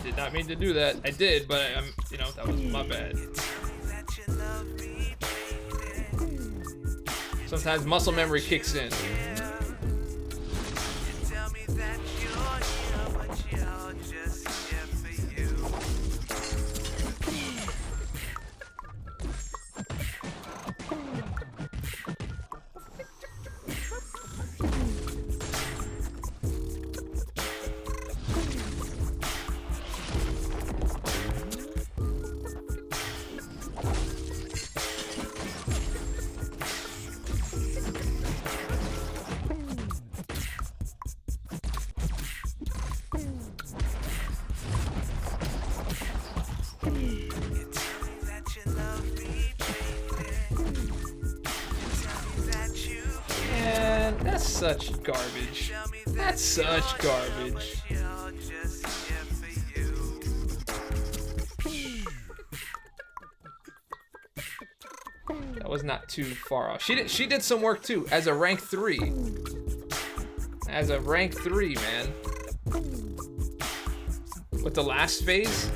Did not mean to do that. I did, but that was my bad. Sometimes muscle memory kicks in. That's such garbage. That's such garbage. That was not too far off. She did some work too as a rank 3. As a rank 3, man. With the last phase.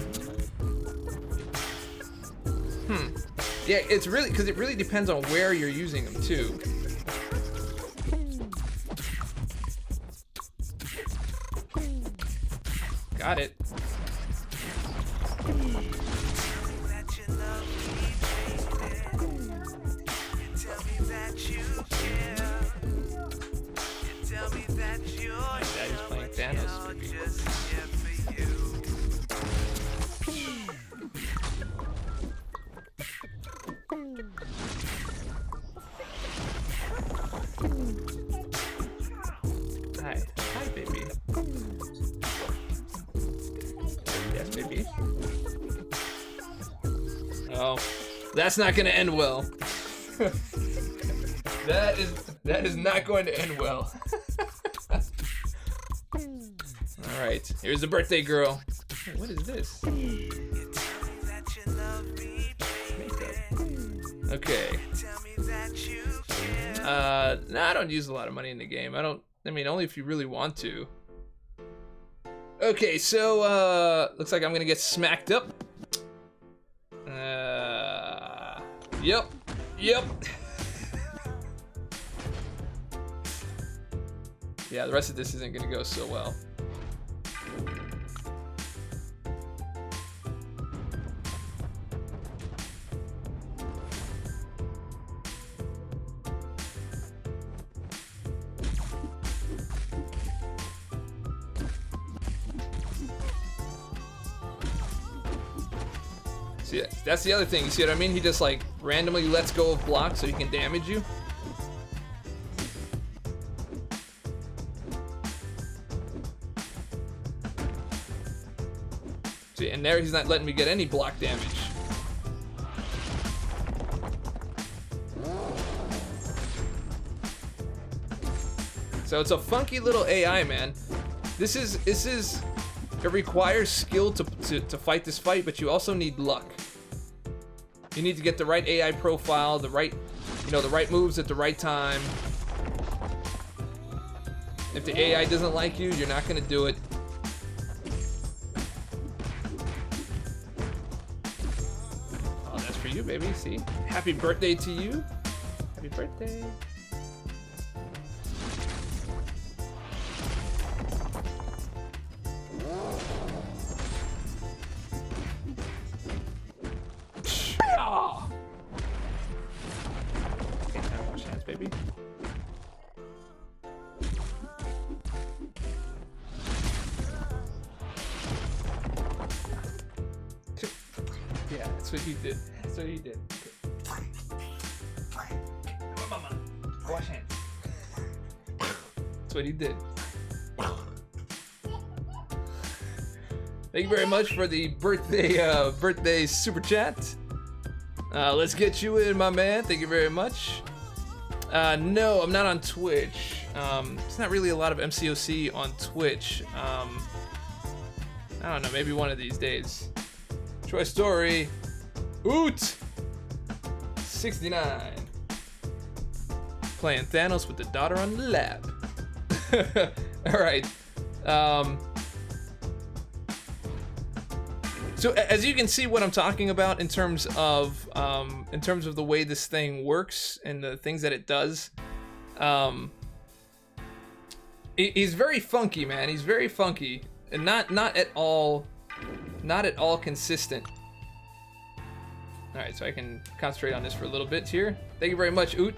Yeah, it's really because it really depends on where you're using them too. Got it. My daddy's playing Thanos, baby. Hi. Hi, baby. Yes, baby. Oh, that's not gonna end well. That is not going to end well. All right, here's the birthday girl. Hey, what is this? Makeup. Okay. Nah, I don't use a lot of money in the game. I mean, only if you really want to. Okay, so, looks like I'm gonna get smacked up. Yep. Yeah, the rest of this isn't gonna go so well. See, that's the other thing. You see what I mean? He just like randomly lets go of blocks so he can damage you. See, and there he's not letting me get any block damage. So it's a funky little AI, man. This is it requires skill to fight this fight, but you also need luck. You need to get the right AI profile, the right moves at the right time. If the AI doesn't like you, you're not gonna do it. Oh, that's for you, baby. See? Happy birthday to you. Happy birthday. Baby. Yeah, that's what he did. That's what he did. Mama, wash hands. That's what he did. Thank you very much for the birthday super chat. Let's get you in, my man. Thank you very much. No, I'm not on Twitch. It's not really a lot of MCOC on Twitch. I don't know, maybe one of these days. Troy Story. Oot! 69. Playing Thanos with the daughter on the lap. Alright. So as you can see what I'm talking about in terms of the way this thing works and the things that it does, he's very funky, man. He's very funky and not at all consistent. All right, so I can concentrate on this for a little bit here. Thank you very much, Oot.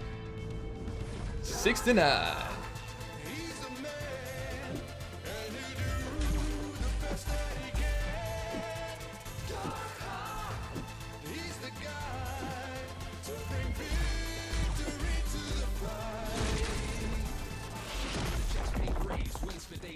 69.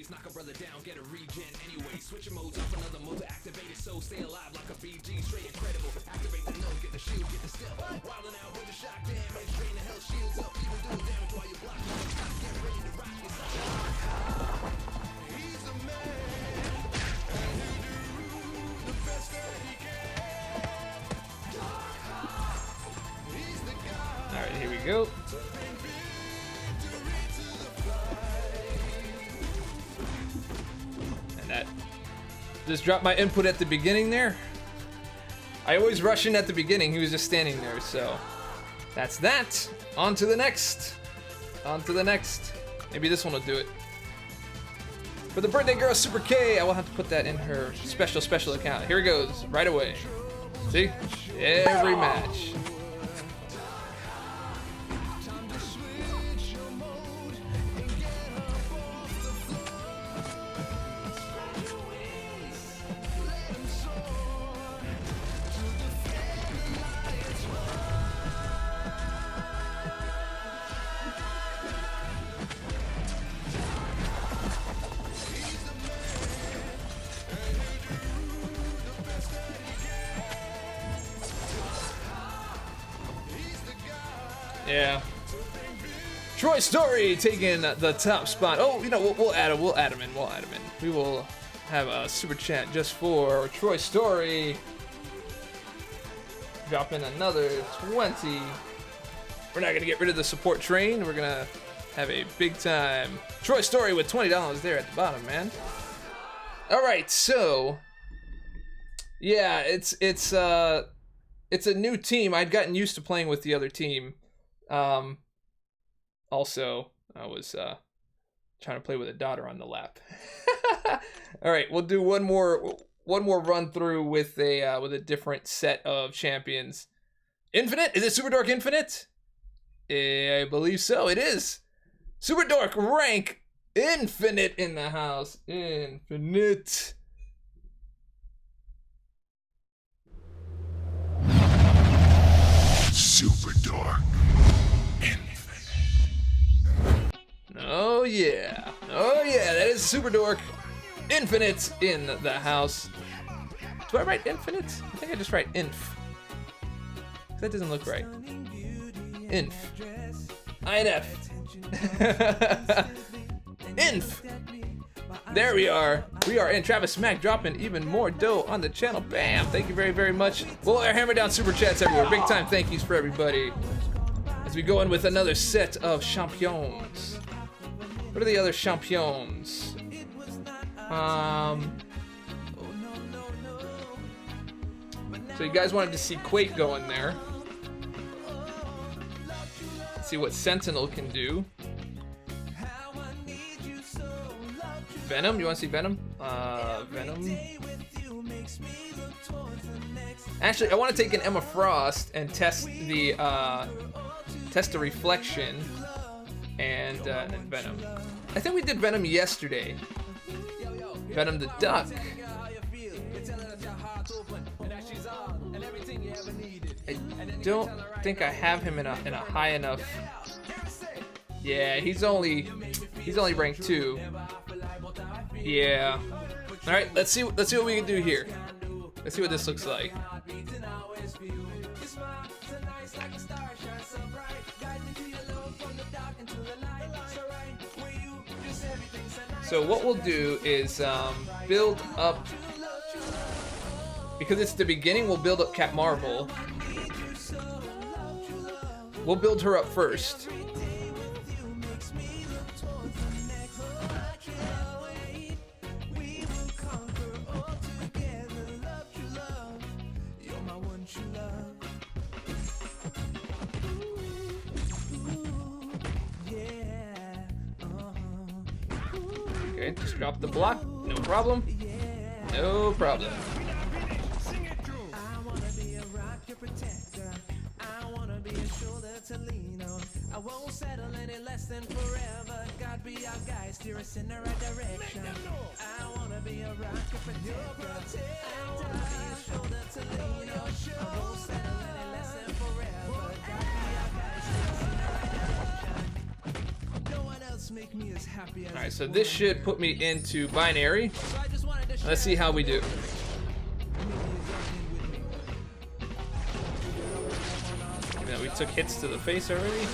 Knock a brother down, get a regen anyway. Switch modes up, another mode to activate it, so stay alive like a BG. Straight incredible. Activate the node, get the shield, get the step. Wildin' out with the shock damage, drain the health shields up. Even doing damage while you block. Get ready to rock. It's like he's a man, and he'll do the best that he can. He's the guy. All right, here we go. That just dropped my input at the beginning there. I always rush in at the beginning. He was just standing there, so that's that. On to the next. On to the next. Maybe this one will do it. For the birthday girl, Super K, I will have to put that in her special account. Here it goes, right away. See? Every match. Yeah. Troy Story taking the top spot. Oh, you know, we'll add him. We'll add him in. We will have a super chat just for Troy Story. Drop in another 20. We're not gonna get rid of the support train. We're gonna have a big time Troy Story with $20 there at the bottom, man. All right, so yeah, it's a new team. I'd gotten used to playing with the other team. Also, I was trying to play with a daughter on the lap. All right, we'll do one more run through with a different set of champions. Infinite? Is it Super Dork Infinite? I believe so. It is. Super Dork rank Infinite in the house. Infinite. Super Dork. Oh yeah. Oh yeah, that is Super Dork Infinite in the house. Do I write Infinite? I think I just write Inf. That doesn't look right. Inf. INF. Inf. There we are. We are in. Travis Smack dropping even more dough on the channel. Bam. Thank you very, very much. We'll hammer down super chats everywhere. Big time thank yous for everybody. As we go in with another set of champions. What are the other champions? So you guys wanted to see Quake go in there. See what Sentinel can do. Venom? You want to see Venom? Venom. Actually, I want to take an Emma Frost and test the reflection and Venom. I think we did Venom yesterday. Venom the Duck. I don't think I have him in a high enough. Yeah, he's only ranked 2. Yeah. All right, let's see what we can do here. Let's see what this looks like. So what we'll do is build up, because it's the beginning, we'll build up Cat Marvel. We'll build her up first. Okay, just drop the block, no problem. No problem. I won't settle any less than forever. God be our guide, steer us in the right direction. I wanna be a rocket protector. I wanna be a shoulder to lean on. I won't settle any less than forever. God be our guide, steer us in the right direction. No one else make me as happy as. All right, so this should put me into binary. Let's see how we do. We took hits to the face already.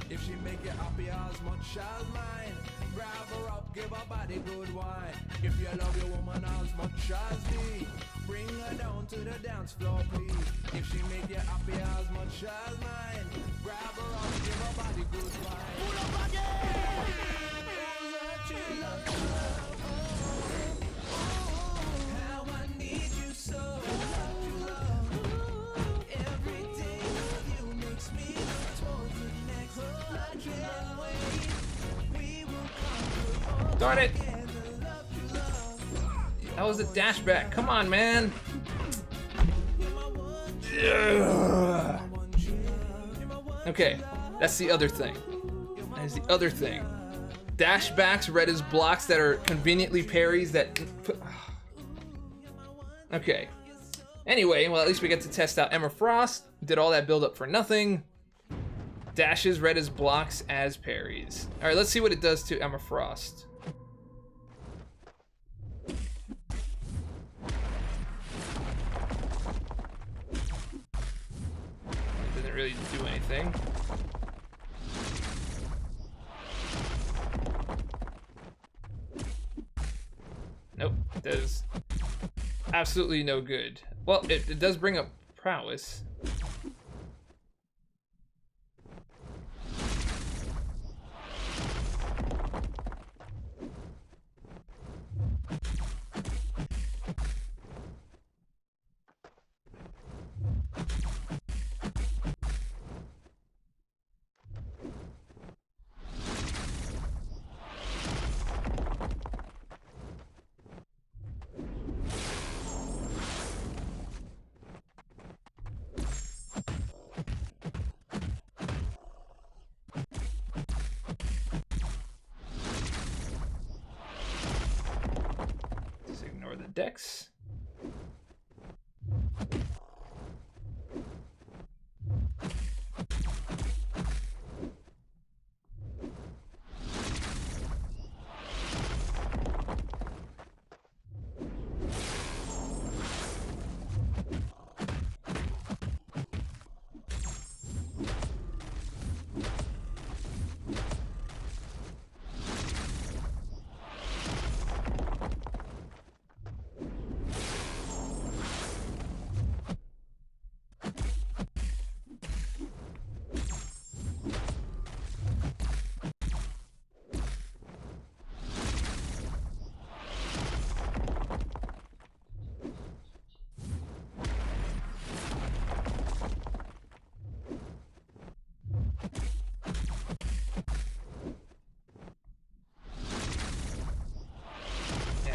If she make you happy as much as mine, grab her up, give her body good wine. If you love your woman as much as me, bring her down to the dance floor, please. If she make you happy as much as mine, grab her up, give her body good wine. How I need you so. We will conquer Darn it! That was a dash back. Come on, man. Ugh. Okay, that's the other thing. That is the other thing. Dash backs read as blocks that are conveniently parries that... Okay. Anyway, well, at least we get to test out Emma Frost. Did all that build up for nothing. Dashes read as blocks as parries. All right, let's see what it does to Emma Frost. It doesn't really do anything. Nope, it does absolutely no good. Well, it does bring up prowess. Dex.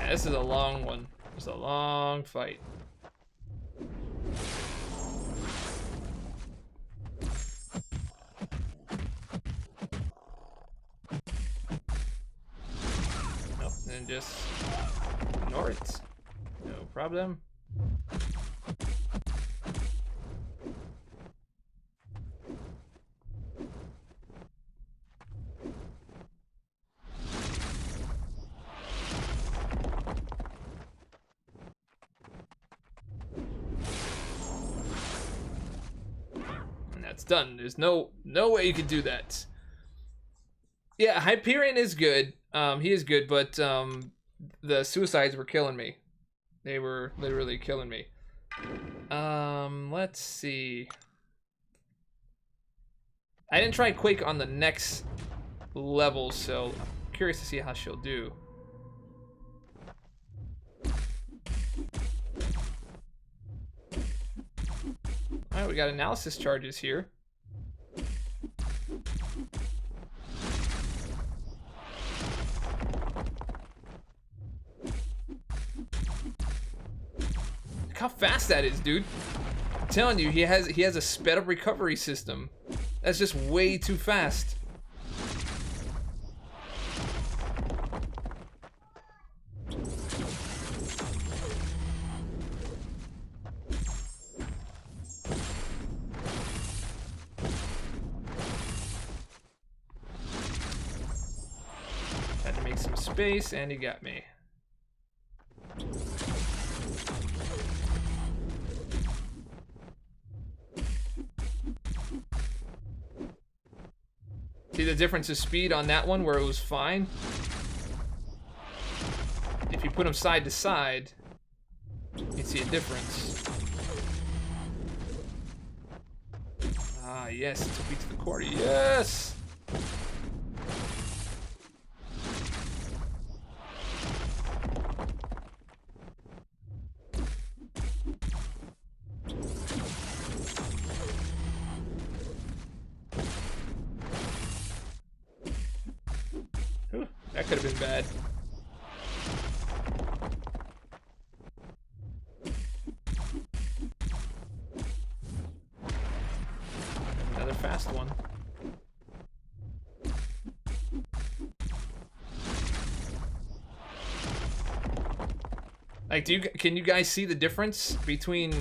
This is a long one. It's a long fight. Nope, then just ignore it. No problem. It's done. There's no way you could do that. Yeah, Hyperion is good. He is good, but the suicides were killing me. They were literally killing me. Let's see. I didn't try Quake on the next level, so I'm curious to see how she'll do. Alright, we got analysis charges here. Look how fast that is, dude. I'm telling you, he has a sped up recovery system. That's just way too fast. Space, and he got me. See the difference of speed on that one where it was fine? If you put them side to side, you'd see a difference. Ah, yes, it took me to the quarter. Yes! That could have been bad. Like, can you guys see the difference between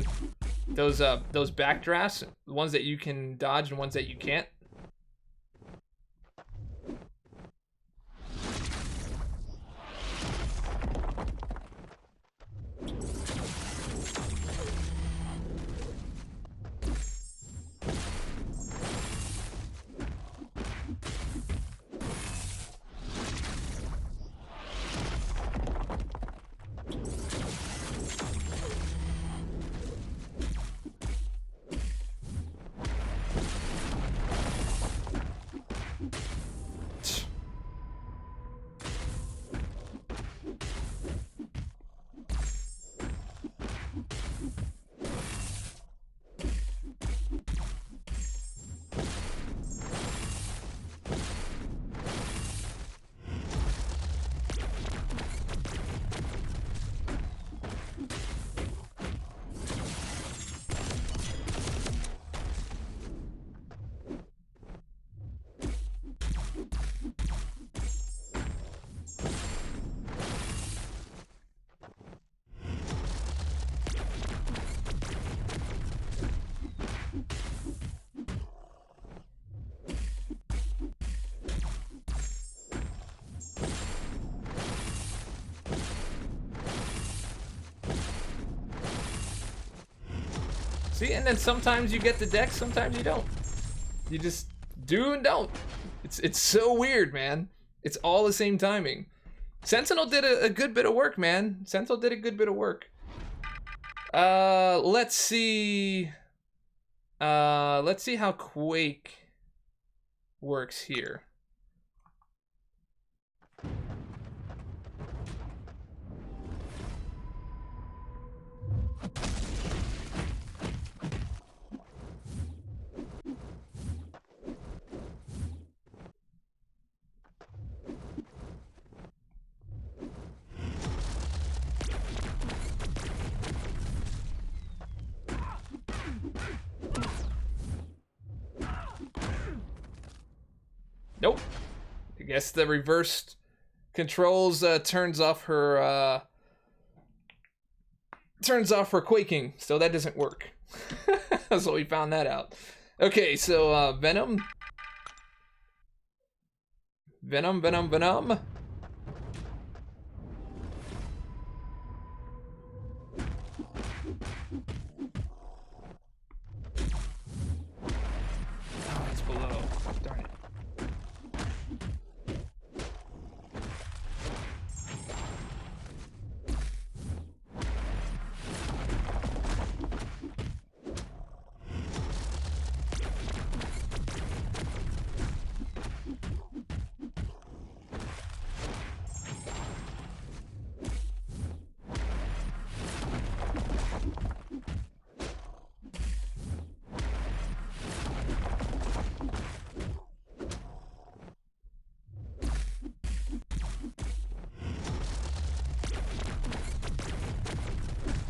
those backdrafts, the ones that you can dodge and ones that you can't? See, and then sometimes you get the deck, sometimes you don't. You just do and don't. It's so weird, man. It's all the same timing. Sentinel did a good bit of work, man. Sentinel did a good bit of work. Let's see. Let's see how Quake works here. Nope. I guess the reversed controls turns off her quaking, so that doesn't work. So we found that out. Okay, so Venom. Venom. Oh, it's below. Darn it.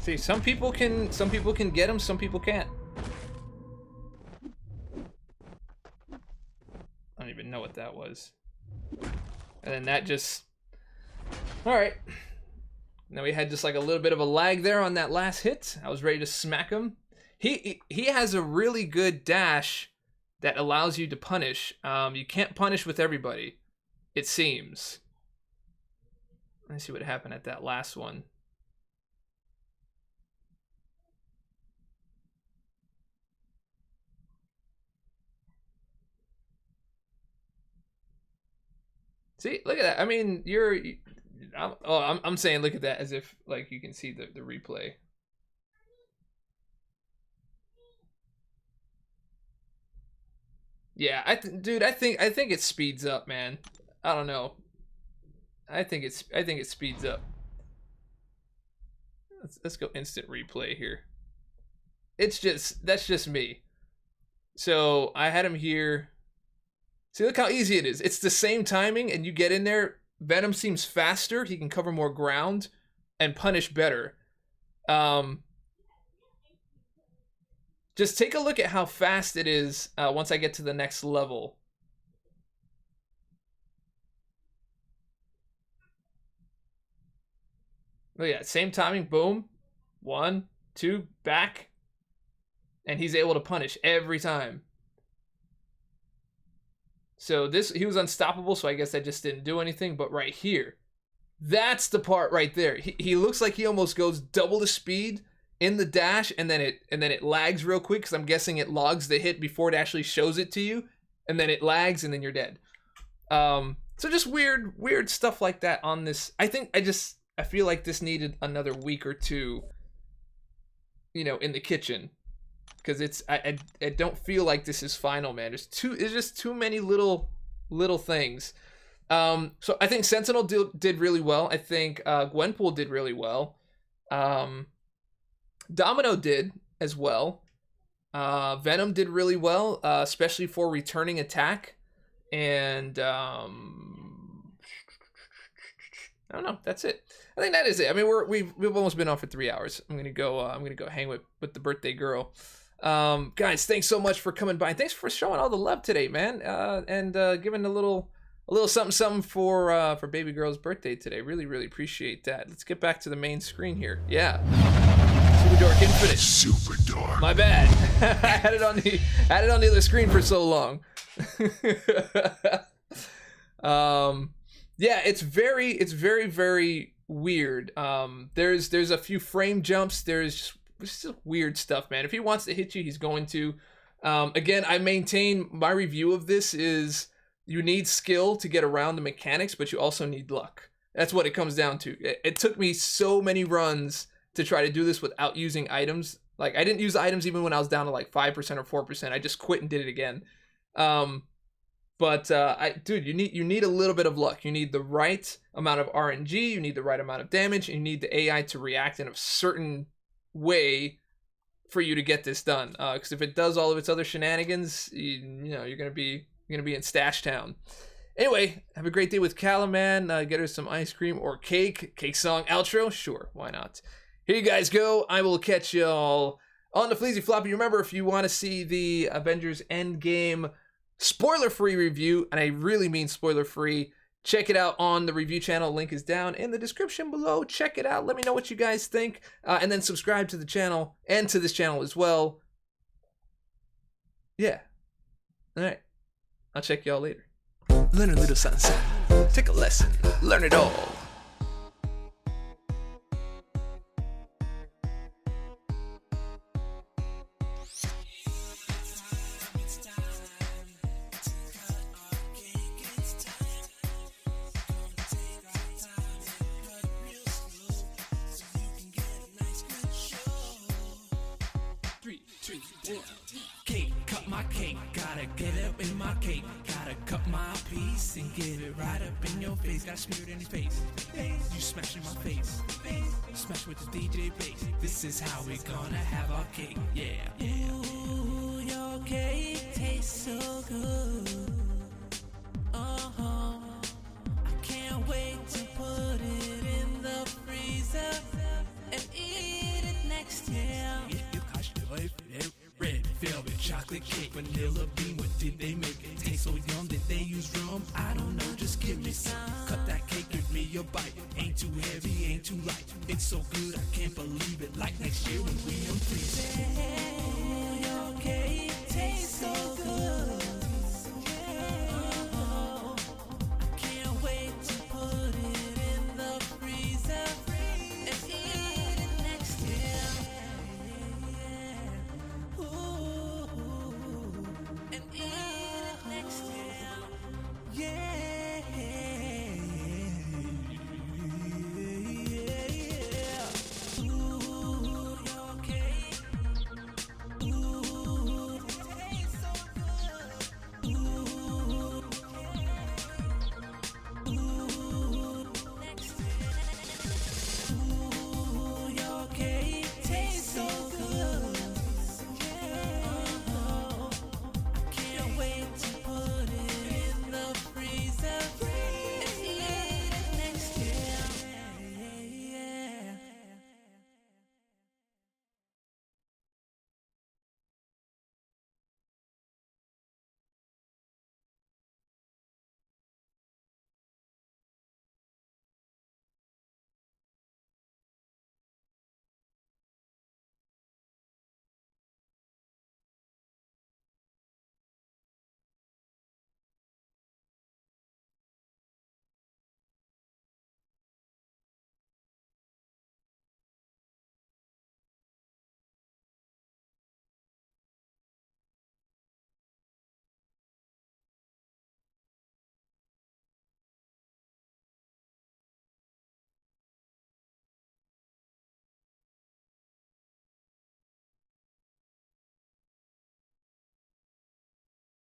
See, some people can get them, some people can't. I don't even know what that was. And then that just... Alright. Now we had just like a little bit of a lag there on that last hit. I was ready to smack him. He has a really good dash that allows you to punish. You can't punish with everybody, it seems. Let's see what happened at that last one. See, look at that. I mean, I'm saying look at that as if like you can see the replay. Yeah, dude, I think it speeds up, man. I don't know. I think it speeds up. Let's go instant replay here. That's just me. So I had him here. See, look how easy it is. It's the same timing, and you get in there. Venom seems faster. He can cover more ground and punish better. Just take a look at how fast it is once I get to the next level. Oh yeah, same timing. Boom, 1, 2, back, and he's able to punish every time. So he was unstoppable. So I guess I just didn't do anything. But right here, that's the part right there. He looks like he almost goes double the speed in the dash, and then it lags real quick because I'm guessing it logs the hit before it actually shows it to you, and then it lags, and then you're dead. So just weird stuff like that on this. I feel like this needed another week or two, in the kitchen, because I don't feel like this is final, man. There's just too many little things. So I think Sentinel did really well. I think Gwenpool did really well. Domino did as well. Venom did really well, especially for returning attack. And I don't know. That's it. I think that is it. I mean, we've almost been on for 3 hours. I'm gonna go hang with the birthday girl. Guys, thanks so much for coming by. Thanks for showing all the love today, man. And giving a little something for baby girl's birthday today. Really appreciate that. Let's get back to the main screen here. Yeah. Super Dork Infinite. Super Dork. My bad. I had it on the other screen for so long. Yeah, it's very weird. There's a few frame jumps. There's just weird stuff, man. If he wants to hit you, he's going to. Again, I maintain my review of this is you need skill to get around the mechanics, but you also need luck. That's what it comes down to. It took me so many runs to try to do this without using items. Like, I didn't use items even when I was down to like 5% or 4%. I just quit and did it again. Dude, you need a little bit of luck. You need the right amount of RNG, you need the right amount of damage, and you need the AI to react in a certain way for you to get this done. Because if it does all of its other shenanigans, you're gonna be in Stash Town. Anyway, have a great day with Callum, man. Get her some ice cream or cake. Cake song outro? Sure, why not? Here you guys go. I will catch y'all on the Fleazy Floppy. Remember, if you want to see the Avengers Endgame spoiler-free review, and I really mean spoiler-free, check it out on the review channel. Link is down in the description below. Check it out. Let me know what you guys think. And then subscribe to the channel and to this channel as well. Yeah. All right. I'll check y'all later. Learn a little something. Take a lesson. Learn it all. Cake, cut my cake, gotta get up in my cake, gotta cut my piece and get it right up in your face, gotta smear it in your face, you smash in my face, smash with the DJ bass, this is how we gonna have our cake, yeah. Ooh, your cake tastes so good, I can't wait to put it in the freezer and eat it next year. Red velvet chocolate cake, vanilla bean, what did they make it? Taste so yum, did they use rum? I don't know, just give me some. Cut that cake, give me a bite. Ain't too heavy, ain't too light. It's so good, I can't believe it. Like next year when we unfreeze. Your cake